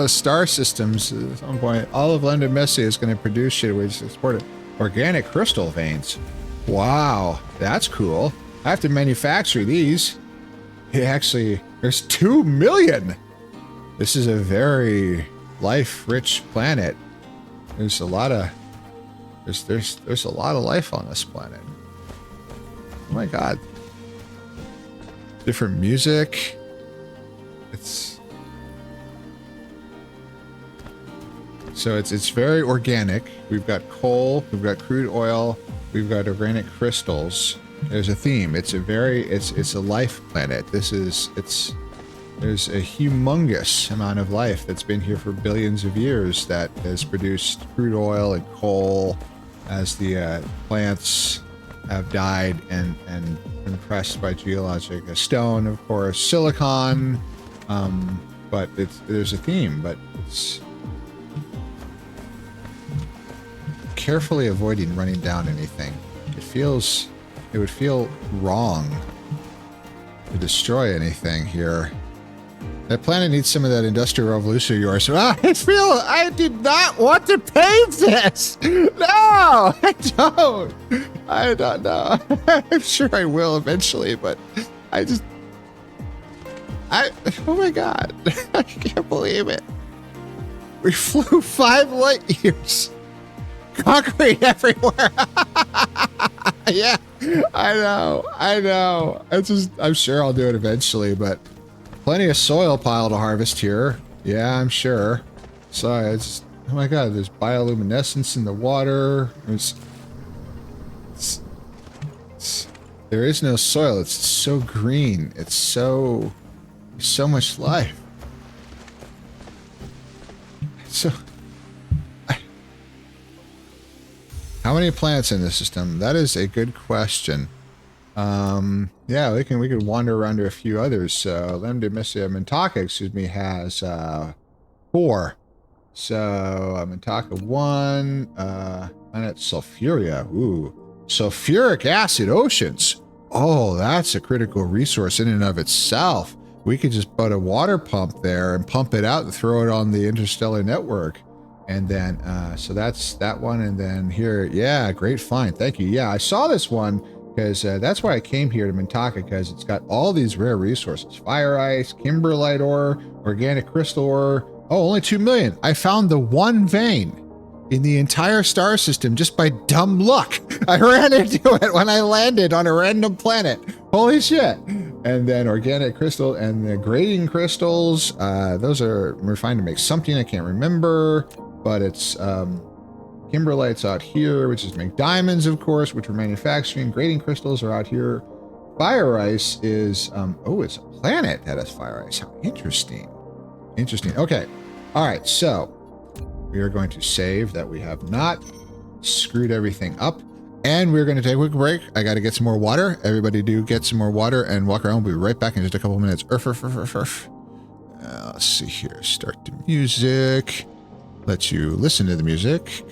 star systems at some point. All of London Messier is going to produce shit which support organic crystal veins. Wow, that's cool. I have to manufacture these. There's 2 million. This is a very life-rich planet. There's a lot of there's a lot of life on this planet. Oh my god. Different music. So it's very organic. We've got coal, we've got crude oil, we've got organic crystals. There's a theme. It's a life planet. There's a humongous amount of life that's been here for billions of years that has produced crude oil and coal as the plants have died and compressed by geologic stone, of course, silicon. But there's a theme, but it's carefully avoiding running down anything. It would feel wrong to destroy anything here. That planet needs some of that industrial revolution of yours. I did not want to pave this. No, I don't know. I'm sure I will eventually, but oh my god. I can't believe it. We flew 5 light years. Concrete everywhere. Yeah, I know. I'm sure I'll do it eventually, but plenty of soil pile to harvest here. Yeah, I'm sure. So oh my god, there's bioluminescence in the water. There is no soil. It's so green. It's so There's so much life. So, how many planets in the system? That is a good question. Yeah, we could wander around to a few others. So, Mintaka, excuse me, has 4. So, Mintaka 1, planet Sulfuria. Ooh, sulfuric acid oceans. Oh, that's a critical resource in and of itself. We could just put a water pump there and pump it out and throw it on the interstellar network. And then, so that's that one. And then here, yeah, great find. Thank you. Yeah, I saw this one because that's why I came here to Mintaka, because it's got all these rare resources. Fire ice, kimberlite ore, organic crystal ore. Oh, only 2 million. I found the one vein in the entire star system just by dumb luck. I ran into it when I landed on a random planet. Holy shit. And then organic crystal and the grading crystals. Those are refined to make something I can't remember, but it's kimberlite's out here, which is make diamonds, of course, which we're manufacturing. Grading crystals are out here. Fire ice is, oh, it's a planet that has fire ice. How interesting. Interesting. Okay. All right. So we are going to save that we have not screwed everything up. And we're going to take a quick break. I got to get some more water. Everybody do get some more water and walk around. We'll be right back in just a couple minutes. Let's see here. Start the music. Let you listen to the music.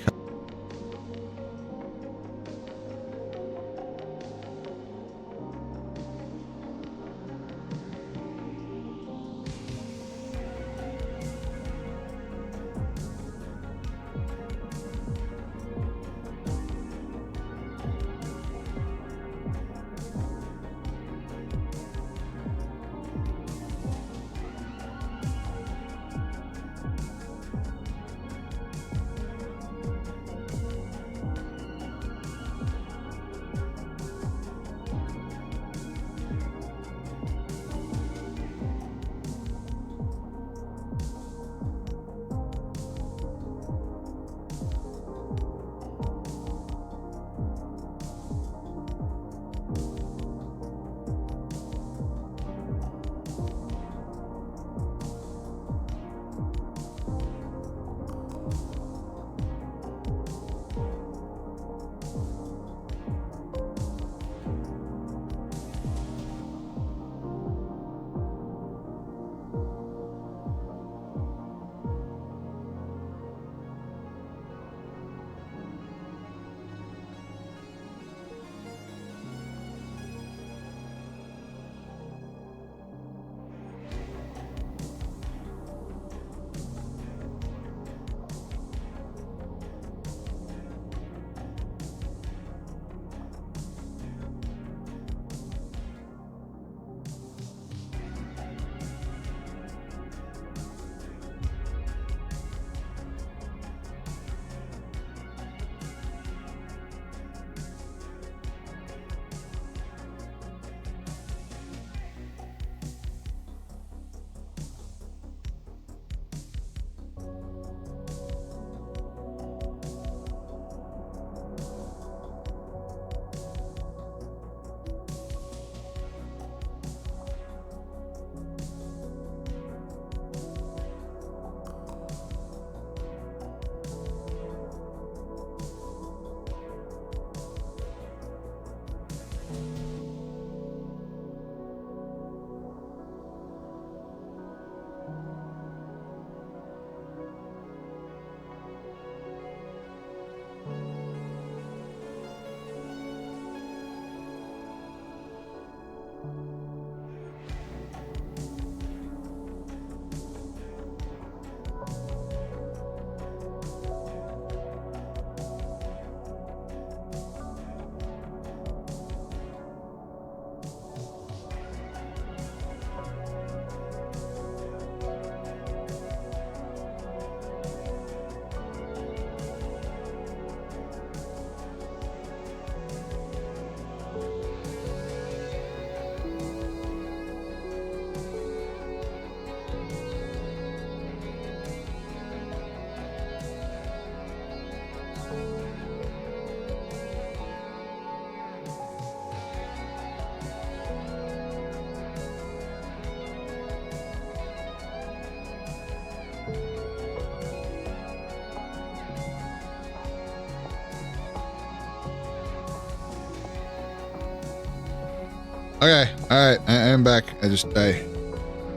Okay, all right, I am back. I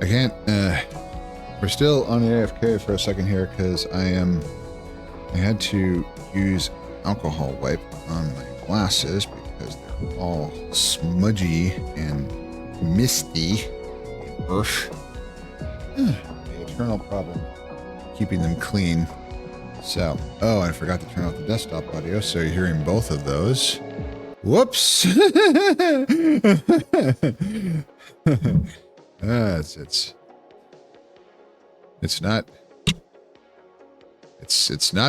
can't. We're still on the AFK for a second here because I had to use alcohol wipe on my glasses because they're all smudgy and misty. Earth. The eternal problem keeping them clean. So, oh, I forgot to turn off the desktop audio, so you're hearing both of those. Whoops. It's not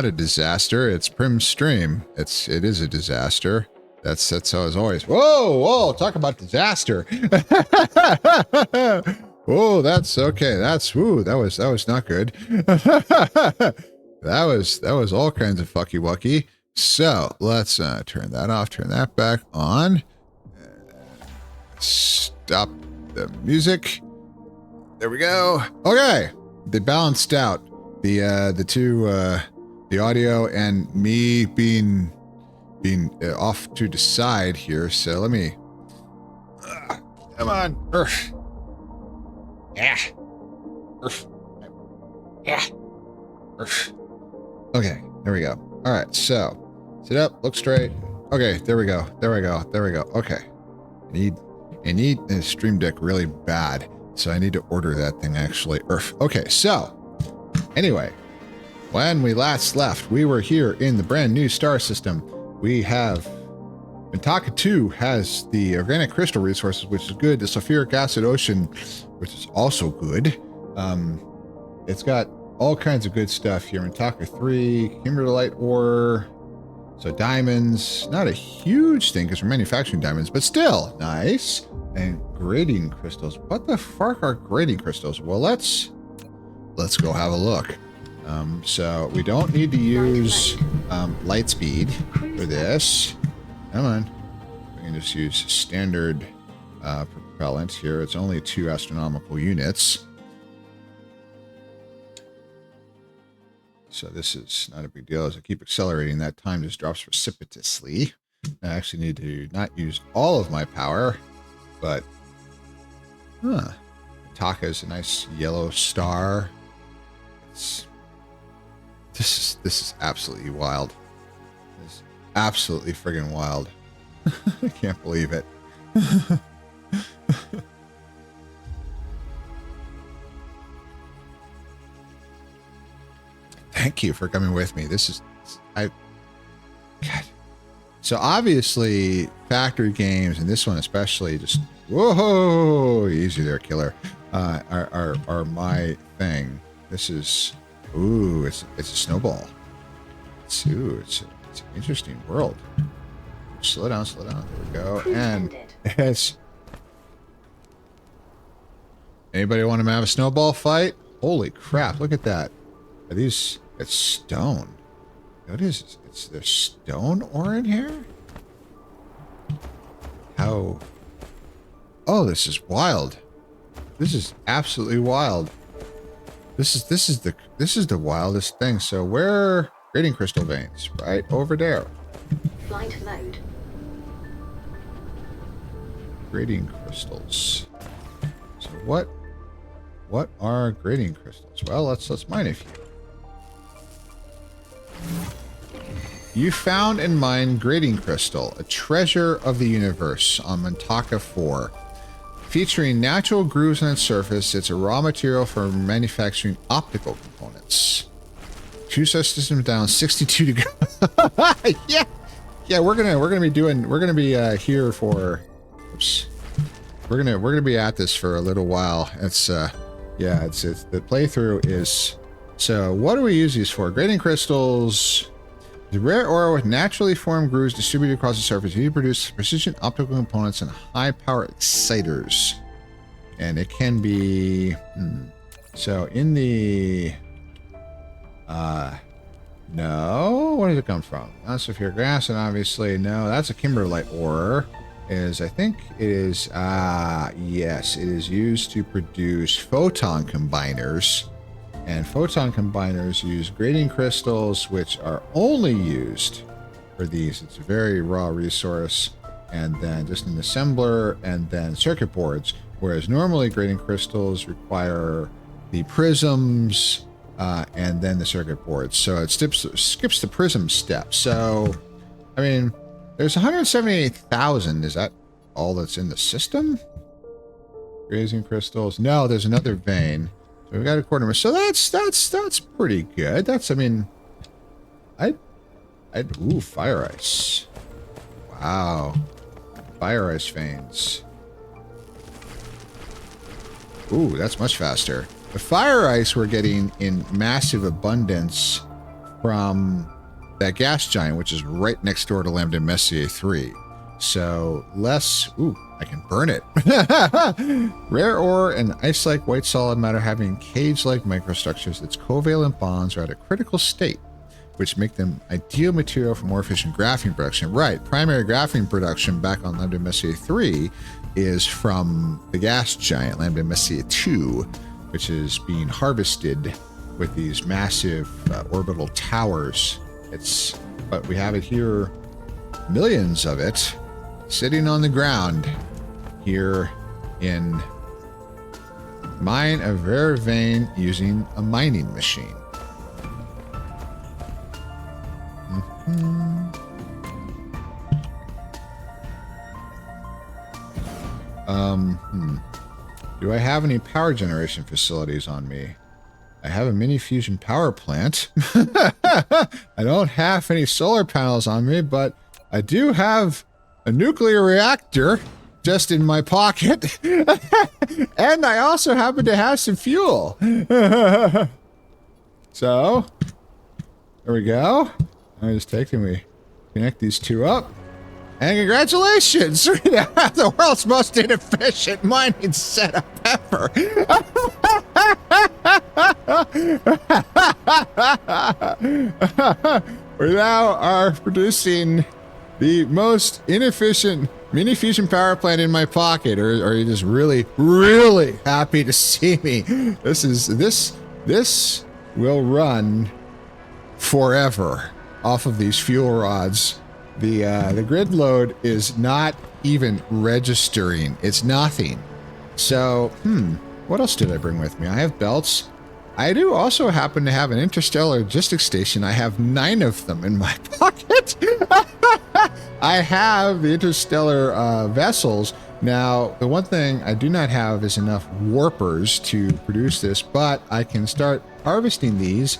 a disaster. It's Prim Stream. It is a disaster. That's how it's always. Whoa, talk about disaster. Oh, that's okay. That was not good. that was all kinds of fucky wucky. So let's turn that off, turn that back on. Stop the music. There we go. Okay. They balanced out the two the audio and me being off to the side here. So let me come on. Urgh. Yeah. Urgh. Yeah. Urgh. Okay, there we go. All right, so sit up, look straight. Okay, there we go. Okay. I need a Stream Deck really bad, so I need to order that thing actually. Okay, so anyway, when we last left, we were here in the brand new star system. We have Mintaka 2 has the organic crystal resources, which is good. The sulfuric acid ocean, which is also good. It's got all kinds of good stuff here. Mintaka 3, kimberlite ore, so diamonds. Not a huge thing because we're manufacturing diamonds, but still nice. And grading crystals. What the fuck are grading crystals? Well, let's go have a look. So we don't need to use light speed for this. Come on. We can just use standard propellant here. It's only 2 astronomical units. So this is not a big deal. As I keep accelerating, that time just drops precipitously. I actually need to not use all of my power, but Taka is a nice yellow star. This is absolutely wild. This is absolutely friggin' wild. I can't believe it. Thank you for coming with me. God. So obviously factory games, and this one especially, just whoa, easy there, killer, are my thing. This is, ooh, it's a snowball. It's an interesting world. Slow down. There we go. And yes. Anybody want to have a snowball fight? Holy crap! Look at that. Are these? It's stone. What is this? There's stone ore in here? How? Oh, this is wild. This is absolutely wild. This is the wildest thing. So where grading crystal veins? Right over there. Flight mode. Grading crystals. So what are grading crystals? Well, let's mine a few. You found and mined grading crystal, a treasure of the universe on Mintaka 4. Featuring natural grooves on its surface, it's a raw material for manufacturing optical components. 2 such systems down, 62 to go. Yeah, we're gonna be here for. Oops. We're gonna be at this for a little while. It's the playthrough is. So what do we use these for? Grading crystals. The rare ore with naturally formed grooves distributed across the surface. You produce precision optical components and high power exciters. And it can be... So in the... No? Where does it come from? That's sulfuric acid, obviously. No, that's a kimberlite ore. I think it is... yes, it is used to produce photon combiners. And photon combiners use grading crystals, which are only used for these. It's a very raw resource. and then just an assembler, and then circuit boards. Whereas normally grading crystals require the prisms and then the circuit boards. So it skips the prism step. So, I mean, there's 178,000. Is that all that's in the system? Grazing crystals. No, there's another vein. So we've got a quarter. So that's pretty good. That's, I mean, ooh, fire ice. Wow. Fire ice veins. Ooh, that's much faster. The fire ice we're getting in massive abundance from that gas giant, which is right next door to Lambda Messier 3. So less, ooh, I can burn it. Rare ore and ice-like white solid matter having cage-like microstructures, its covalent bonds are at a critical state, which make them ideal material for more efficient graphene production. Right, primary graphene production back on Lambda Messier 3 is from the gas giant, Lambda Messier 2, which is being harvested with these massive orbital towers. But we have it here, millions of it, sitting on the ground here in Mine of Rare Vein using a mining machine. Do I have any power generation facilities on me? I have a mini fusion power plant. I don't have any solar panels on me, but I do have a nuclear reactor just in my pocket. And I also happen to have some fuel. So, there we go. I just take and we connect these two up. And congratulations! The world's most inefficient mining setup ever! We now are producing the most inefficient mini fusion power plant in my pocket. Or are you just really, really happy to see me? This will run forever off of these fuel rods. The grid load is not even registering. It's nothing. So, what else did I bring with me? I have belts. I do also happen to have an interstellar logistics station. I have 9 of them in my pocket. I have the interstellar vessels. Now, the one thing I do not have is enough warpers to produce this, but I can start harvesting these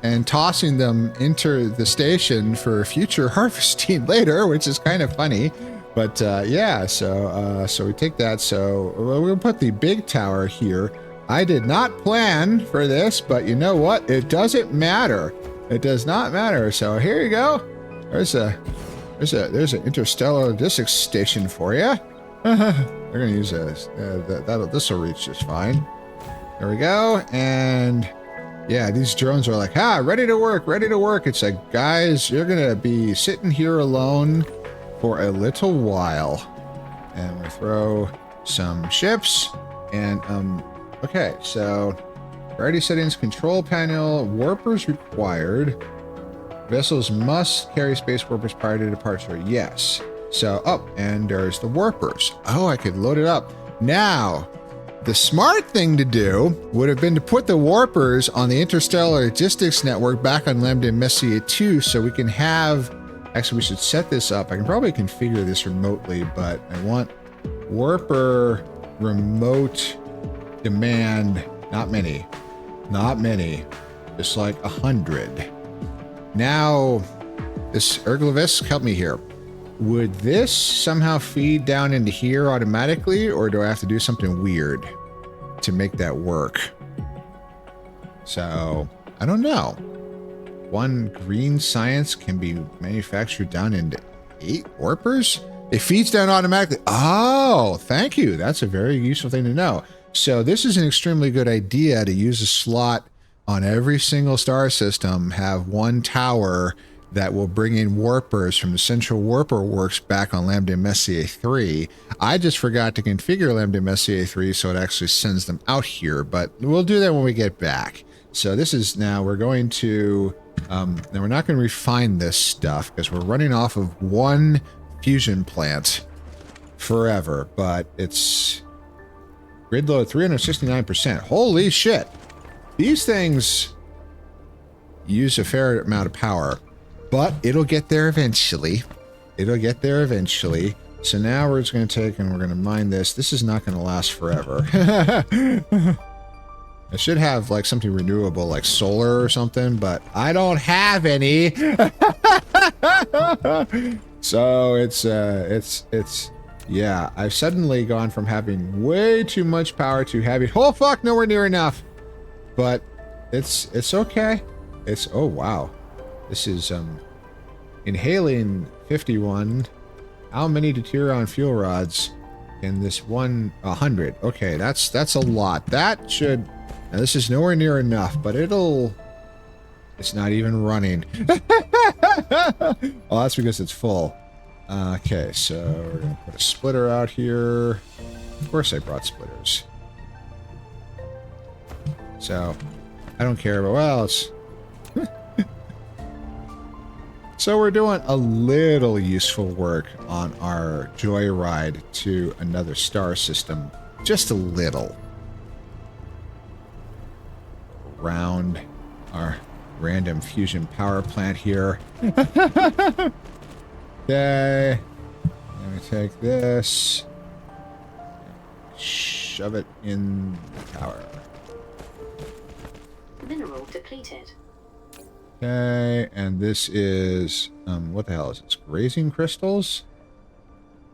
and tossing them into the station for future harvesting later, which is kind of funny. But yeah, so we take that. So we'll put the big tower here. I did not plan for this, but you know what? It doesn't matter. It does not matter. So here you go. There's an interstellar logistics station for you. They're gonna use this. This will reach just fine. There we go. And yeah, these drones are like, ready to work, ready to work. It's like, guys, you're going to be sitting here alone for a little while. And we throw some ships. And, okay, so priority settings, control panel, warpers required. Vessels must carry space warpers prior to departure. Yes. So, and there's the warpers. Oh, I could load it up. Now, the smart thing to do would have been to put the warpers on the interstellar logistics network back on Lambda Messier 2 so we can have... Actually, we should set this up. I can probably configure this remotely, but I want warper remote demand. Not many. Not many. Just like 100. Now, this Erglavis, help me here. Would this somehow feed down into here automatically, or do I have to do something weird to make that work? So, I don't know. 1 green science can be manufactured down into 8 warpers? It feeds down automatically. Oh, thank you. That's a very useful thing to know. So this is an extremely good idea to use a slot on every single star system, have 1 tower that will bring in warpers from the central warper works back on Lambda Messier 3. I just forgot to configure Lambda Messier 3 so it actually sends them out here, but we'll do that when we get back. So this is now, we're going to, now we're not going to refine this stuff because we're running off of 1 fusion plant forever, but it's grid load 369%. Holy shit. These things use a fair amount of power, but it'll get there eventually. It'll get there eventually. So now we're just going to take and we're going to mine this. This is not going to last forever. I should have like something renewable like solar or something, but I don't have any. So it's yeah, I've suddenly gone from having way too much power to having, oh fuck, nowhere near enough. But it's okay. It's, oh wow. This is inhaling 51. How many deuterium fuel rods in this one? 100. Okay, that's a lot. That should, now this is nowhere near enough, but it's not even running. Well, that's because it's full. Okay, so we're gonna put a splitter out here. Of course I brought splitters. So, I don't care, but well, it's... So we're doing a little useful work on our joyride to another star system. Just a little. Around our random fusion power plant here. Okay. Let me take this. Shove it in the tower. Mineral depleted. Okay, and this is, what the hell is this? Grazing crystals?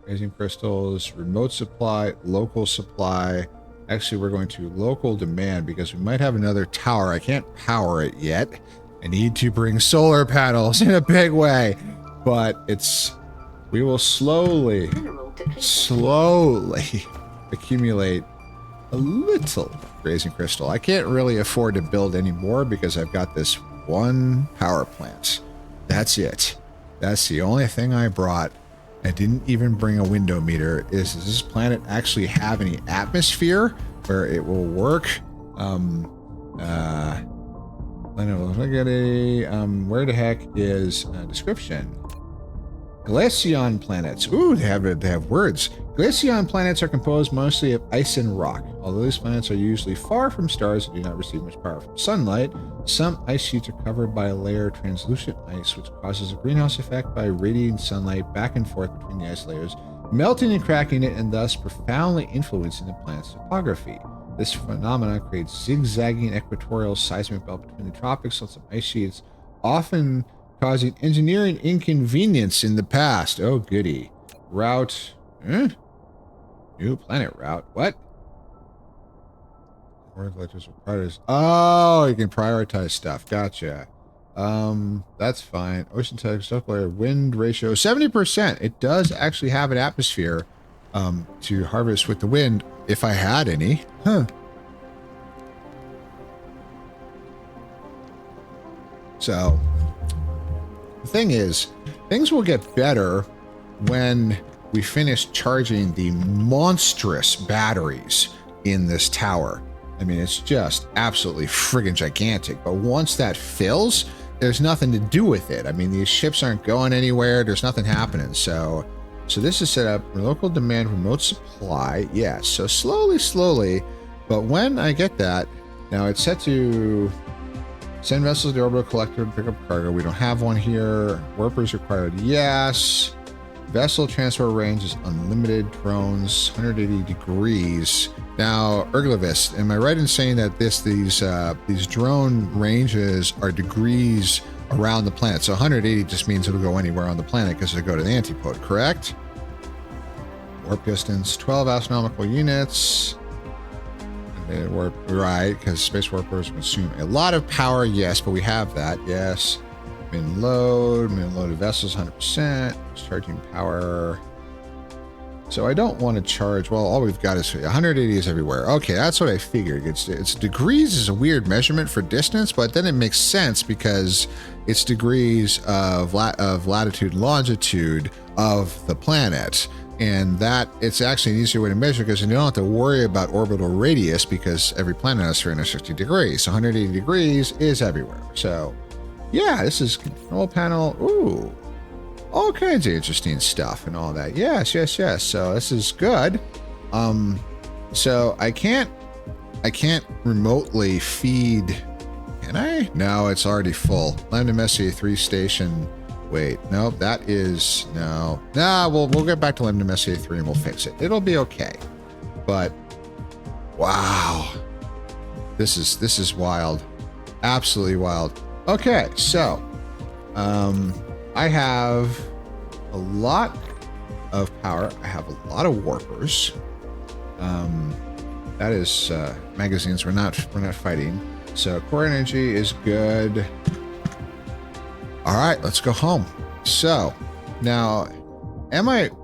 Grazing crystals, remote supply, local supply. Actually, we're going to local demand because we might have another tower. I can't power it yet. I need to bring solar panels in a big way. But we will slowly accumulate a little grazing crystal. I can't really afford to build any more because I've got this one power plant. That's it. That's the only thing I brought. I didn't even bring a window meter. Does this planet actually have any atmosphere where it will work? Look at where the heck is description? Glaceon planets. Ooh, they have words. Glaceon planets are composed mostly of ice and rock. Although these planets are usually far from stars and do not receive much power from sunlight, some ice sheets are covered by a layer of translucent ice, which causes a greenhouse effect by radiating sunlight back and forth between the ice layers, melting and cracking it, and thus profoundly influencing the planet's topography. This phenomenon creates zigzagging equatorial seismic belt between the tropics on some ice sheets, often causing engineering inconvenience in the past. Oh, goody. Route. New planet route. What? Oh, you can prioritize stuff. Gotcha. That's fine. Ocean tech, stuff layer, wind ratio, 70%. It does actually have an atmosphere to harvest with the wind if I had any. Huh. So, the thing is, things will get better when we finish charging the monstrous batteries in this tower. I mean, it's just absolutely friggin' gigantic. But once that fills, there's nothing to do with it. I mean, these ships aren't going anywhere. There's nothing happening. So this is set up for local demand, remote supply. Yes. So slowly. But when I get that, now it's set to send vessels to the orbital collector to pick up cargo. We don't have one here. Warpers required. Yes. Vessel transfer range is unlimited. Drones, 180 degrees. Now, Erglovist, am I right in saying that these drone ranges are degrees around the planet? So 180 just means it'll go anywhere on the planet because it'll go to the antipode, correct? Warp distance, 12 astronomical units. Warp, right, because space warpers consume a lot of power, yes, but we have that, yes. Min loaded vessels, 100%. Charging power. So I don't want to charge, well, all we've got is 180 is everywhere. Okay, that's what I figured. It's degrees is a weird measurement for distance, but then it makes sense because it's degrees of latitude, longitude of the planet. And that it's actually an easier way to measure because you don't have to worry about orbital radius because every planet has 360 degrees. So 180 degrees is everywhere. So yeah, this is control panel. Ooh. all kinds of interesting stuff and all that. Yes, yes, yes. So this is good. So I can't remotely feed. Can I? No, it's already full. Lambda Messier 3 station. Wait, no, that is no. Nah, we'll get back to Lambda Messier 3 and we'll fix it. It'll be okay. But wow, this is wild, absolutely wild. Okay, so I have a lot of power. I have a lot of warpers. That is magazines. We're not fighting. So core energy is good. All right, let's go home. So now,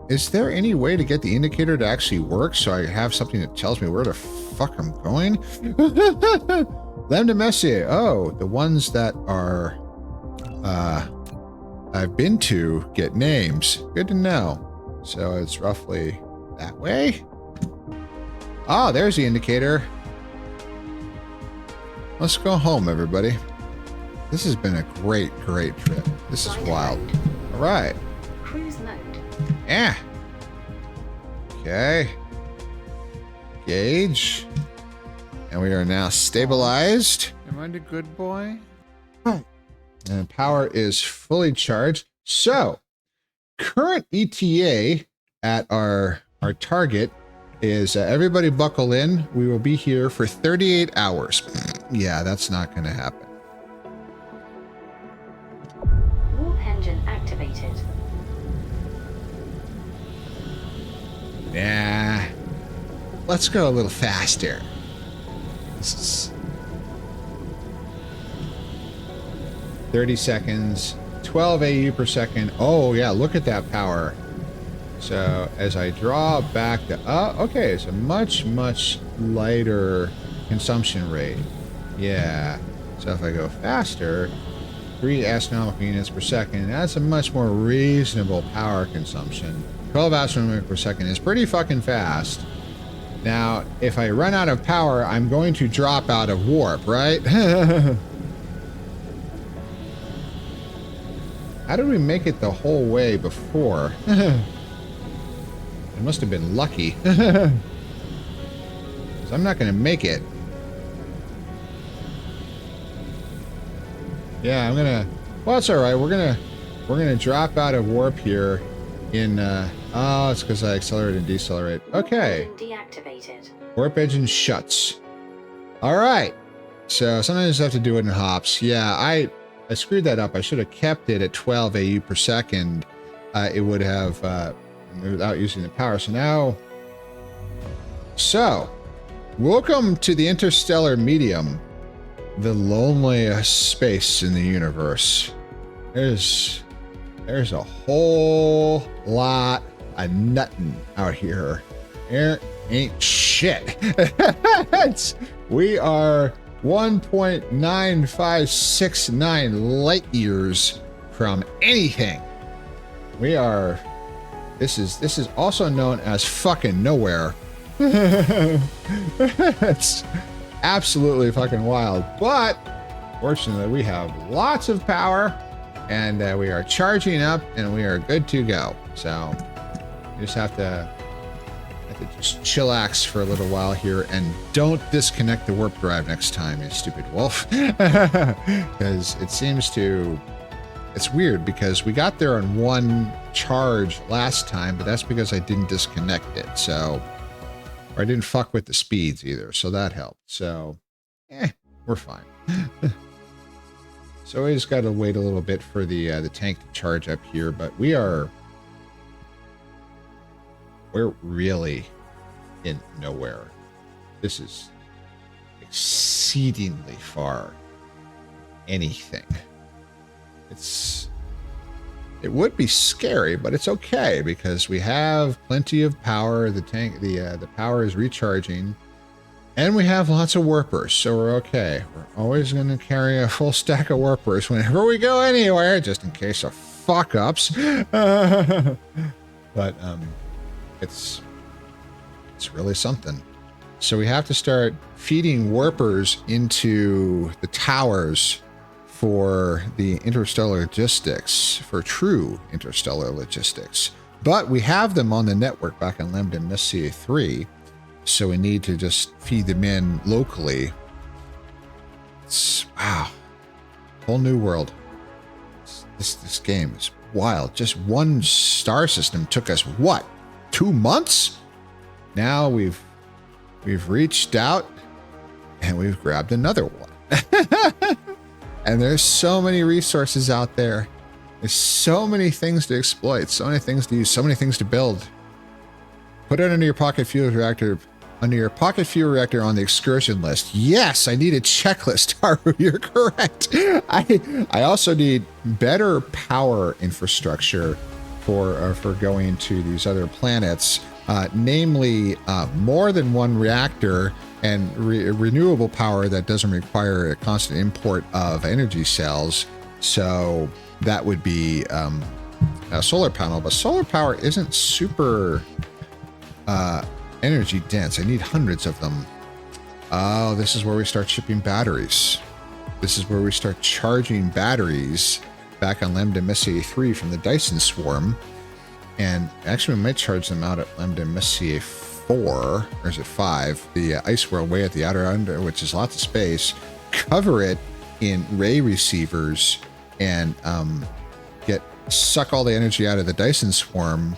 is there any way to get the indicator to actually work so I have something that tells me where the fuck I'm going? Lambda Messier. Oh, the ones that are I've been to get names. Good to know. So it's roughly that way. Oh, there's the indicator. Let's go home, everybody. This has been a great trip. This is wild. All right. Cruise mode. Yeah. Okay. Gauge. And we are now stabilized. Am I the good boy? And power is fully charged. So, current ETA at our target is everybody buckle in. We will be here for 38 hours. Yeah, that's not going to happen. Warp engine activated. Nah. Let's go a little faster. This is 30 seconds, 12 AU per second. Oh yeah, look at that power. So as I draw back the, okay, it's a much lighter consumption rate. Yeah. So if I go faster, 3 astronomical units per second, that's a much more reasonable power consumption. 12 astronomical per second is pretty fucking fast. Now, if I run out of power, I'm going to drop out of warp, right? How did we make it the whole way before? I must have been lucky. So I'm not going to make it. Yeah, I'm going to... Well, it's all right. We're going to drop out of warp here in... oh, it's because I accelerate and decelerate. Okay. Deactivated. Warp engine shuts. All right. So sometimes I have to do it in hops. Yeah, I screwed that up. I should have kept it at 12 AU per second. It would have, without using the power. So, welcome to the interstellar medium, the loneliest space in the universe. There's a whole lot of nuttin' out here. There ain't shit. We are 1.9569 light years from anything. We are. This is also known as fucking nowhere. It's absolutely fucking wild. But fortunately, we have lots of power, and we are charging up, and we are good to go. So you just have to just chillax for a little while here, and don't disconnect the warp drive next time, you stupid wolf. Because it seems to... It's weird, because we got there on one charge last time, but that's because I didn't disconnect it, so... Or I didn't fuck with the speeds either, so that helped. So, we're fine. So we just got to wait a little bit for the tank to charge up here, but we're really in nowhere. This is exceedingly far. Anything. It would be scary, but it's okay because we have plenty of power. The power is recharging, and we have lots of warpers, so we're okay. We're always going to carry a full stack of warpers whenever we go anywhere, just in case of fuck ups. But it's really something. So we have to start feeding warpers into the towers for the interstellar logistics, for true interstellar logistics. But we have them on the network back on Lambda Messier 3, so we need to just feed them in locally. Wow. Whole new world. This game is wild. Just one star system took us, what, 2 months? Now we've reached out and we've grabbed another one. And there's so many resources out there. There's so many things to exploit, so many things to use, so many things to build. Put it under your pocket fuel reactor. Under your pocket fuel reactor on the excursion list. Yes, I need a checklist, Haru. You're correct. I also need better power infrastructure for going to these other planets, namely more than one reactor and renewable power that doesn't require a constant import of energy cells. So that would be a solar panel, but solar power isn't super energy dense. I need hundreds of them. Oh, this is where we start shipping batteries. This is where we start charging batteries back on Lambda Messier 3 from the Dyson Swarm. And actually, we might charge them out at Lambda Messier 4, or is it 5? The ice world way at the outer end, which is lots of space. Cover it in ray receivers and suck all the energy out of the Dyson Swarm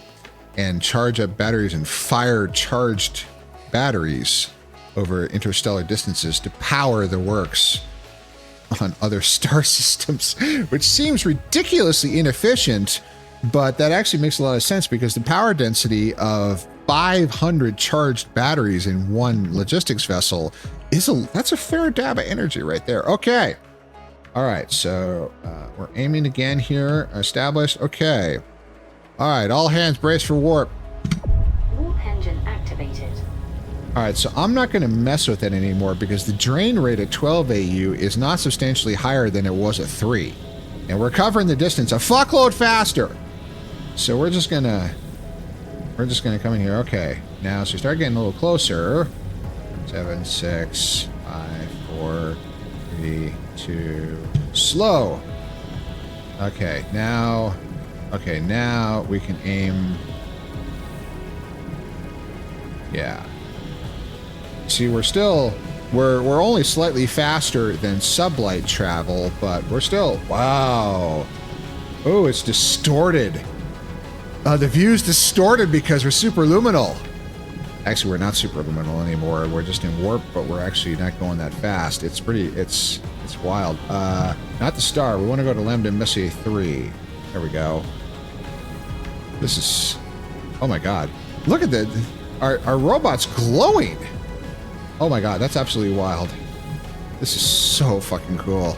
and charge up batteries and fire charged batteries over interstellar distances to power the works on other star systems, which seems ridiculously inefficient, but that actually makes a lot of sense because the power density of 500 charged batteries in one logistics vessel that's a fair dab of energy right there. Okay. All right. So we're aiming again here. Established. Okay. All right, all hands brace for warp. Warp engine activated. All right, so I'm not going to mess with it anymore because the drain rate at 12 AU is not substantially higher than it was at 3. And we're covering the distance a fuckload faster. So we're just going to come in here. Okay, now so start getting a little closer. 7, 6, 5, 4, 3, 2, slow. Okay, now we can aim. Yeah. See, we're only slightly faster than sublight travel, but we're still, wow. Oh, it's distorted. The view's distorted because we're superluminal. Actually, we're not superluminal anymore. We're just in warp, but we're actually not going that fast. It's wild. Not the star. We want to go to Lambda Messier 3. There we go. This is, oh my god. Look at that. Our robot's glowing. Oh my god, that's absolutely wild. This is so fucking cool.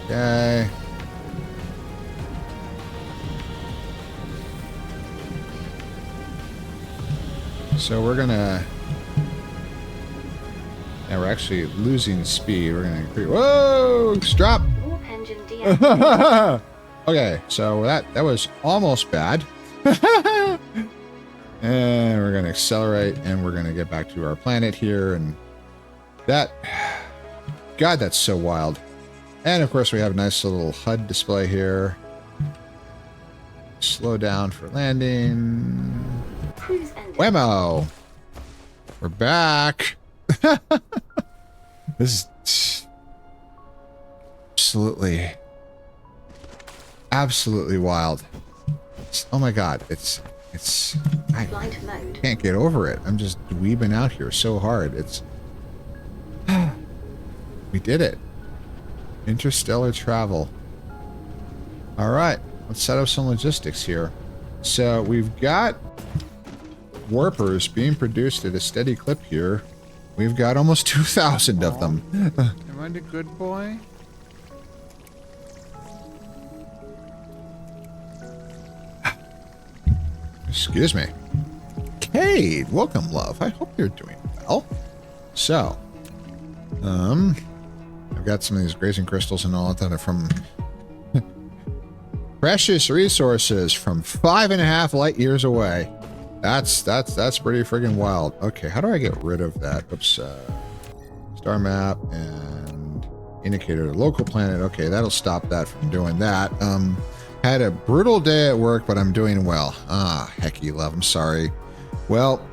Okay. So we're gonna... Now we're actually losing speed. We're gonna increase... Whoa! Stop! Warp engine deactivated. Okay, so that was almost bad. And we're gonna accelerate and we're gonna get back to our planet here, and that... God, that's so wild. And of course we have a nice little HUD display here. Slow down for landing. Cruise ended. Whammo! We're back. This is absolutely wild. Oh my god, I Flight mode. can't get over it. I'm just weebing out here so hard. We did it. Interstellar travel. All right, let's set up some logistics here. So we've got warpers being produced at a steady clip here. We've got almost 2,000 of them. Am I the good boy? Excuse me. Cade, welcome, love. I hope you're doing well. So, I've got some of these grazing crystals and all that are from precious resources from 5.5 light years away. That's pretty friggin' wild. Okay, how do I get rid of that? Oops. Star map and indicator of the local planet. Okay, that'll stop that from doing that. Had a brutal day at work, but I'm doing well. Ah, hecky, love. I'm sorry. Well,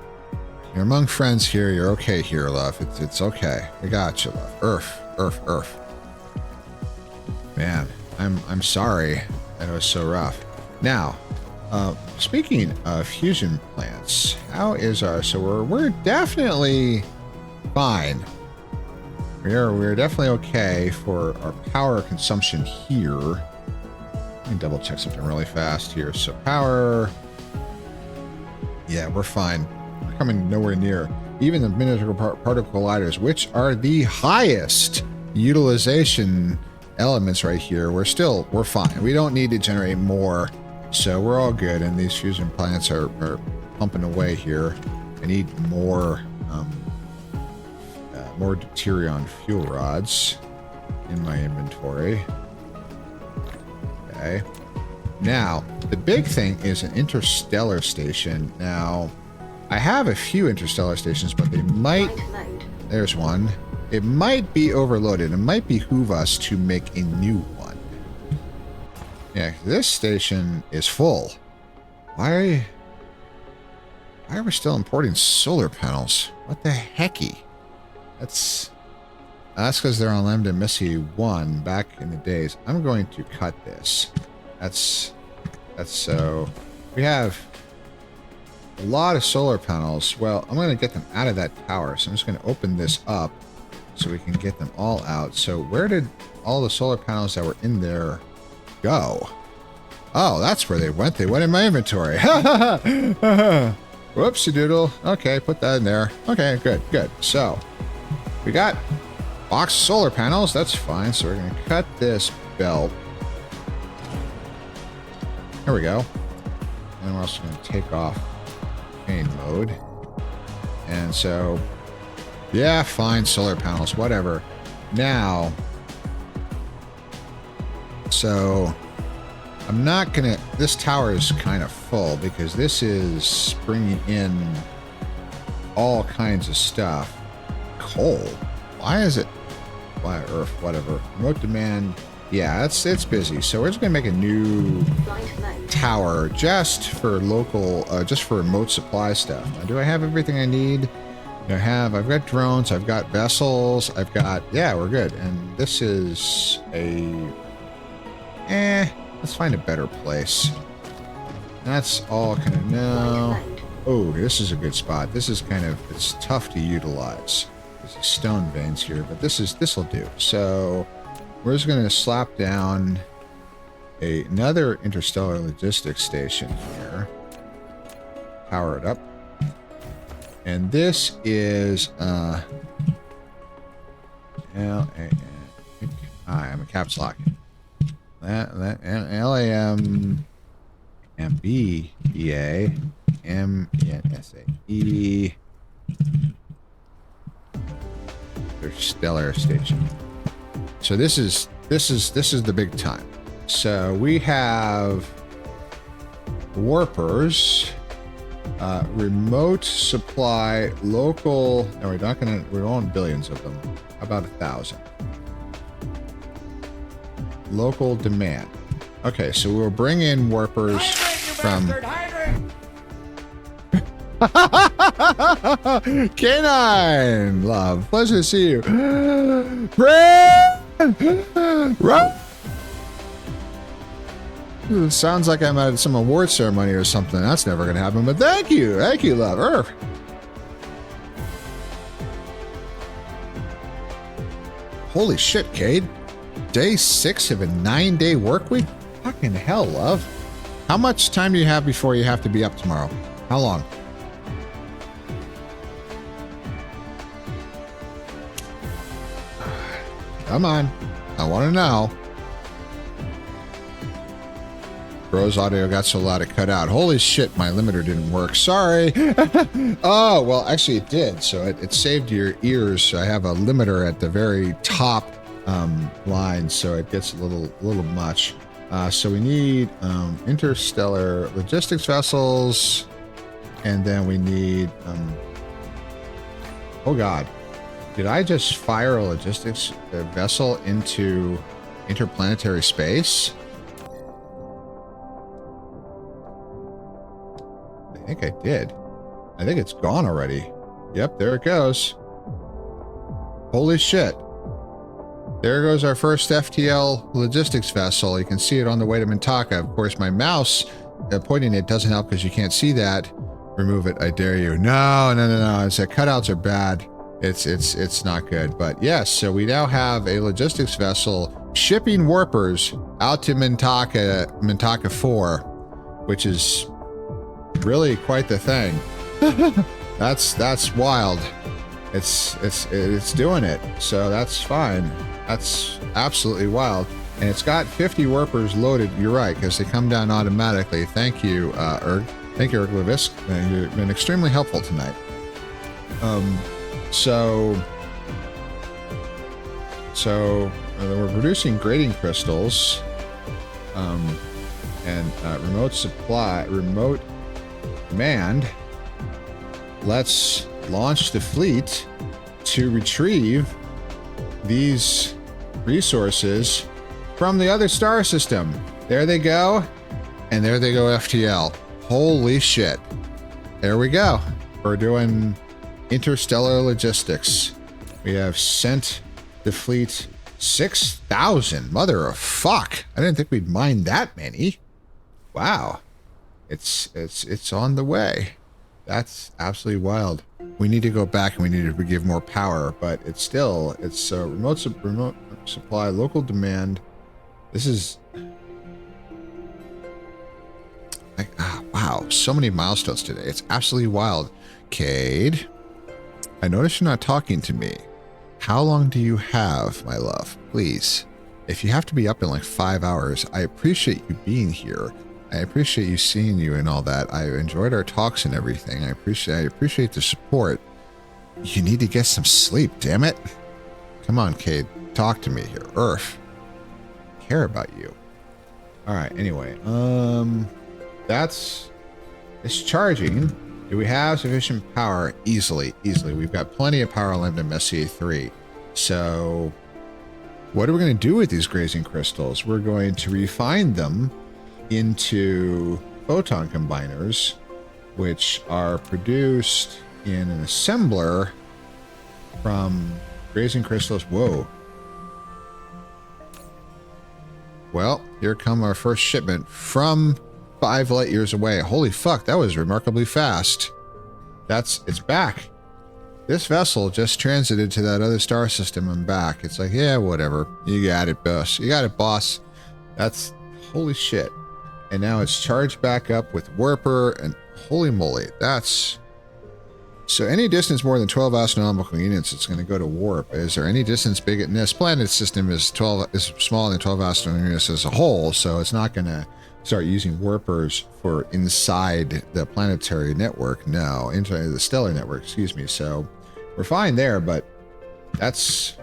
you're among friends here. You're okay here, love. It's okay. I got you, love. Earth. Man, I'm sorry that it was so rough. Now, speaking of fusion plants, how is our? So we're definitely fine. We're definitely okay for our power consumption here. Let me double check something really fast here. So power, yeah, we're fine. We're coming nowhere near even the miniature particle colliders, which are the highest utilization elements right here. We're fine. We don't need to generate more, so we're all good. And these fusion plants are pumping away here. I need more deuterium fuel rods in my inventory. Okay. Now, the big thing is an interstellar station. Now, I have a few interstellar stations, but they might... Flight mode. There's one. It might be overloaded. It might behoove us to make a new one. Yeah, this station is full. Why are we still importing solar panels? What the hecky? That's because they're on Lambda Missy 1 back in the days. I'm going to cut this. That's so... We have a lot of solar panels. Well, I'm going to get them out of that tower. So I'm just going to open this up so we can get them all out. So where did all the solar panels that were in there go? Oh, that's where they went. They went in my inventory. Whoopsie doodle. Okay, put that in there. Okay, good. So we got box solar panels. That's fine. So we're going to cut this belt. There we go. And we're also going to take off pain mode. And so, yeah, fine, solar panels, whatever. Now, so I'm not going to, this tower is kind of full because this is bringing in all kinds of stuff. Coal. Why is it? Why Earth? Whatever. Remote demand. Yeah, it's busy. So we're just gonna make a new Flight mode. tower just for local, just for remote supply stuff. Now, do I have everything I need? I've got drones. I've got vessels. I've got, yeah, we're good. And this is let's find a better place. That's all kind of no. Flight mode. Oh, this is a good spot. This is kind of, it's tough to utilize. There's stone veins here, but this'll do. So we're just going to slap down another interstellar logistics station here. Power it up. And this is I'm a caps lock. LAM MBEA MENSAE. Their stellar station. So this is the big time. So we have warpers, remote supply, local. No, we're not gonna. We want billions of them. How about 1,000? Local demand. Okay, so we'll bring in warpers from. Canine love, pleasure to see you. Run! Sounds like I'm at some award ceremony or something. That's never gonna happen. But thank you, love. Earth. Holy shit, Cade! Day 6 of a 9-day work week. Fucking hell, love. How much time do you have before you have to be up tomorrow? How long? Come on. I want to know. Bro's audio got so loud it cut out. Holy shit, my limiter didn't work. Sorry. Oh, well, actually it did. So it saved your ears. I have a limiter at the very top line, so it gets a little much. So we need interstellar logistics vessels, and then we need oh god, Did I just fire a logistics vessel into interplanetary space? I think I did. I think it's gone already. Yep, there it goes. Holy shit. There goes our first FTL logistics vessel. You can see it on the way to Mintaka. Of course, my mouse pointing it doesn't help because you can't see that. Remove it, I dare you. No. It's that cutouts are bad. It's not good. But yes, so we now have a logistics vessel shipping warpers out to Mintaka 4, which is really quite the thing. That's wild. It's doing it, so that's fine. That's absolutely wild. And it's got 50 warpers loaded. You're right, because they come down automatically. Thank you, Erg. Thank you, Erglevisk. You've been extremely helpful tonight. So we're producing grading crystals, and remote command. Let's launch the fleet to retrieve these resources from the other star system. There they go, and there they go, FTL. Holy shit. There we go. We're doing interstellar logistics. We have sent the fleet 6,000. Mother of fuck. I didn't think we'd mine that many. Wow. It's on the way. That's absolutely wild. We need to go back and we need to give more power, but it's remote supply, local demand. This is wow, so many milestones today. It's absolutely wild. Cade, I notice you're not talking to me. How long do you have, my love? Please. If you have to be up in like 5 hours, I appreciate you being here. I appreciate you seeing you and all that. I enjoyed our talks and everything. I appreciate the support. You need to get some sleep, damn it. Come on, Cade. Talk to me here. Earth. I care about you. Alright, anyway. It's charging. Do we have sufficient power? Easily. We've got plenty of power left in Messier 3. So, what are we going to do with these grazing crystals? We're going to refine them into photon combiners, which are produced in an assembler from grazing crystals. Whoa. Well, here come our first shipment from 5 light years away. Holy fuck, that was remarkably fast. It's back. This vessel just transited to that other star system and back. It's like, yeah, whatever. You got it, boss. You got it, boss. That's holy shit. And now it's charged back up with warper, and holy moly, that's... So any distance more than 12 astronomical units, it's going to go to warp. Is there any distance big in this planet system is smaller than 12 astronomical units as a whole, so it's not going to start using warpers for inside the planetary network. No, inside the stellar network, excuse me. So we're fine there, but that's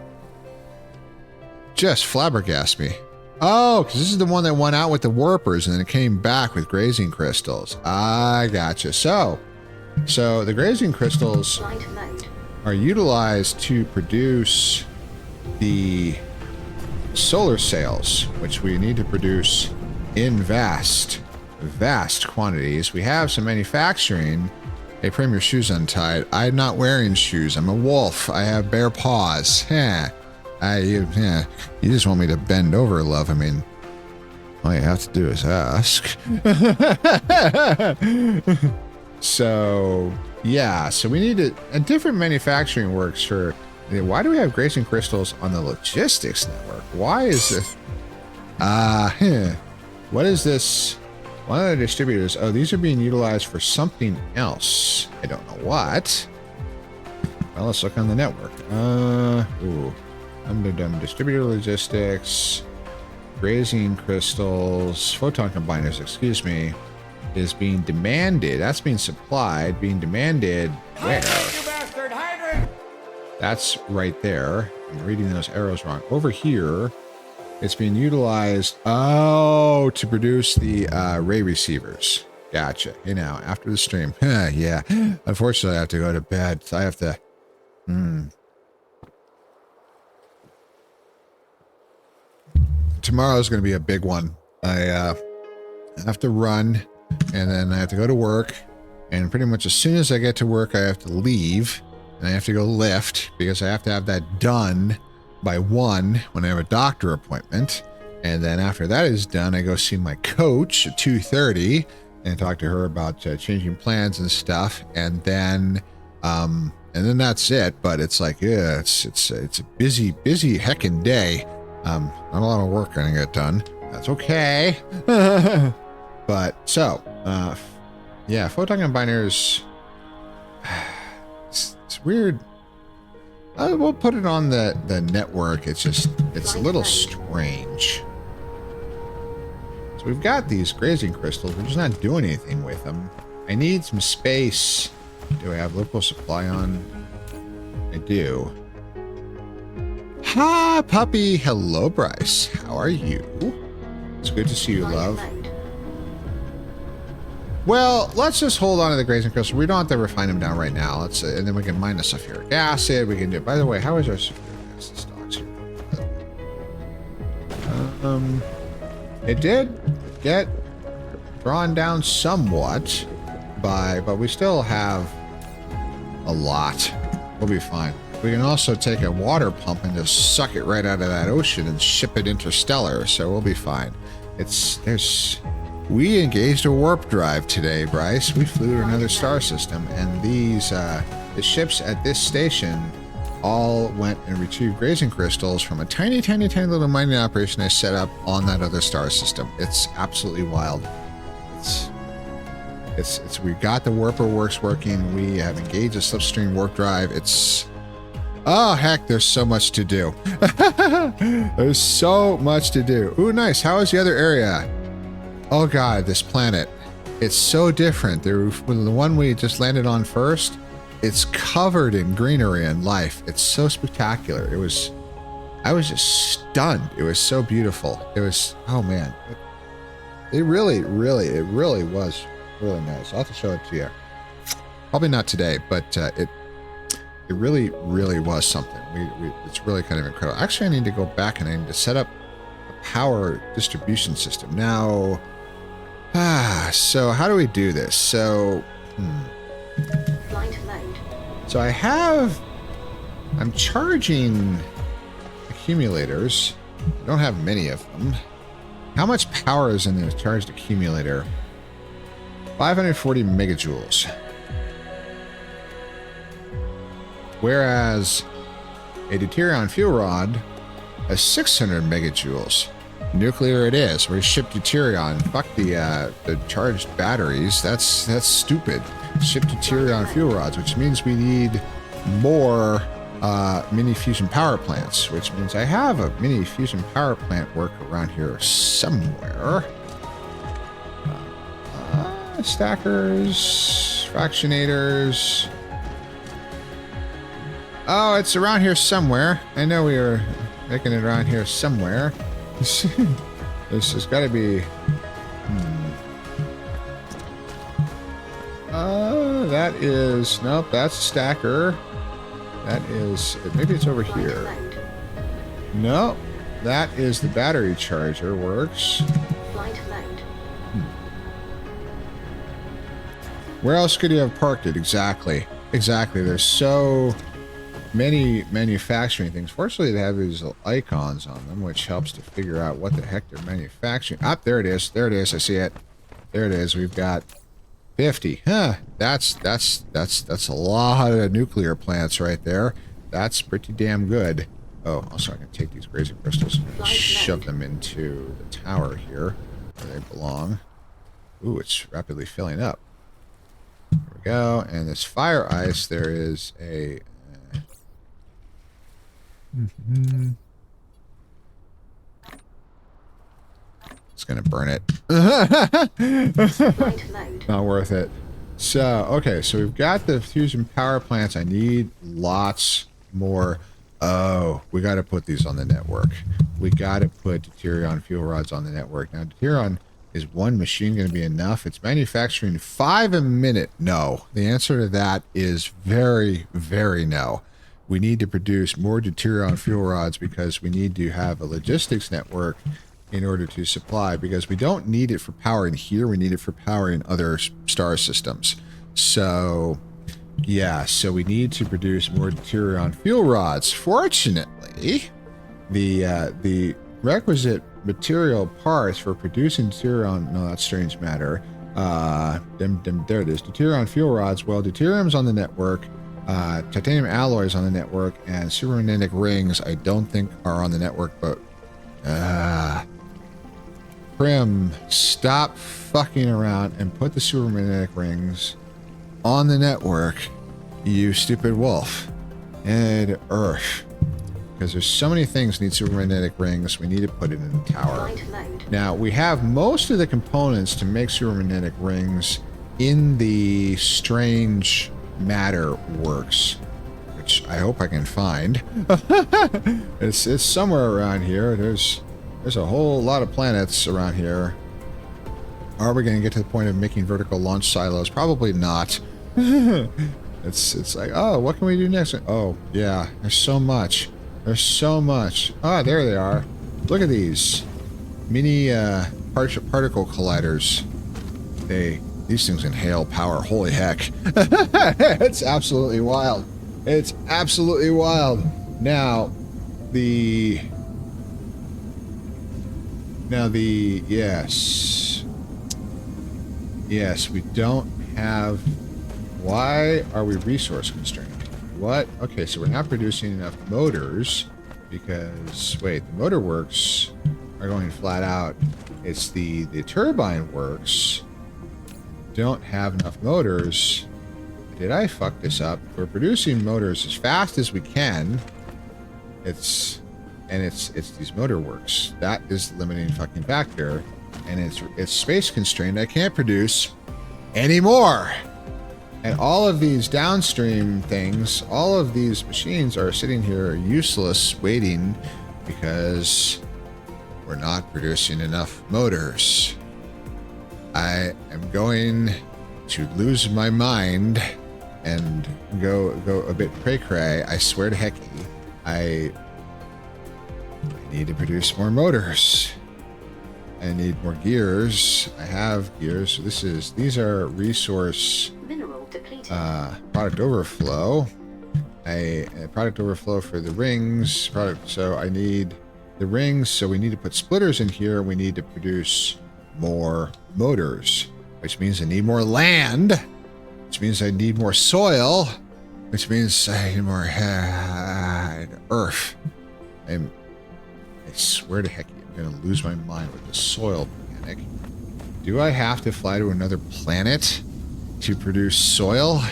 just flabbergasted me. Oh, because this is the one that went out with the warpers and then it came back with grazing crystals. I gotcha. So the grazing crystals Flight mode. are utilized to produce the solar sails, which we need to produce in vast quantities. We have some manufacturing. Hey, Prim, your shoes untied. I'm not wearing shoes. I'm a wolf. I have bare paws. You just want me to bend over, love. I mean, all you have to do is ask. So, yeah. So we need a different manufacturing works for... Why do we have grazing crystals on the logistics network? Why is this... What is this? One of the distributors... Oh, these are being utilized for something else. I don't know what. Well, let's look on the network. Distributor logistics, grazing crystals, photon combiners, excuse me, is being demanded. That's being supplied, being demanded. Where? Hydrant, you bastard! Hydrant! That's right there. I'm reading those arrows wrong. Over here, it's being utilized, to produce the ray receivers. Gotcha. Hey, now, after the stream. Yeah. Unfortunately, I have to go to bed. So I have to... tomorrow's going to be a big one. I have to run, and then I have to go to work, and pretty much as soon as I get to work, I have to leave, and I have to go lift, because I have to have that done by 1 when I have a doctor appointment. And then after that is done, I go see my coach at 2:30 and talk to her about changing plans and stuff. And then that's it. But it's like, yeah, it's a busy heckin' day. Not a lot of work gonna get done. That's okay. But so, yeah, photon combiners. It's weird. We'll put it on the network. It's a little strange. So we've got these grazing crystals. We're just not doing anything with them. I need some space. Do I have local supply on? I do. Hi, puppy. Hello, Bryce. How are you? It's good to see you, love. Load. Well, let's just hold on to the grazing crystal. We don't have to refine them down right now. Let's and then we can mine the sulfuric acid. We can do. By the way, how is our sulfuric acid stocks here? It did get drawn down somewhat but we still have a lot. We'll be fine. We can also take a water pump and just suck it right out of that ocean and ship it interstellar, so we'll be fine. We engaged a warp drive today, Bryce. We flew to another star system, and the ships at this station all went and retrieved grazing crystals from a tiny little mining operation I set up on that other star system. It's absolutely wild. We got the warper works working. We have engaged a slipstream warp drive. Oh, heck, there's so much to do. There's so much to do. Ooh, nice. How is the other area? Oh, God, this planet. It's so different. The one we just landed on first, it's covered in greenery and life. It's so spectacular. I was just stunned. It was so beautiful. Oh, man. It really was really nice. I'll have to show it to you. Probably not today, but it really was something. It's really kind of incredible. Actually, I need to go back and I need to set up a power distribution system. Now, so how do we do this? So, Flight mode. so I'm charging accumulators. I don't have many of them. How much power is in the charged accumulator? 540 megajoules. Whereas a deuterium fuel rod has 600 megajoules. Nuclear it is. We ship deuterium. Fuck the charged batteries. That's stupid. Ship deuterium fuel rods, which means we need more mini fusion power plants, which means I have a mini fusion power plant work around here somewhere. Stackers, fractionators. Oh, it's around here somewhere. I know we were making it around here somewhere. This has got to be. That is. Nope, that's a stacker. That is. Maybe it's over Flight here. mode. Nope, that is the battery charger. Works. Flight mode. Where else could you have parked it? Exactly. There's so many manufacturing things. Fortunately, they have these little icons on them, which helps to figure out what the heck they're manufacturing. There it is. I see it. There it is. We've got 50. Huh. That's a lot of nuclear plants right there. That's pretty damn good. Oh, also I can take these grazing crystals and shove them into the tower here where they belong. Ooh, it's rapidly filling up. There we go. And this fire ice, there is a... It's going to burn it. Flight mode. Not worth it. So, okay, so we've got the fusion power plants. I need lots more. Oh, we got to put these on the network. We got to put deuterium fuel rods on the network. Now, deuterium... Is one machine going to be enough? It's manufacturing 5 a minute. No. The answer to that is very, very no. We need to produce more deuterium fuel rods because we need to have a logistics network in order to supply, because we don't need it for power in here. We need it for power in other star systems. So, yeah, so we need to produce more deuterium fuel rods. Fortunately, the requisite material parts for producing deuterium, no, that's strange matter. There it is. Deuterium fuel rods. Well, deuterium's on the network. Titanium alloys on the network, and supermagnetic rings I don't think are on the network, but Prim, stop fucking around and put the supermagnetic rings on the network, you stupid wolf. And Earth. Because there's so many things need supermagnetic rings, we need to put it in the tower. Flight mode. Now, we have most of the components to make supermagnetic rings in the strange matter works, which I hope I can find. It's somewhere around here. There's a whole lot of planets around here. Are we going to get to the point of making vertical launch silos? Probably not. It's like, oh, what can we do next? Oh, yeah, there's so much. There's so much. Ah, there they are. Look at these mini particle colliders. These things inhale power. Holy heck. It's absolutely wild. It's absolutely wild. Now, yes. Yes, we don't have... Why are we resource constrained? What? Okay, so we're not producing enough motors because... Wait, the motor works are going flat out. It's the turbine works. Don't have enough motors. Did I fuck this up? We're producing motors as fast as we can. It's these motor works. That is the limiting fucking factor. And it's space constrained. I can't produce anymore. And all of these downstream things, all of these machines are sitting here useless, waiting because we're not producing enough motors. I am going to lose my mind and go a bit cray-cray. I swear to hecky. I need to produce more motors. I need more gears. I have gears. These are resource Mineral depleted. product overflow. A product overflow for the rings. So I need the rings. So we need to put splitters in here. We need to produce more motors, which means I need more land, which means I need more soil, which means I need more earth. I swear to heck, I'm going to lose my mind with the soil mechanic. Do I have to fly to another planet to produce soil?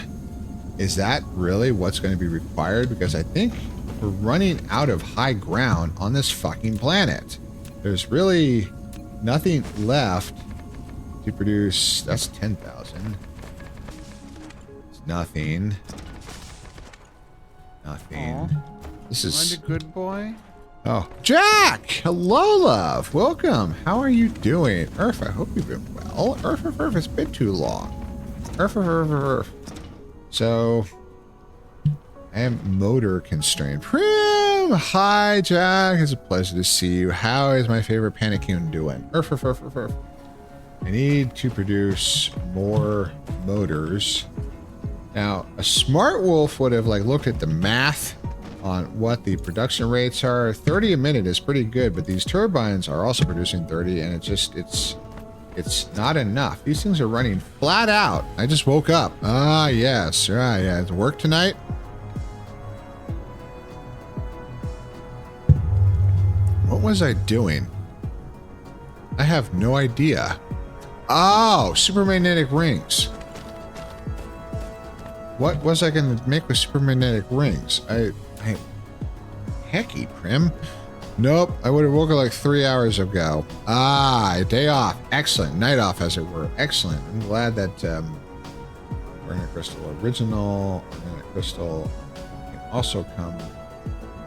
Is that really what's going to be required? Because I think we're running out of high ground on this fucking planet. There's really nothing left to produce. That's 10,000. It's nothing. Nothing. Aw. This Find is... a good boy. Oh, Jack! Hello, love. Welcome. How are you doing? Earth, I hope you've been well. Earth, it's been too long. Earth. So, I am motor constrained. Prim! Hi, Jack. It's a pleasure to see you. How is my favorite Panacoon doing? Earth. I need to produce more motors. Now, a smart wolf would have looked at the math on what the production rates are. 30 a minute is pretty good, but these turbines are also producing 30, and it's not enough. These things are running flat out. I just woke up. Ah, yes. Right, yeah. It's work tonight. What was I doing? I have no idea. Oh, supermagnetic rings. What was I going to make with supermagnetic rings? Hecky, Prim. Nope, I would have woken like 3 hours ago. Ah, day off. Excellent. Night off, as it were. Excellent. I'm glad that Organic Crystal Original, Organic Crystal can also come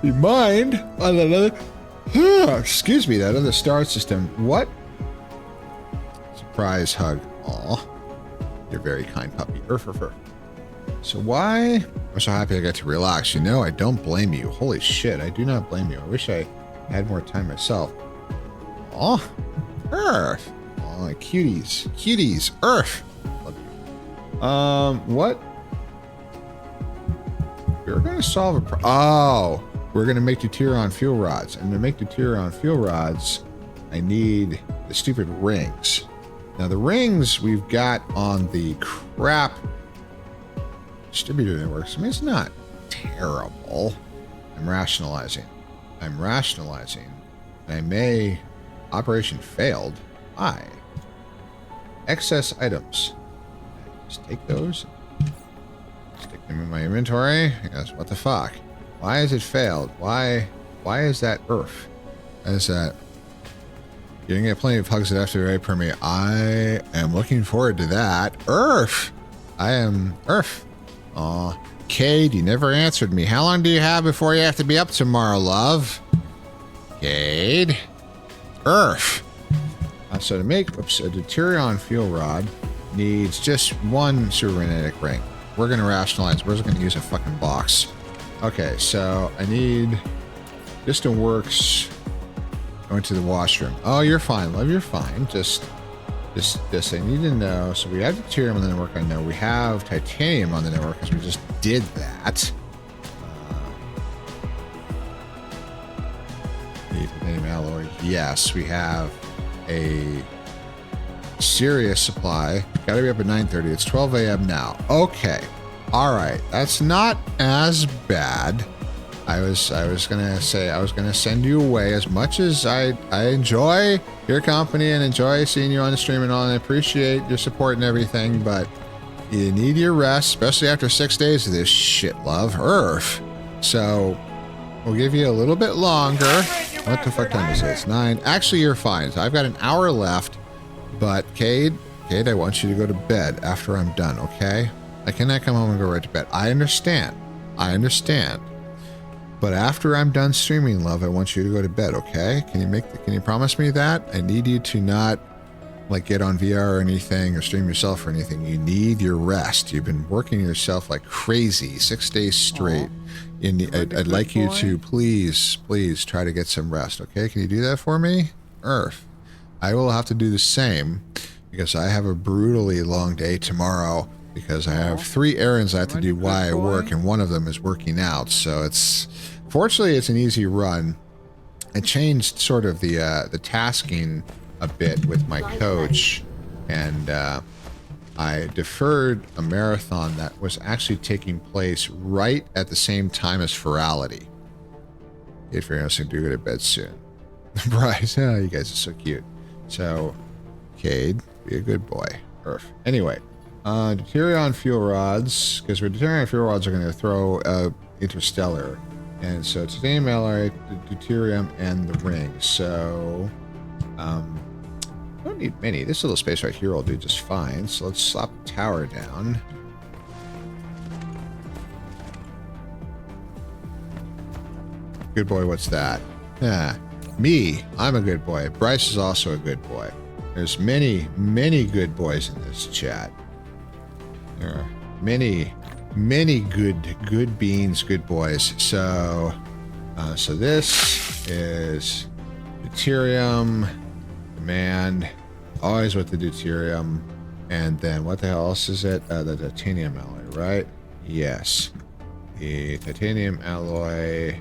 be mined on another... excuse me, that other star system. What? Surprise hug. Aw. You're very kind, puppy. Earth. So why? I'm so happy I got to relax. You know, I don't blame you. Holy shit, I do not blame you. I wish I had more time myself. Oh, Earth. Oh, cuties. Cuties. Earth. Love you. What? We're going to solve a oh, we're going to make deuterium fuel rods. And to make deuterium fuel rods, I need the stupid rings. Now, the rings we've got on the crap distributor networks. I mean, it's not terrible. I'm rationalizing. And I may... Operation failed. Why? Excess items. Just take those. Stick them in my inventory. Yes, what the fuck? Why has it failed? Why is that Earth? Why is that? You're gonna get plenty of hugs after the per me. I am looking forward to that. Earth! I am Earth. Aw. Cade, you never answered me. How long do you have before you have to be up tomorrow, love? Cade? Earth. So to make a deuterium fuel rod needs just one supermagnetic ring. We're going to rationalize. We're just going to use a fucking box. Okay, so I need Distant Works going to the washroom. Oh, you're fine, love. You're fine. Just this. I need to know. So we have deuterium on the network. I know we have titanium on the network because we just did that. Titanium alloy. Yes, we have a serious supply. Got to be up at 9:30. It's 12 a.m. now. Okay. All right. That's not as bad. I was gonna say I was gonna send you away. As much as I enjoy your company and enjoy seeing you on the stream and all, and I appreciate your support and everything, but you need your rest, especially after 6 days of this shit, love. Earth. So we'll give you a little bit longer. What the fuck time is it? It's 9. Actually, you're fine. So I've got an hour left, but Cade, I want you to go to bed after I'm done, okay? I cannot come home and go right to bed. I understand. But after I'm done streaming, love, I want you to go to bed, okay? Can you promise me that? I need you to not like get on VR or anything or stream yourself or anything. You need your rest. You've been working yourself like crazy 6 days straight. I'd like you to please try to get some rest, okay? Can you do that for me? Earth. I will have to do the same because I have a brutally long day tomorrow because I have 3 errands I have to do while I work, and one of them is working out. So fortunately it's an easy run. I changed sort of the tasking a bit with my coach, and I deferred a marathon that was actually taking place right at the same time as Ferality. If you're going to do go to bed soon. Bryce, oh, you guys are so cute. So, Cade, be a good boy. Earth. Anyway, deuterium fuel rods, because deuterium fuel rods are going to throw interstellar. And so titanium alloy, deuterium, and the ring. So, I don't need many. This little space right here will do just fine. So let's slap the tower down. Good boy, what's that? Me. I'm a good boy. Bryce is also a good boy. There's many good boys in this chat. There are many good beans, good boys. So this is deuterium. Demand, always with the deuterium, and then what the hell else is it? The titanium alloy, right? Yes, the titanium alloy,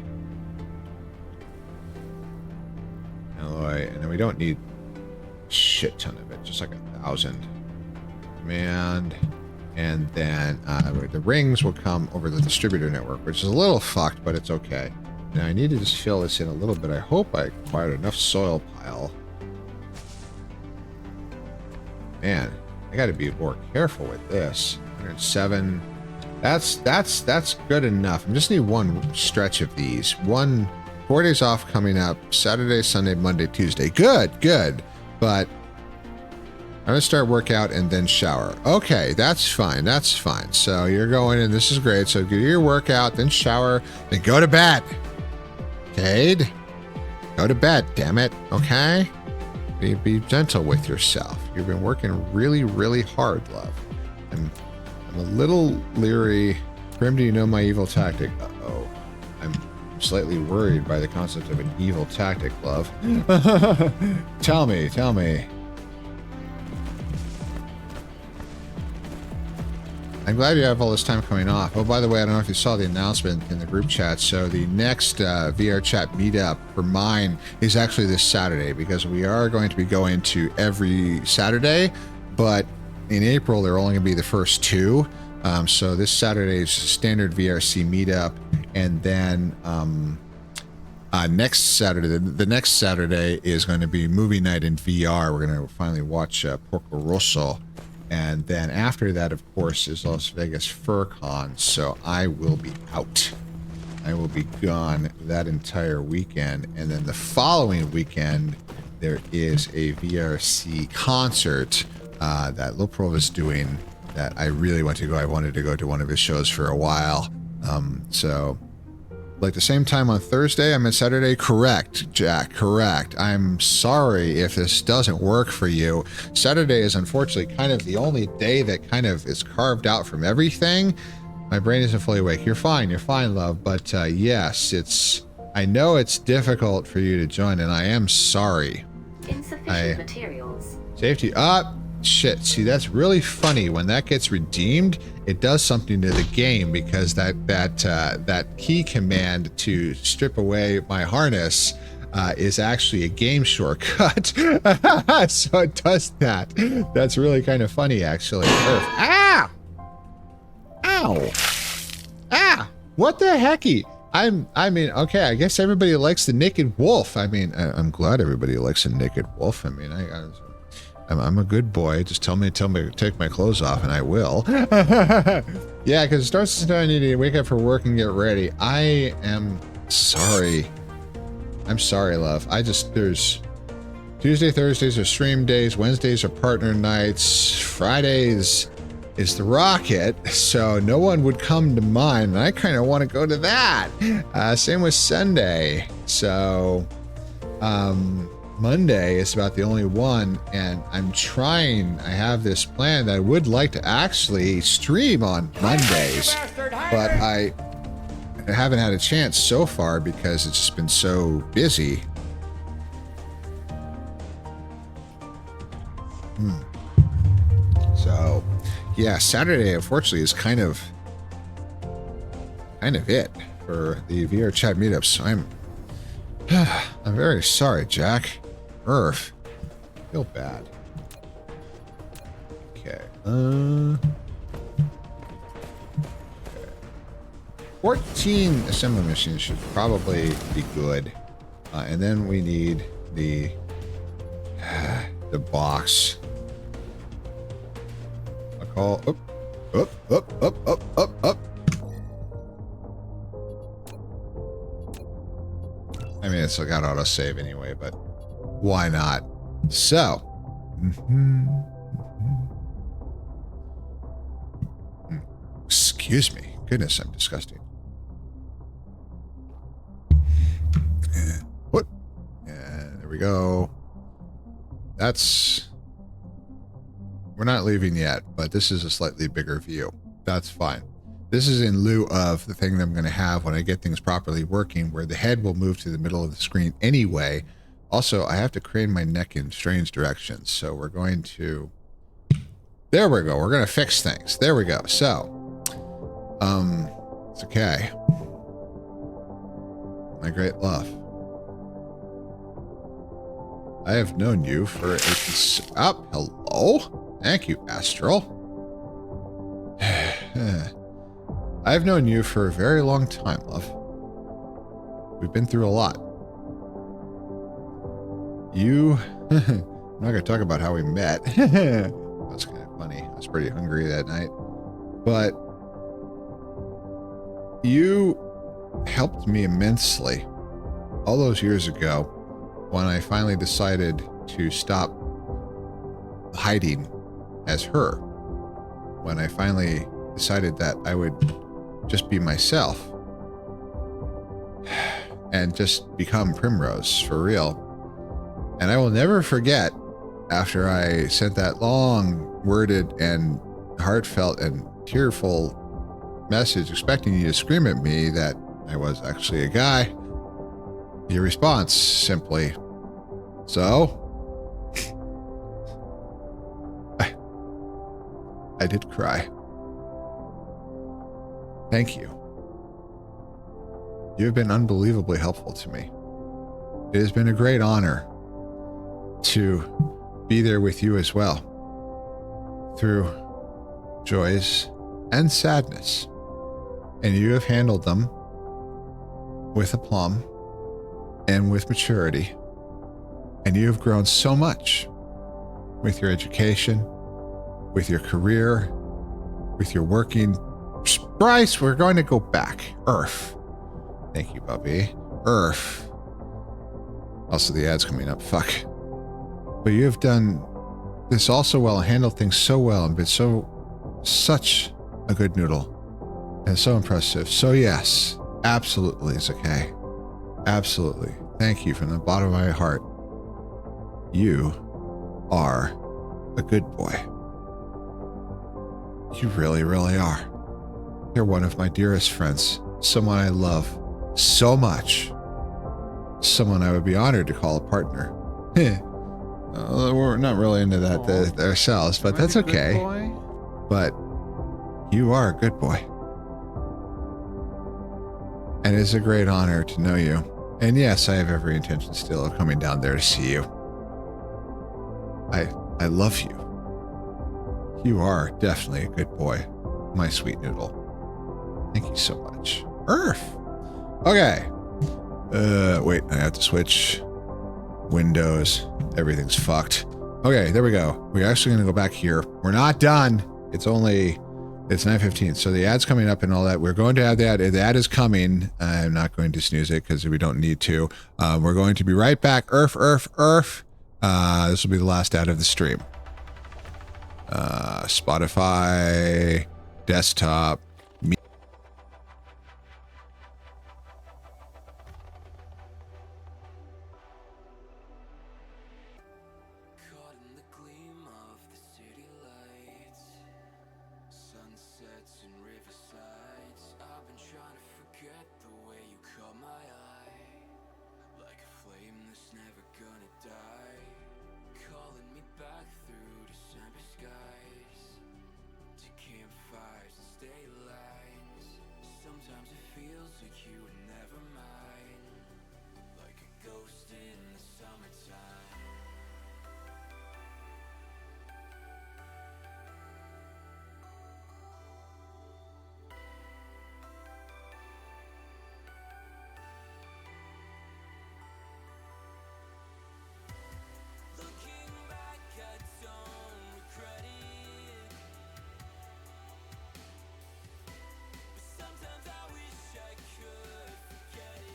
and then we don't need a shit ton of it, just like 1,000. Demand, and then the rings will come over the distributor network, which is a little fucked, but it's okay. Now I need to just fill this in a little bit. I hope I acquired enough soil pile. Man, I got to be more careful with this. 107. That's good enough. I just need one stretch of these. 4 days off coming up. Saturday, Sunday, Monday, Tuesday. Good. But I'm gonna start workout and then shower. Okay, that's fine. So you're going, and this is great. So do your workout, then shower, then go to bed. Cade, go to bed. Damn it. Okay. Be gentle with yourself. You've been working really hard, love. I'm a little leery. Grim, do you know my evil tactic? Uh-oh. I'm slightly worried by the concept of an evil tactic, love. Tell me. I'm glad you have all this time coming off. Oh, by the way, I don't know if you saw the announcement in the group chat. So the next VR chat meetup for mine is actually this Saturday, because we are going to be going to every Saturday, but in April, they're only going to be the first 2. So this Saturday's standard VRC meetup, and then next Saturday, the next Saturday is going to be movie night in VR. We're going to finally watch Porco Rosso. And then after that, of course, is Las Vegas FurCon. So I will be out. I will be gone that entire weekend. And then the following weekend, there is a VRC concert that Loprov is doing that I really want to go. I wanted to go to one of his shows for a while. So like the same time on Thursday, I'm at Saturday. Correct, Jack, correct. I'm sorry if this doesn't work for you. Saturday is unfortunately kind of the only day that kind of is carved out from everything. My brain isn't fully awake. You're fine, love. But yes, I know it's difficult for you to join, and I am sorry. Insufficient materials. Safety up. Shit, see, that's really funny. When that gets redeemed, it does something to the game, because that key command to strip away my harness is actually a game shortcut. So it does that. That's really kind of funny, actually. Ah! Ow! Ah! What the hecky? I mean, okay, I guess everybody likes the naked wolf. I mean, I'm glad everybody likes the naked wolf. I mean, I'm a good boy. Just tell me to take my clothes off, and I will. Yeah, because it starts to I need to wake up for work and get ready. I am sorry. I'm sorry, love. There's Tuesday, Thursdays are stream days. Wednesdays are partner nights. Fridays is the Rocket, so no one would come to mind, and I kind of want to go to that. Same with Sunday. So, Monday is about the only one, and I have this plan that I would like to actually stream on Mondays, but I haven't had a chance so far because it's just been so busy. So, yeah, Saturday unfortunately is kind of it for the VR chat meetups. So I'm very sorry, Jack. Earth. I feel bad. Okay. 14 assembly machines should probably be good. And then we need the box. I call up. I mean, it's got autosave anyway, but why not? So, excuse me. Goodness, I'm disgusting. What? And there we go. We're not leaving yet, but this is a slightly bigger view. That's fine. This is in lieu of the thing that I'm going to have when I get things properly working, where the head will move to the middle of the screen anyway. Also, I have to crane my neck in strange directions, so we're going to... There we go. We're going to fix things. There we go. So, it's okay. My great love. I have known you for hello? Thank you, Astral. I've known you for a very long time, love. We've been through a lot. I'm not going to talk about how we met. That's kind of funny. I was pretty hungry that night. But you helped me immensely all those years ago when I finally decided to stop hiding as her. When I finally decided that I would just be myself and just become Primrose for real. And I will never forget, after I sent that long worded and heartfelt and tearful message expecting you to scream at me that I was actually a guy. Your response simply, so? I did cry. Thank you. You have been unbelievably helpful to me. It has been a great honor to be there with you as well, through joys and sadness. And you have handled them with aplomb and with maturity. And you have grown so much with your education, with your career, with your working. Bryce, we're going to go back. Earth. Thank you, Bubby. Earth. Also, the ad's coming up. Fuck. But you have done this all so well and handled things so well and been such a good noodle. And so impressive. So yes, absolutely it's okay. Absolutely. Thank you from the bottom of my heart. You are a good boy. You really, really are. You're one of my dearest friends. Someone I love so much. Someone I would be honored to call a partner. We're not really into that ourselves, but that's okay. But you are a good boy. And it's a great honor to know you. And yes, I have every intention still of coming down there to see you. I love you. You are definitely a good boy, my sweet noodle. Thank you so much. Earth. Okay. Wait, I have to switch Windows. Everything's fucked. Okay, there we go. We're actually going to go back here. We're not done. It's 9:15. So the ad's coming up and all that. We're going to have the ad. The ad is coming. I'm not going to snooze it because we don't need to. We're going to be right back. Earth. This will be the last ad of the stream. Spotify, desktop, Caught in the gleam of the city lights, sunsets and riversides. I've been trying to forget the way you caught my eye, like a flame that's never gonna die, calling me back through December skies, to campfires and state lines. Sometimes it feels like you were never mine, like a ghost in the summertime. Looking back, I don't regret it, but sometimes I wish I could forget it.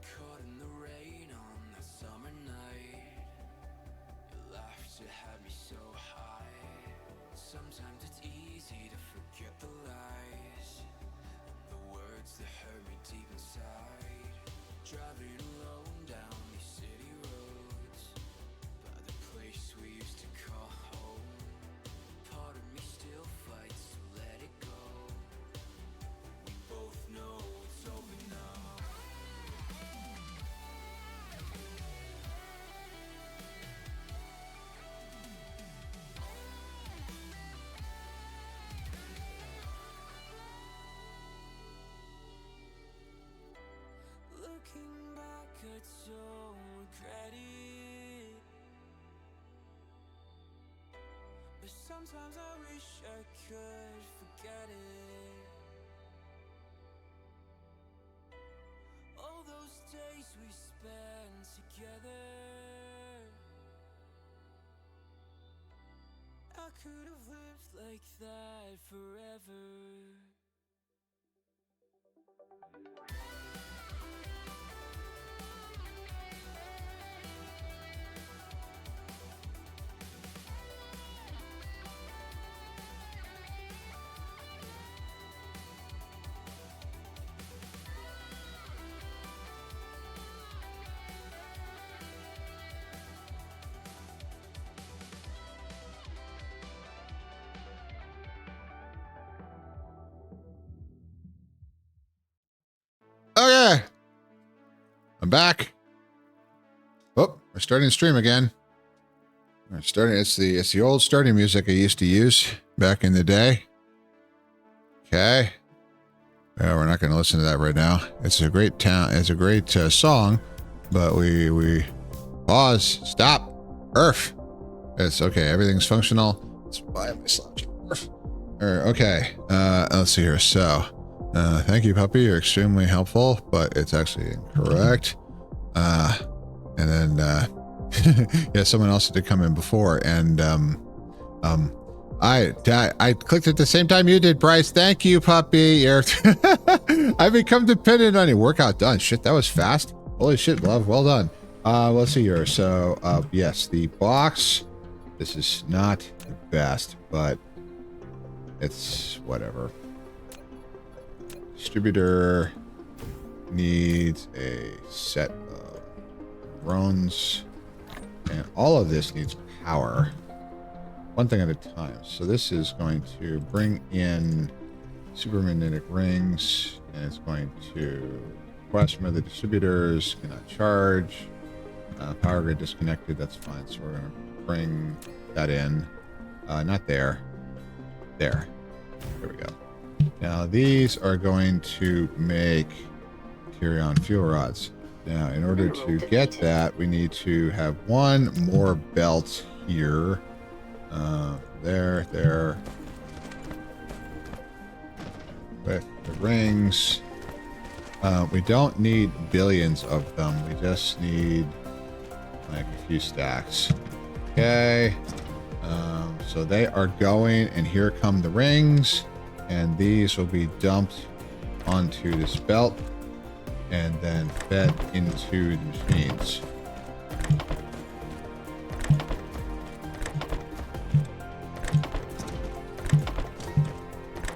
Caught in the rain on that summer night, your laughter had me so high. Sometimes it's easy to forget the lies and the words that hurt me deep inside. Driving alone down these city roads, by the place we used to call home. Part of me still fights to let it go. We both know it's over now. Looking back, I don't regret it, but sometimes I wish I could forget it. All those days we spent together, could have lived like that forever. Okay. I'm back. Oh, we're starting to stream again. We're starting. It's the old starting music I used to use back in the day. Okay. Yeah, we're not going to listen to that right now. It's a great It's a great song, but we pause. Stop. Earth. It's okay. Everything's functional. It's why am I slouching? Earth. Okay. Let's see here. So. Thank you, puppy. You're extremely helpful, but it's actually incorrect. And then, yeah, someone else did come in before, and I clicked at the same time you did, Bryce. Thank you, puppy. I become dependent on you. Workout done. Shit, that was fast. Holy shit, love. Well done. Let's see here. So, yes, the box. This is not the best, but it's whatever. Distributor needs a set of drones, and all of this needs power. One thing at a time. So this is going to bring in supermagnetic rings, and it's going to request from the distributors, cannot charge. Power grid disconnected, that's fine. So we're going to bring that in. Not there. There. There we go. Now these are going to make Tyrion fuel rods. Now in order to get that, we need to have one more belt here. There. With the rings. We don't need billions of them. We just need like a few stacks. Okay. So they are going, and here come the rings. And these will be dumped onto this belt and then fed into the machines.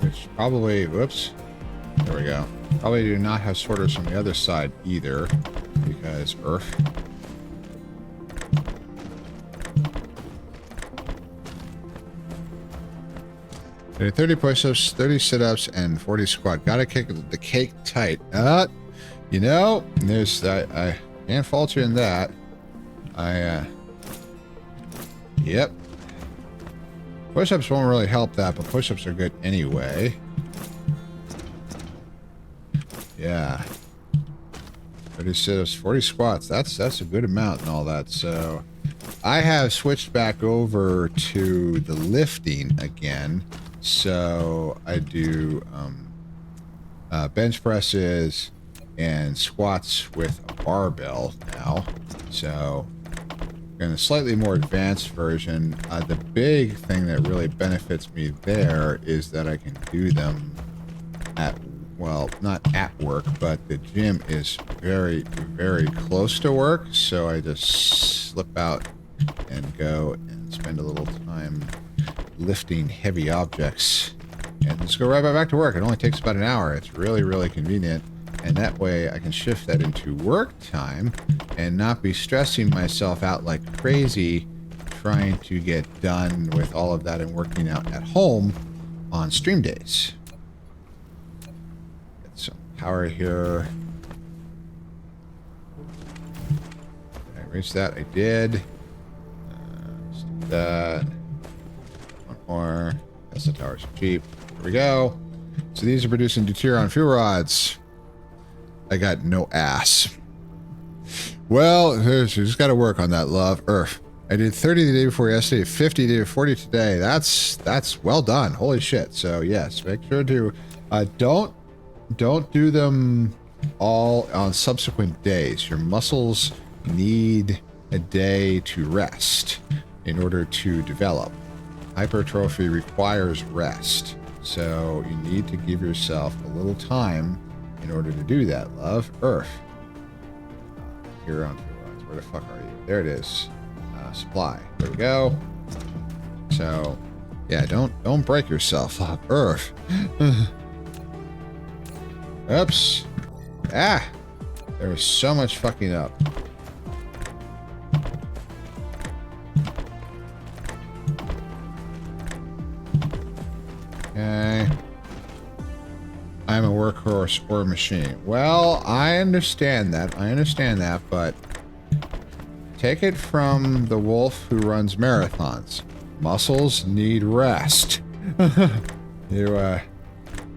Which probably, whoops, there we go. Probably do not have sorters from the other side either, because Earth. 30 push-ups, 30 sit-ups, and 40 squat. Gotta kick the cake tight. You know, I can't fault you in that. Yep. Push-ups won't really help that, but push-ups are good anyway. Yeah. 30 sit-ups, 40 squats. That's a good amount and all that. So I have switched back over to the lifting again. So I do bench presses and squats with a barbell now. So in a slightly more advanced version, the big thing that really benefits me there is that I can do them at, well, not at work, but the gym is very, very close to work. So I just slip out and go and spend a little time lifting heavy objects and just go right back to work. It only takes about an hour. It's really, really convenient. And that way I can shift that into work time and not be stressing myself out like crazy trying to get done with all of that and working out at home on stream days. Get some power here. Did I reach that? I did. Let's do that. One more. That's the towers are cheap. Here we go. So these are producing deuterium fuel rods. I got no ass. Well, you just got to work on that, love. Earth. I did 30 the day before yesterday, 50 the day before 40 today. That's well done. Holy shit. So yes, make sure to don't do them all on subsequent days. Your muscles need a day to rest in order to develop. hypertrophy requires rest. So you need to give yourself a little time in order to do that, love. Earth. Here on Fuel. Where the fuck are you? There it is. Supply. There we go. So, yeah, don't break yourself up. Earth. Oops. Ah! There was so much fucking up. Okay. I'm a workhorse or a machine. Well, I understand that. But take it from the wolf who runs marathons. Muscles need rest.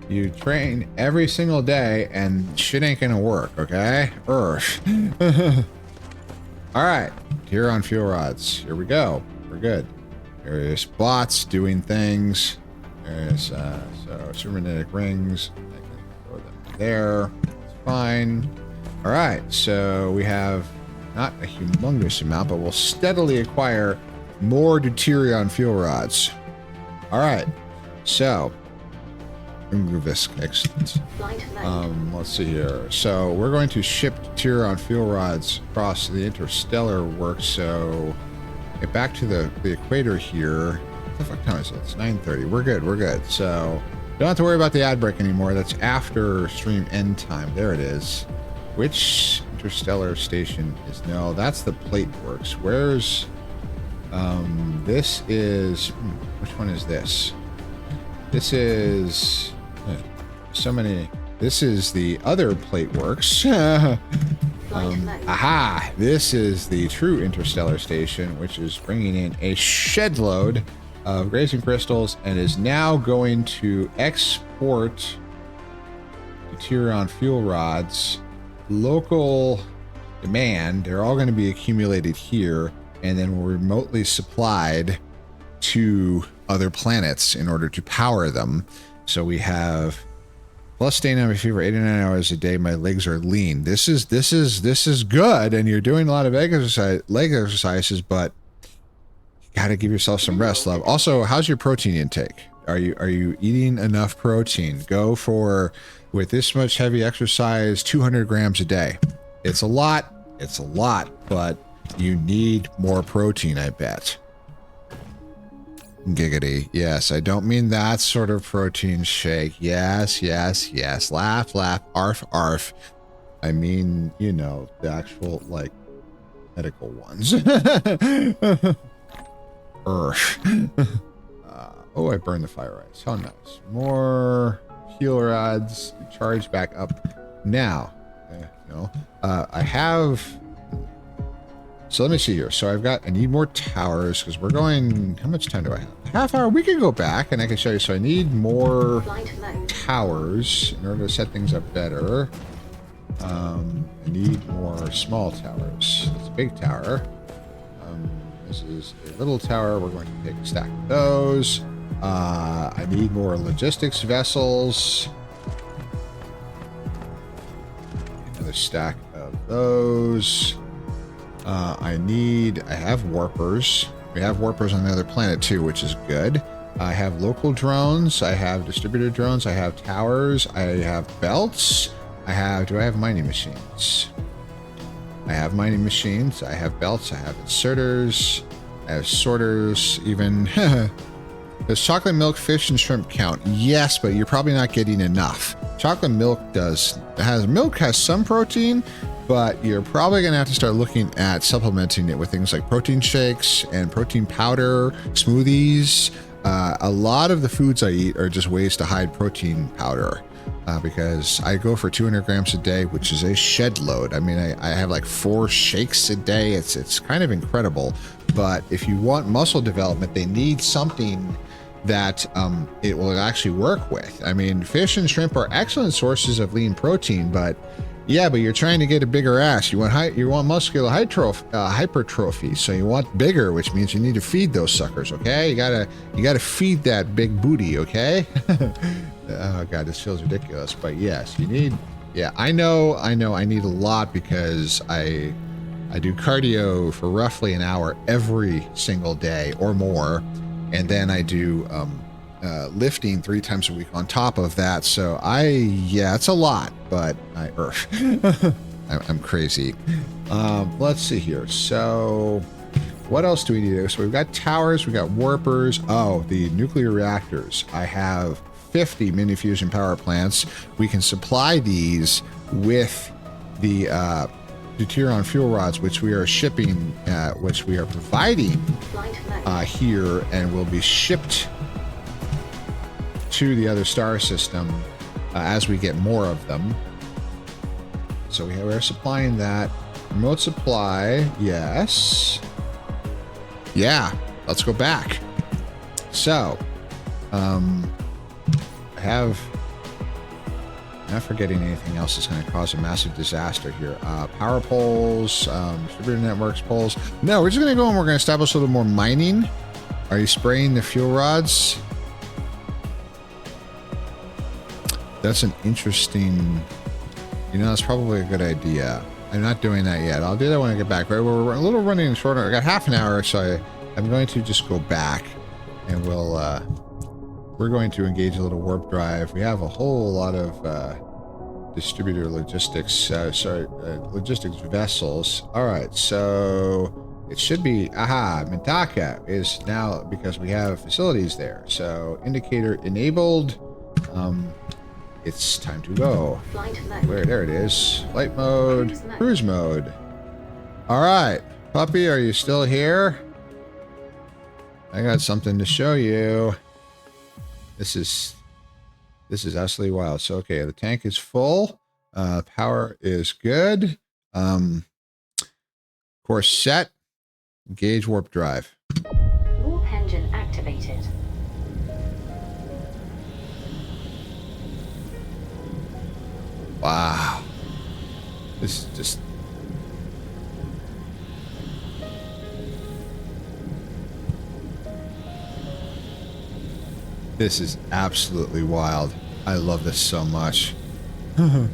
You train every single day and shit ain't gonna work, okay? Earth. Alright, here on fuel rods. Here we go. We're good. There's bots doing things. There's so supermagnetic rings. I can throw them there. That's fine. Alright, so we have not a humongous amount, but we'll steadily acquire more deuterion fuel rods. Alright, so remove this. Excellent. Let's see here. So we're going to ship deuterion fuel rods across the interstellar works. So get back to the equator here. What the fuck time is it? It's 9:30. We're good. So don't have to worry about the ad break anymore. That's after stream end time. There it is. Which interstellar station is... No, that's the plate works. Where's... this is... which one is this? This is... so many... This is the other plate works. Aha! This is the true interstellar station, which is bringing in a shed load of grazing crystals and is now going to export deuterion fuel rods. Local demand, they're all going to be accumulated here and then remotely supplied to other planets in order to power them. So we have plus day number fever 89 hours a day. My legs are lean. This is good, and you're doing a lot of leg exercises, but you got to give yourself some rest, love. Also, how's your protein intake? Are you eating enough protein? Go for, with this much heavy exercise, 200 grams a day. It's a lot, but you need more protein, I bet. Giggity. Yes, I don't mean that sort of protein shake. Yes. Laugh, arf, arf. I mean, you know, the actual, like, medical ones. Oh, I burned the fire ice. How nice. More heal rods. Charge back up. Now, I have... So let me see here. So I need more towers because we're going... How much time do I have? Half hour. We can go back and I can show you. So I need more towers in order to set things up better. I need more small towers. It's a big tower. This is a little tower. We're going to take a stack of those. I need more logistics vessels. Another stack of those. I have warpers. We have warpers on the other planet too, which is good. I have local drones. I have distributed drones. I have towers. I have belts. do I have mining machines? I have mining machines. I have belts. I have inserters. I have sorters even. Does chocolate milk, fish, and shrimp count? Yes, but you're probably not getting enough. Chocolate milk has some protein, but you're probably going to have to start looking at supplementing it with things like protein shakes and protein powder, smoothies. A lot of the foods I eat are just ways to hide protein powder because I go for 200 grams a day, which is a shed load. I mean, I have like 4 shakes a day. It's kind of incredible. But if you want muscle development, they need something that it will actually work with. I mean, fish and shrimp are excellent sources of lean protein, but you're trying to get a bigger ass. You want muscular hypertrophy, so you want bigger, which means you need to feed those suckers. Okay, you gotta feed that big booty. Okay. Oh god, this feels ridiculous, but yes, you need. Yeah, I know. I need a lot because I do cardio for roughly an hour every single day or more. and then I do lifting 3 times a week on top of that. So yeah, it's a lot, but I'm crazy. Let's see here. So what else do we need to do? So we've got towers, we've got warpers. Oh, the nuclear reactors. I have 50 mini fusion power plants. We can supply these with the deuterium fuel rods, which we are shipping, which we are providing Flight mode. here, and will be shipped to the other star system as we get more of them. So we're supplying that. Remote supply, yes. Yeah, let's go back. So, I'm not forgetting anything else that's going to cause a massive disaster here. Power poles, distributor networks poles. No, we're just going to go and we're going to establish a little more mining. Are you spraying the fuel rods? That's an interesting... that's probably a good idea. I'm not doing that yet. I'll do that when I get back. We're a little running short. I got half an hour, so I'm going to just go back, and we're going to engage a little warp drive. We have a whole lot of distributor logistics, logistics vessels. All right, so it should be, Mintaka is now, because we have facilities there. So indicator enabled. It's time to go. Flight mode. There it is. Flight mode. Cruise mode. All right. Puppy, are you still here? I got something to show you. This is absolutely wild. So, okay, the tank is full. Power is good. Course set. Engage warp drive. Warp engine activated. Wow. This is just... This is absolutely wild. I love this so much. 2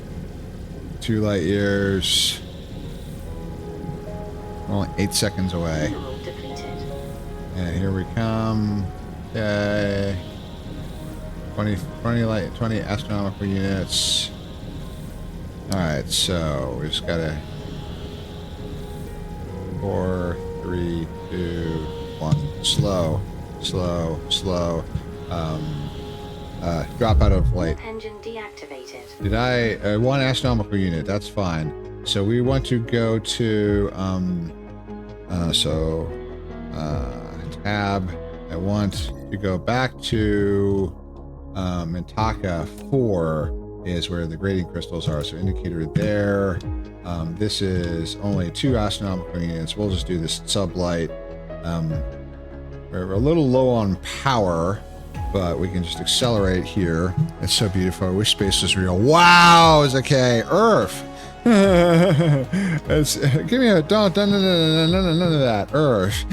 light years. Only 8 seconds away. Mineral depleted. And here we come. Okay. 20 astronomical units. Alright, so we just gotta 4, 3, 2, 1. Slow. Drop out of flight. Warp engine deactivated. Did I 1 astronomical unit, that's fine. So we want to go to tab. I want to go back to Mintaka 4 is where the grading crystals are. So indicator there. This is only 2 astronomical units. We'll just do this sublight. We're a little low on power, but we can just accelerate here. It's so beautiful. I wish space was real. Wow, it's okay. Earth. Give me a don't none of that. Earth.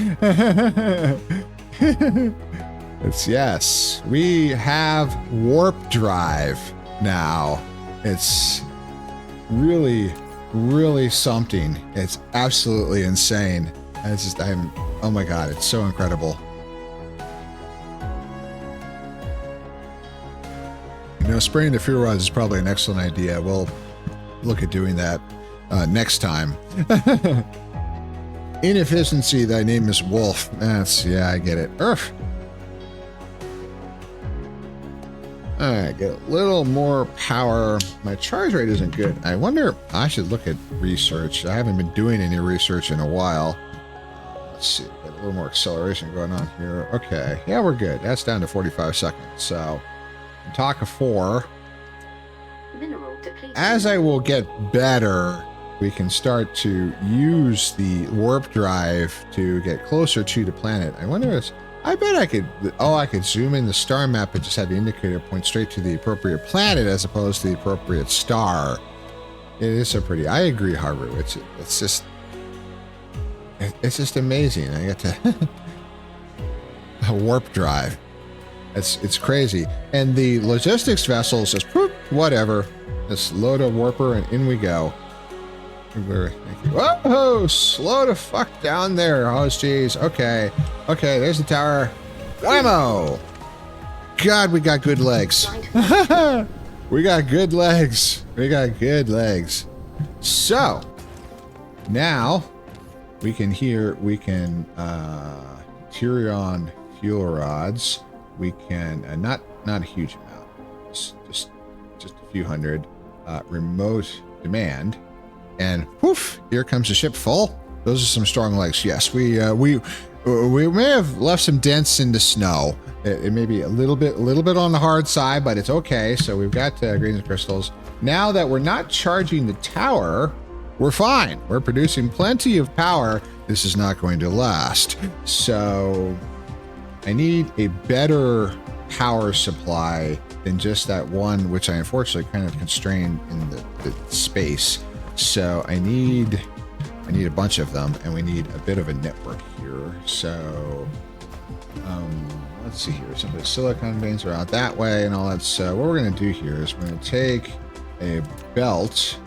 It's yes. We have warp drive now. It's really something. It's absolutely insane. Oh my god, it's so incredible. Spraying the fuel rods is probably an excellent idea. We'll look at doing that next time. Inefficiency, thy name is Wolf. Yeah, I get it. Urgh. Alright, get a little more power. My charge rate isn't good. I wonder, I should look at research. I haven't been doing any research in a while. Let's see, get a little more acceleration going on here. Okay, yeah, we're good. That's down to 45 seconds. So, Mintaka 4. Mineral depleted. As I will get better, we can start to use the warp drive to get closer to the planet. I wonder if I bet I could zoom in the star map and just have the indicator point straight to the appropriate planet as opposed to the appropriate star. It is so pretty. I agree, Haru. It's just amazing. I get to a warp drive. It's crazy. And the logistics vessels just whatever. Just load a warper and in we go. Whoa! Slow the fuck down there. Oh, jeez. Okay. Okay, there's the tower. Whammo! God, we got good legs. Right. We got good legs. We got good legs. So, now we can Tyrion fuel rods. We can, not a huge amount, just a few hundred, remote demand. And poof, here comes the ship full. Those are some strong legs. Yes, we may have left some dents in the snow. It may be a little bit on the hard side, but it's okay. So we've got greens and crystals. Now that we're not charging the tower, we're fine. We're producing plenty of power. This is not going to last. So I need a better power supply than just that one, which I unfortunately kind of constrained in the space. So I need a bunch of them, and we need a bit of a network here. So let's see here. Some of the silicon veins are out that way and all that. So what we're going to do here is we're going to take a belt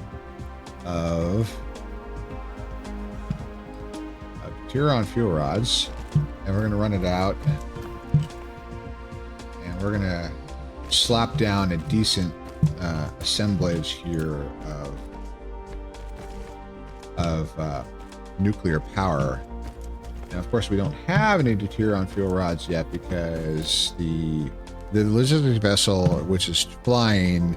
of Tyrion fuel rods, and we're going to run it out, and we're going to slap down a decent assemblage here of nuclear power. Now, of course, we don't have any Tyrion fuel rods yet because the logistics vessel, which is flying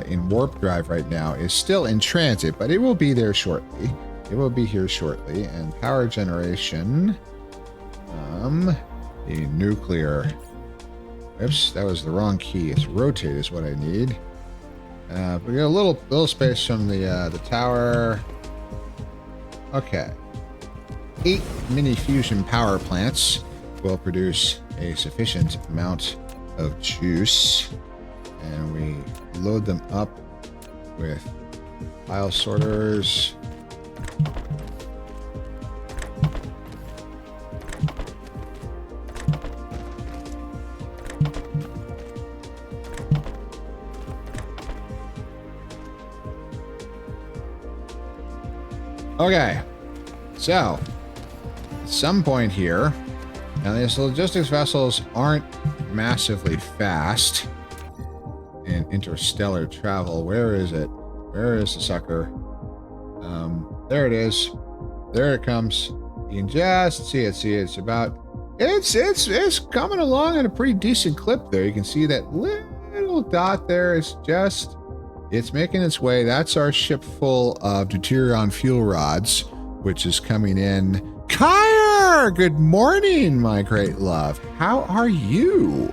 in warp drive right now, is still in transit, but it will be there shortly. It will be here shortly. And power generation, the nuclear. Oops, that was the wrong key. It's rotate is what I need. We got a little space from the tower. Okay. 8 mini fusion power plants will produce a sufficient amount of juice, and we load them up with pile sorters. Okay, so at some point here, now these logistics vessels aren't massively fast in interstellar travel. Where is it? Where is the sucker? There it is. There it comes. You can just see it. See, it's about. It's coming along at a pretty decent clip there. You can see that little dot there. It's making its way. That's our ship full of deuterium fuel rods, which is coming in. Kyre, good morning, my great love. How are you?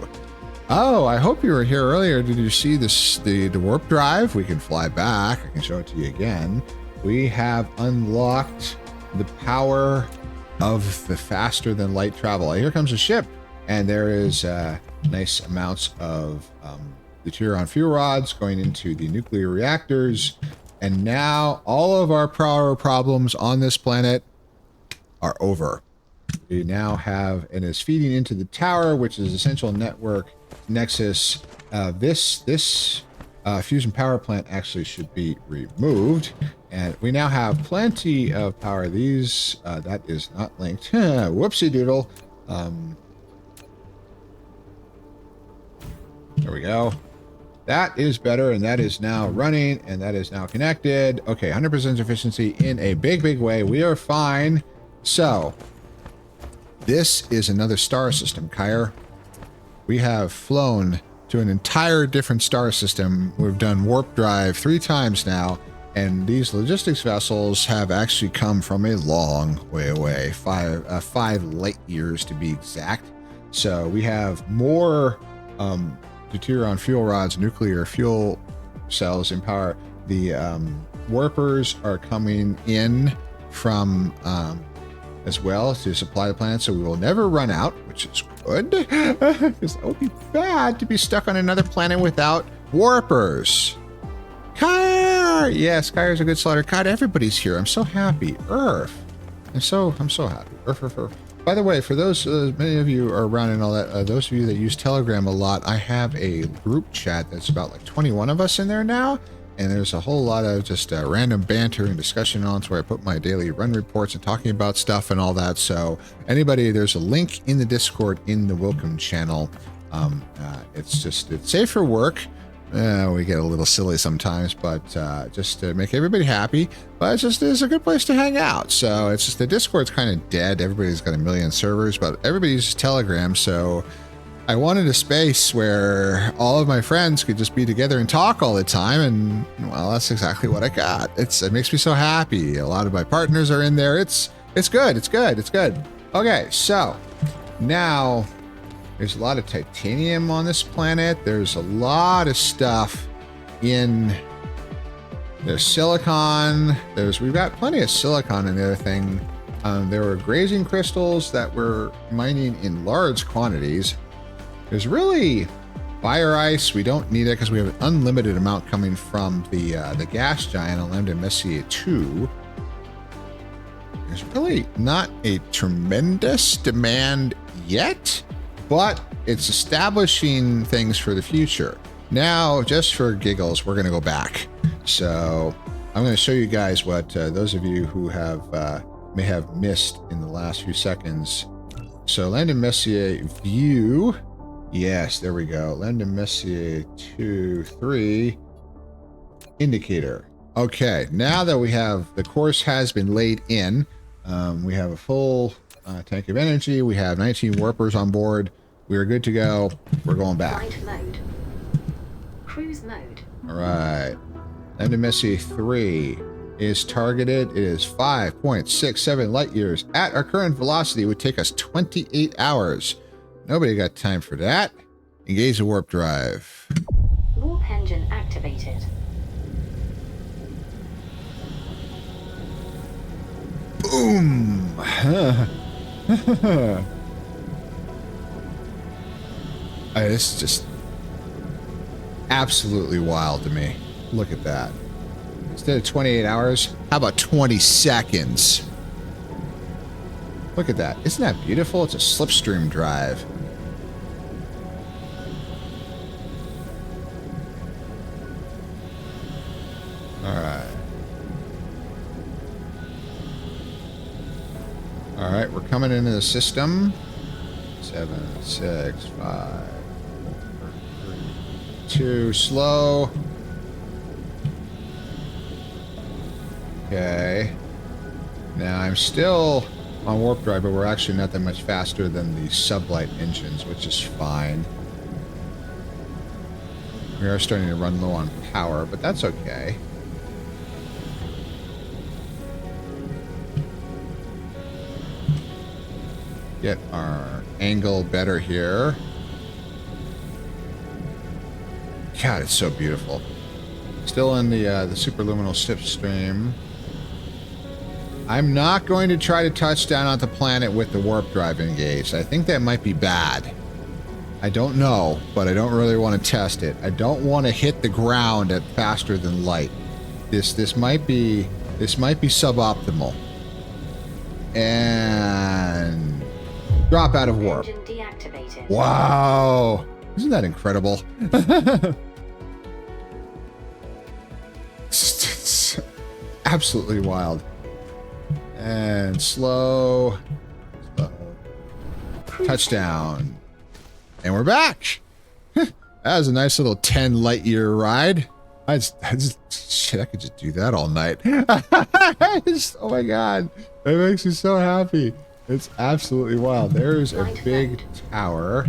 Oh, I hope you were here earlier. Did you see the warp drive? We can fly back. I can show it to you again. We have unlocked the power of the faster than light travel. Here comes a ship, and there is nice amounts of the Tyrion fuel rods going into the nuclear reactors, and now all of our power problems on this planet are over. We now have, and is feeding into the tower, which is essential network nexus. This fusion power plant actually should be removed, and we now have plenty of power. These that is not linked. Whoopsie doodle. There we go. That is better, and that is now running, and that is now connected. Okay, 100% efficiency in a big way. We are fine. So, this is another star system, Kyre. We have flown to an entire different star system. We've done warp drive 3 times now, and these logistics vessels have actually come from a long way away, 5 light years to be exact. So we have more deuterium fuel rods, nuclear fuel cells in power. The warpers are coming in from as well to supply the planet, so we will never run out, which is good. Because that would be bad to be stuck on another planet without warpers. Kyre! Yes, Kyre's a good slaughter. God, everybody's here. I'm so happy. Earth. I'm so happy. Earth. By the way, for those, many of you are around and all that, those of you that use Telegram a lot, I have a group chat that's about like 21 of us in there now, and there's a whole lot of just random banter and discussion on where I put my daily run reports and talking about stuff and all that. So anybody, there's a link in the Discord in the Welcome channel. It's safe for work. We get a little silly sometimes, but just to make everybody happy. But it's a good place to hang out. So it's just the Discord's kind of dead. Everybody's got a million servers, but everybody uses Telegram. So I wanted a space where all of my friends could just be together and talk all the time. And well, that's exactly what I got. It makes me so happy. A lot of my partners are in there. It's good. It's good. It's good. Okay, so now there's a lot of titanium on this planet. There's a lot of stuff in there's silicon. We've got plenty of silicon in the other thing. There were grazing crystals that we're mining in large quantities. There's really fire ice. We don't need it because we have an unlimited amount coming from the gas giant on Lambda Messier 2. There's really not a tremendous demand yet, but it's establishing things for the future. Now, just for giggles, we're going to go back. So I'm going to show you guys what those of you who may have missed in the last few seconds. So Lambda Messier view. Yes, there we go. Lambda Messier 2, 3 indicator. Okay, now that we have the course has been laid in, we have a full tank of energy. We have 19 warpers on board. We are good to go. We're going back. Flight mode. Cruise mode. All right. Lambda Messier 3 is targeted. It is 5.67 light years. At our current velocity, it would take us 28 hours. Nobody got time for that. Engage the warp drive. Warp engine activated. Boom! This is just absolutely wild to me. Look at that. Instead of 28 hours, how about 20 seconds? Look at that. Isn't that beautiful? It's a slipstream drive. All right, we're coming into the system. 7, 6, 5, 4, 3, 2, slow. Okay. Now I'm still on warp drive, but we're actually not that much faster than the sublight engines, which is fine. We are starting to run low on power, but that's okay. Get our angle better here. God, it's so beautiful. Still in the superluminal slipstream. I'm not going to try to touch down on the planet with the warp drive engaged. I think that might be bad. I don't know, but I don't really want to test it. I don't want to hit the ground at faster than light. This might be suboptimal. And drop out of warp. Engine deactivated. Wow. Isn't that incredible? It's absolutely wild. And slow. Touchdown. And we're back. That was a nice little 10 light year ride. Shit, I could just do that all night. Oh my God. That makes me so happy. It's absolutely wild. There's a big tower.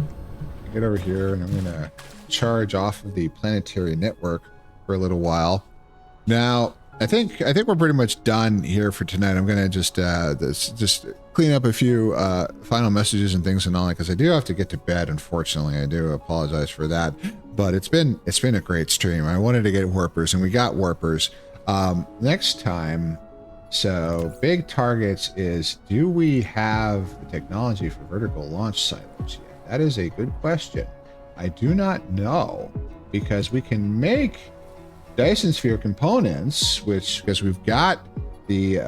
Get over here, and I'm gonna charge off of the planetary network for a little while. Now, I think we're pretty much done here for tonight. I'm gonna just clean up a few final messages and things and all that, because I do have to get to bed. Unfortunately, I do apologize for that. But it's been a great stream. I wanted to get warpers, and we got warpers. Next time. So, big targets is, do we have the technology for vertical launch silos yet? That is a good question. I do not know, because we can make Dyson Sphere components, because we've got the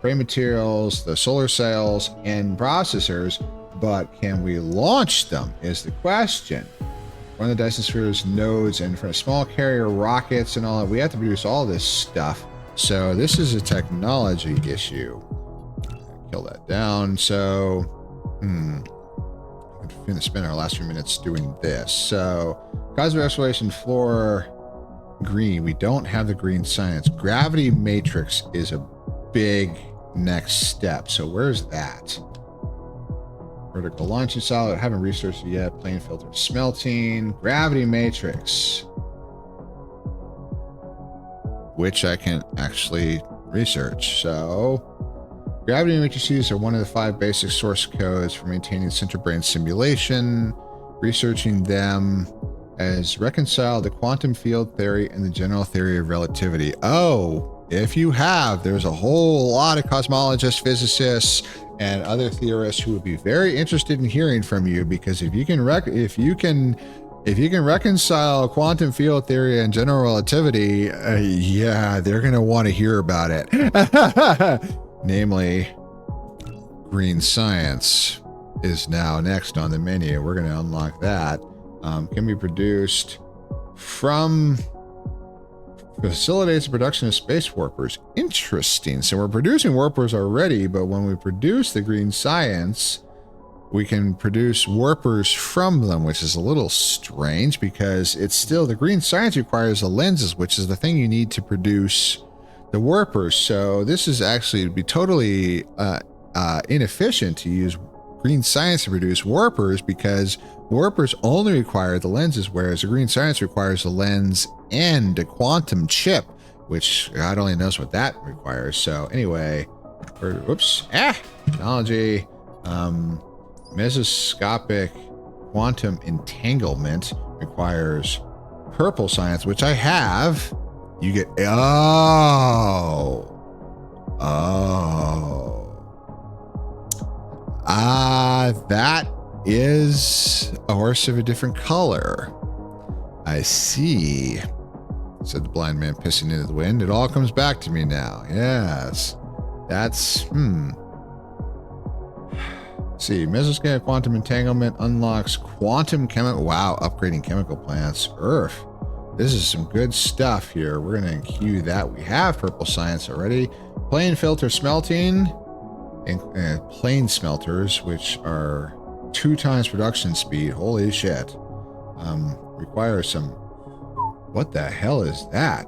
frame materials, the solar cells, and processors, but can we launch them is the question. One of the Dyson Sphere's nodes, and for small carrier rockets and all that, we have to produce all this stuff. So this is a technology issue. Kill that down. So, we're going to spend our last few minutes doing this. So, cosmic exploration floor green. We don't have the green science. Gravity matrix is a big next step. So where's that? Vertical launching solid. I haven't researched it yet. Plane filter smelting. Gravity matrix, which I can actually research. So gravity matrices are one of the 5 basic source codes for maintaining central brain simulation. Researching them as reconcile the quantum field theory and the general theory of relativity. Oh, if you have, there's a whole lot of cosmologists, physicists, and other theorists who would be very interested in hearing from you, because if you can reconcile quantum field theory and general relativity, yeah, they're going to want to hear about it. Namely, green science is now next on the menu. We're going to unlock that. Can be produced from facilitates the production of space warpers. Interesting. So we're producing warpers already, but when we produce the green science, we can produce warpers from them, which is a little strange because it's still the green science requires the lenses, which is the thing you need to produce the warpers. So this is actually would be totally inefficient to use green science to produce warpers, because warpers only require the lenses, whereas the green science requires a lens and a quantum chip, which God only knows what that requires. So anyway, technology, mesoscopic quantum entanglement requires purple science, which I have. You get, that is a horse of a different color. I see, said the blind man, pissing into the wind. It all comes back to me now. Yes, that's, see, mesoscopic quantum entanglement unlocks quantum chemical. Wow, upgrading chemical plants. This is some good stuff here. We're going to cue that. We have purple science already. Plane filter smelting and plane smelters, which are 2 times production speed. Holy shit. Require some. What the hell is that?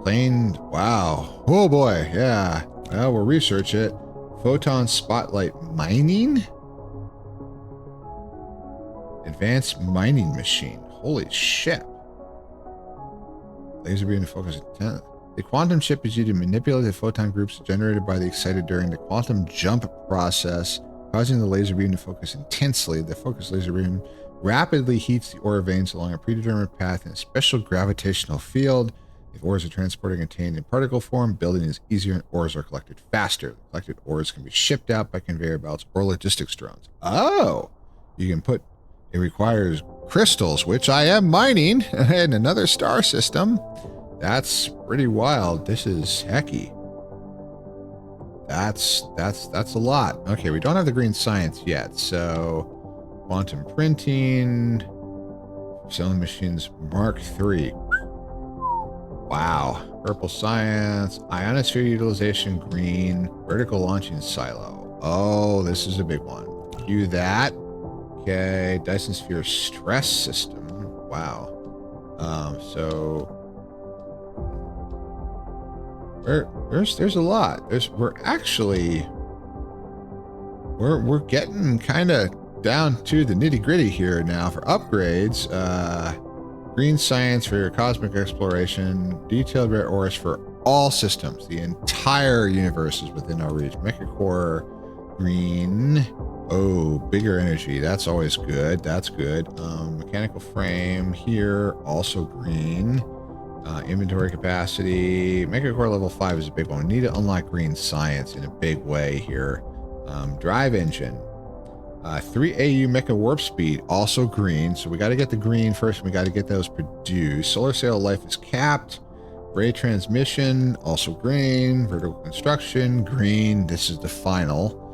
Plane. Wow. Oh boy. Yeah. Well, we'll research it. Photon spotlight mining? Advanced mining machine. Holy shit. Laser beam to focus intent. The quantum chip is used to manipulate the photon groups generated by the excited during the quantum jump process, causing the laser beam to focus intensely. The focused laser beam rapidly heats the ore veins along a predetermined path in a special gravitational field. If ores are transported and contained in particle form, building is easier and ores are collected faster. The collected ores can be shipped out by conveyor belts or logistics drones. Oh, you can put, it requires crystals, which I am mining in another star system. That's pretty wild. This is hecky. That's a lot. Okay, we don't have the green science yet. So quantum printing, selling machines Mark III. Wow. Purple science, ionosphere utilization green, vertical launching silo. Oh, this is a big one. Cue that. Okay, Dyson Sphere stress system. Wow. So there's a lot. We're getting kind of down to the nitty gritty here now for upgrades. Green science for your cosmic exploration, detailed rare ores for all systems. The entire universe is within our reach. Mechacore green. Oh, bigger energy. That's always good. That's good. Mechanical frame here, also green. Inventory capacity. Mechacore level 5 is a big one. We need to unlock green science in a big way here. Drive engine. 3 AU mecha warp speed, also green. So we got to get the green first. We got to get those produced. Solar sail life is capped. Ray transmission, also green. Vertical construction, green. This is the final.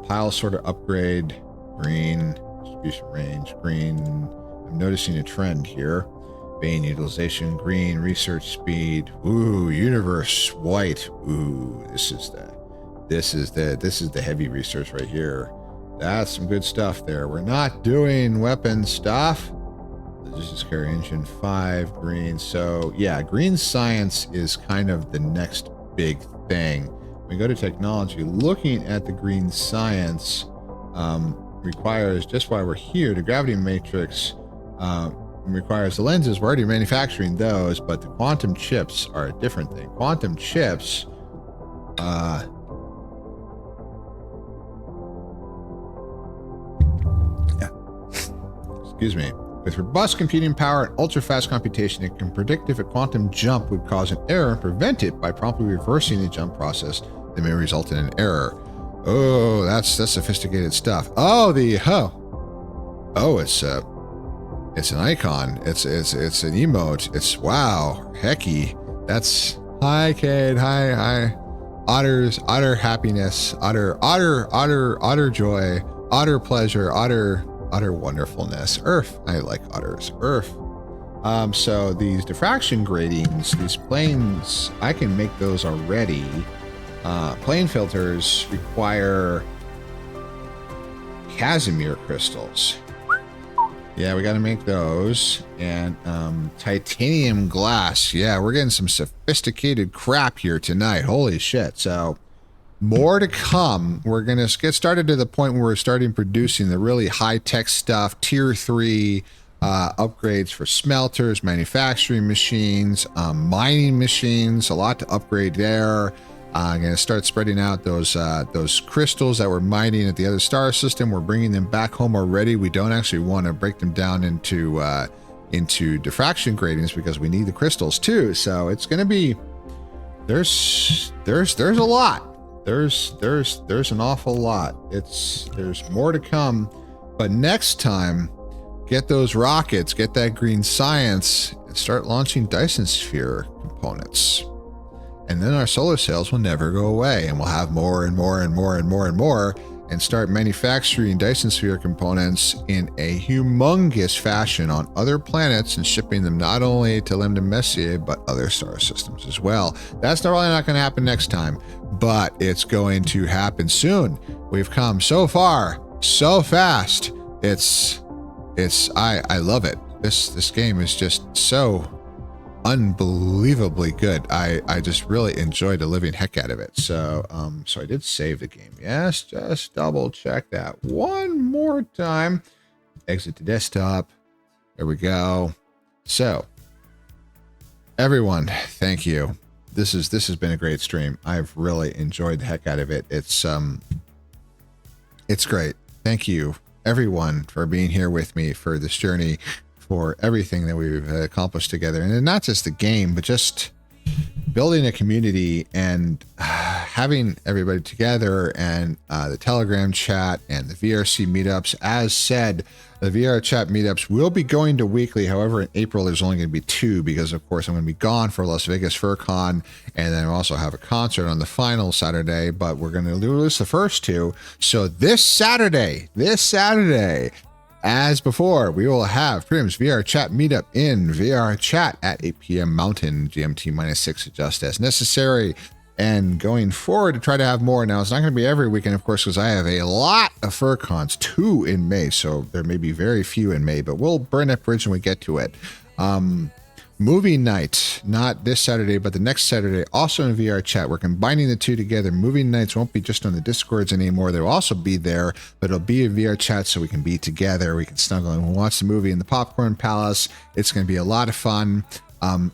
Pile sorter upgrade, green. Distribution range, green. I'm noticing a trend here. Vein utilization green, research speed. Ooh, universe white. Ooh, this is the heavy research right here. That's some good stuff there. We're not doing weapon stuff. Logistics carrier engine 5 green. So yeah, green science is kind of the next big thing. When we go to technology, looking at the green science requires, just while we're here, the gravity matrix requires the lenses. We're already manufacturing those, but the quantum chips are a different thing. Quantum chips excuse me. With robust computing power and ultra-fast computation, it can predict if a quantum jump would cause an error and prevent it by promptly reversing the jump process that may result in an error. Oh, that's sophisticated stuff. Oh, it's an icon. It's an emote. It's wow, hecky. That's hi, Cade. Hi. Otter happiness. Otter joy. Otter pleasure. Otter wonderfulness. Earth. I like otters. Earth. So these diffraction gratings, these planes, I can make those already. Plane filters require Casimir crystals. Yeah, we got to make those. And titanium glass. Yeah, we're getting some sophisticated crap here tonight. Holy shit. So more to come. We're going to get started to the point where we're starting producing the really high-tech stuff, tier 3 upgrades for smelters, manufacturing machines, mining machines, a lot to upgrade there. I'm going to start spreading out those crystals that we're mining at the other star system. We're bringing them back home already. We don't actually want to break them down into diffraction gratings because we need the crystals too. So it's going to be there's a lot. There's an awful lot. There's more to come. But next time, get those rockets, get that green science, and start launching Dyson Sphere components. And then our solar sails will never go away, and we'll have more and more and more and more and more, and start manufacturing Dyson Sphere components in a humongous fashion on other planets and shipping them not only to Lambda Messier, but other star systems as well. That's probably not going to happen next time, but it's going to happen soon. We've come so far, so fast. I love it. This game is just so unbelievably good. I just really enjoyed the living heck out of it. So I did save the game. Yes, just double check that one more time. Exit the desktop. There we go. So everyone, thank you. This has been a great stream. I've really enjoyed the heck out of it. It's great. Thank you everyone for being here with me for this journey, for everything that we've accomplished together. And not just the game, but just building a community and having everybody together, and the Telegram chat and the VRC meetups. As said, the VR chat meetups will be going to weekly. However, in April, there's only going to be 2 because, of course, I'm going to be gone for Las Vegas FurCon, and then I also have a concert on the final Saturday, but we're going to lose the first 2. So this Saturday, as before, we will have Prim's VR Chat meetup in VR Chat at 8 p.m. Mountain, GMT -6, adjust as necessary. And going forward to try to have more. Now, it's not going to be every weekend, of course, because I have a lot of FurCons, 2 in May. So there may be very few in May, but we'll burn that bridge when we get to it. Movie night, not this Saturday, but the next Saturday, also in VR Chat. We're combining the 2 together. Movie nights won't be just on the Discords anymore. They'll also be there, but it'll be in VR Chat so we can be together. We can snuggle and watch the movie in the Popcorn Palace. It's going to be a lot of fun.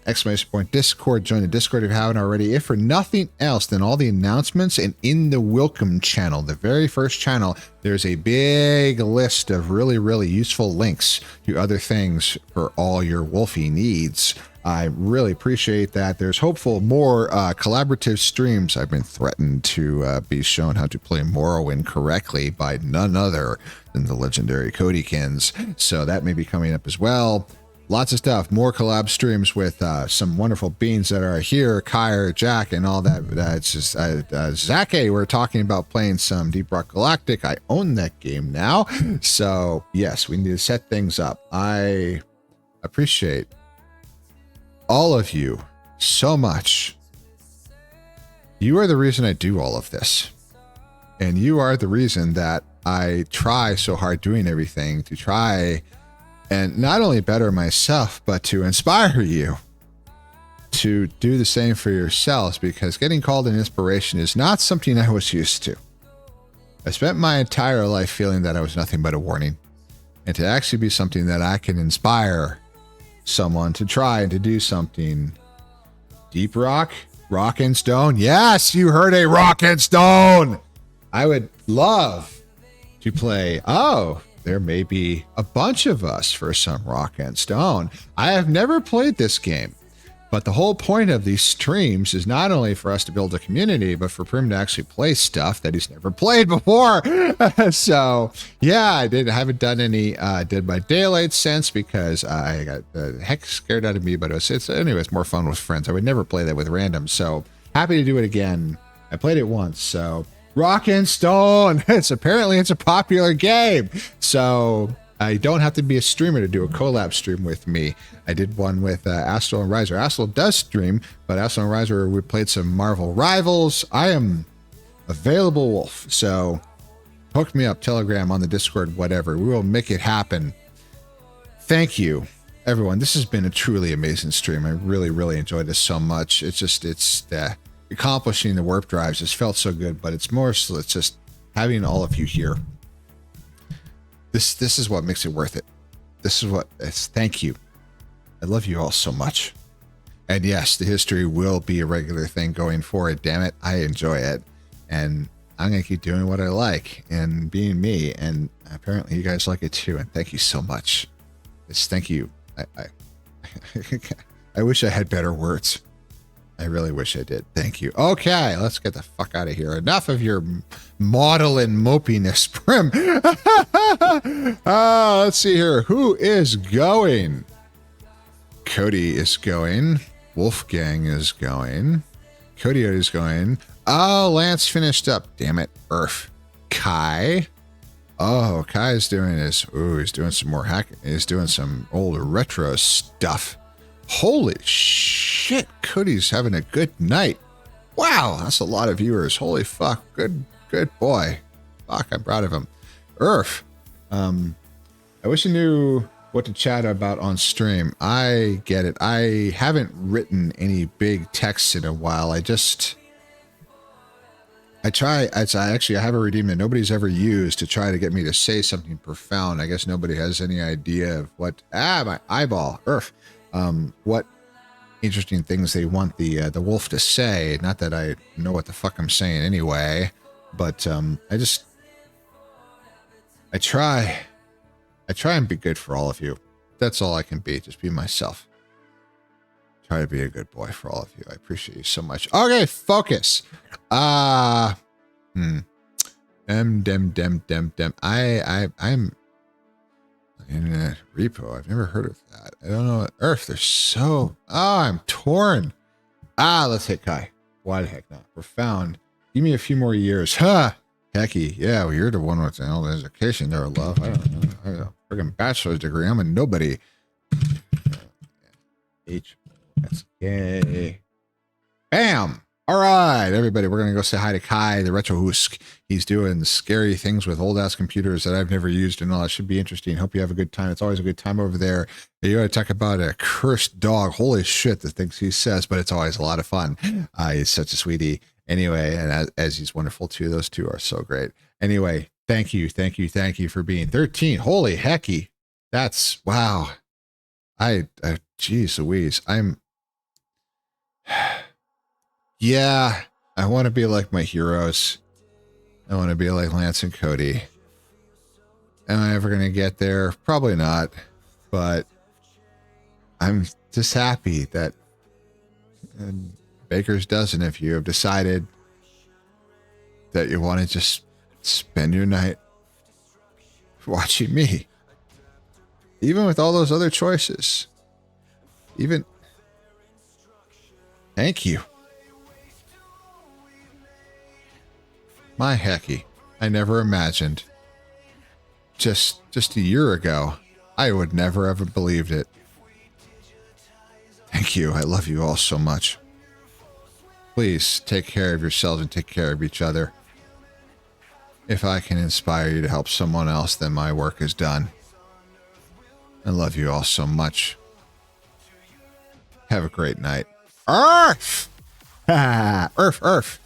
Exclamation point Discord. Join the Discord if you haven't already. If for nothing else, then all the announcements, and in the Welcome channel, the very first channel, there's a big list of really, really useful links to other things for all your Wolfie needs. I really appreciate that. There's hopeful more collaborative streams. I've been threatened to be shown how to play Morrowind correctly by none other than the legendary Codykins. So that may be coming up as well. lots of stuff. More collab streams with some wonderful beans that are here, Kyr, Jack, and all that. It's just Zake. We're talking about playing some Deep Rock Galactic. I own that game now, so yes, we need to set things up. I appreciate all of you so much. You are the reason I do all of this, and you are the reason that I try so hard doing everything to try and not only better myself, but to inspire you to do the same for yourselves, because getting called an inspiration is not something I was used to. I spent my entire life feeling that I was nothing but a warning, and to actually be something that I can inspire someone to try and to do something. Deep Rock, Rock and Stone. Yes, you heard a Rock and Stone. I would love to play. Oh, there may be a bunch of us for some Rock and Stone. I have never played this game, but the whole point of these streams is not only for us to build a community, but for Prim to actually play stuff that he's never played before. So yeah, I haven't done any Dead by Daylight since, because I got the heck scared out of me, but it's anyways more fun with friends. I would never play that with randoms, so happy to do it again. I played it once, so Rock and Stone. It's a popular game, so I don't have to be a streamer to do a collab stream with me. I did one with Astral and Riser. Astral does stream, but Astral and Riser, we played some Marvel Rivals. I am available, Wolf, so hook me up, Telegram, on the Discord, whatever. We will make it happen. Thank you, everyone. This has been a truly amazing stream. I really, really enjoyed this so much. It's accomplishing the warp drives has felt so good, but it's more so it's just having all of you here. This is what makes it worth it. Thank you. I love you all so much. And yes, the history will be a regular thing going forward. Damn it, I enjoy it, and I'm gonna keep doing what I like and being me. And apparently, you guys like it too. And thank you so much. Thank you. I wish I had better words. I really wish I did. Thank you. Okay, let's get the fuck out of here. Enough of your maudle and mopiness, Prim. Let's see here. Who is going? Cody is going. Wolfgang is going. Cody is going. Oh, Lance finished up. Damn it. Earth. Kai. Oh, Kai is doing this. Ooh, he's doing some more hacking. He's doing some old retro stuff. Holy shit, Cody's having a good night. Wow, that's a lot of viewers. Holy fuck, good boy. Fuck, I'm proud of him. Earth, I wish I knew what to chat about on stream. I get it. I haven't written any big texts in a while. I have a redeem that nobody's ever used to try to get me to say something profound. I guess nobody has any idea of what, my eyeball, Earth. What interesting things they want the wolf to say. Not that I know what the fuck I'm saying anyway, but I try and be good for all of you. That's all I can be. Just be myself. Try to be a good boy for all of you. I appreciate you so much. Okay, focus. I'm in a repo. I've never heard of that. I don't know. Earth, they're so... Oh, I'm torn. Let's hit Kai. Why the heck not? Profound. Give me a few more years. Huh. Hecky. Yeah, well, you're the one with all the education there, love. I don't know. I have a friggin' bachelor's degree. I'm a nobody. H-S-K. Bam. All right, everybody, we're going to go say hi to Kai, the Retro Husk. He's doing scary things with old-ass computers that I've never used and all. It should be interesting. Hope you have a good time. It's always a good time over there. You got to talk about a cursed dog. Holy shit, the things he says, but it's always a lot of fun. He's such a sweetie. Anyway, and as he's wonderful, too. Those two are so great. Anyway, thank you for being 13. Holy hecky. That's, wow. Geez Louise. Yeah, I want to be like my heroes. I want to be like Lance and Cody. Am I ever going to get there? Probably not. But I'm just happy that Baker's dozen of you have decided that you want to just spend your night watching me. Even with all those other choices. Even. Thank you. My hecky. I never imagined. Just a year ago, I would never have believed it. Thank you. I love you all so much. Please take care of yourselves and take care of each other. If I can inspire you to help someone else, then my work is done. I love you all so much. Have a great night. Earth! Earth, Earth.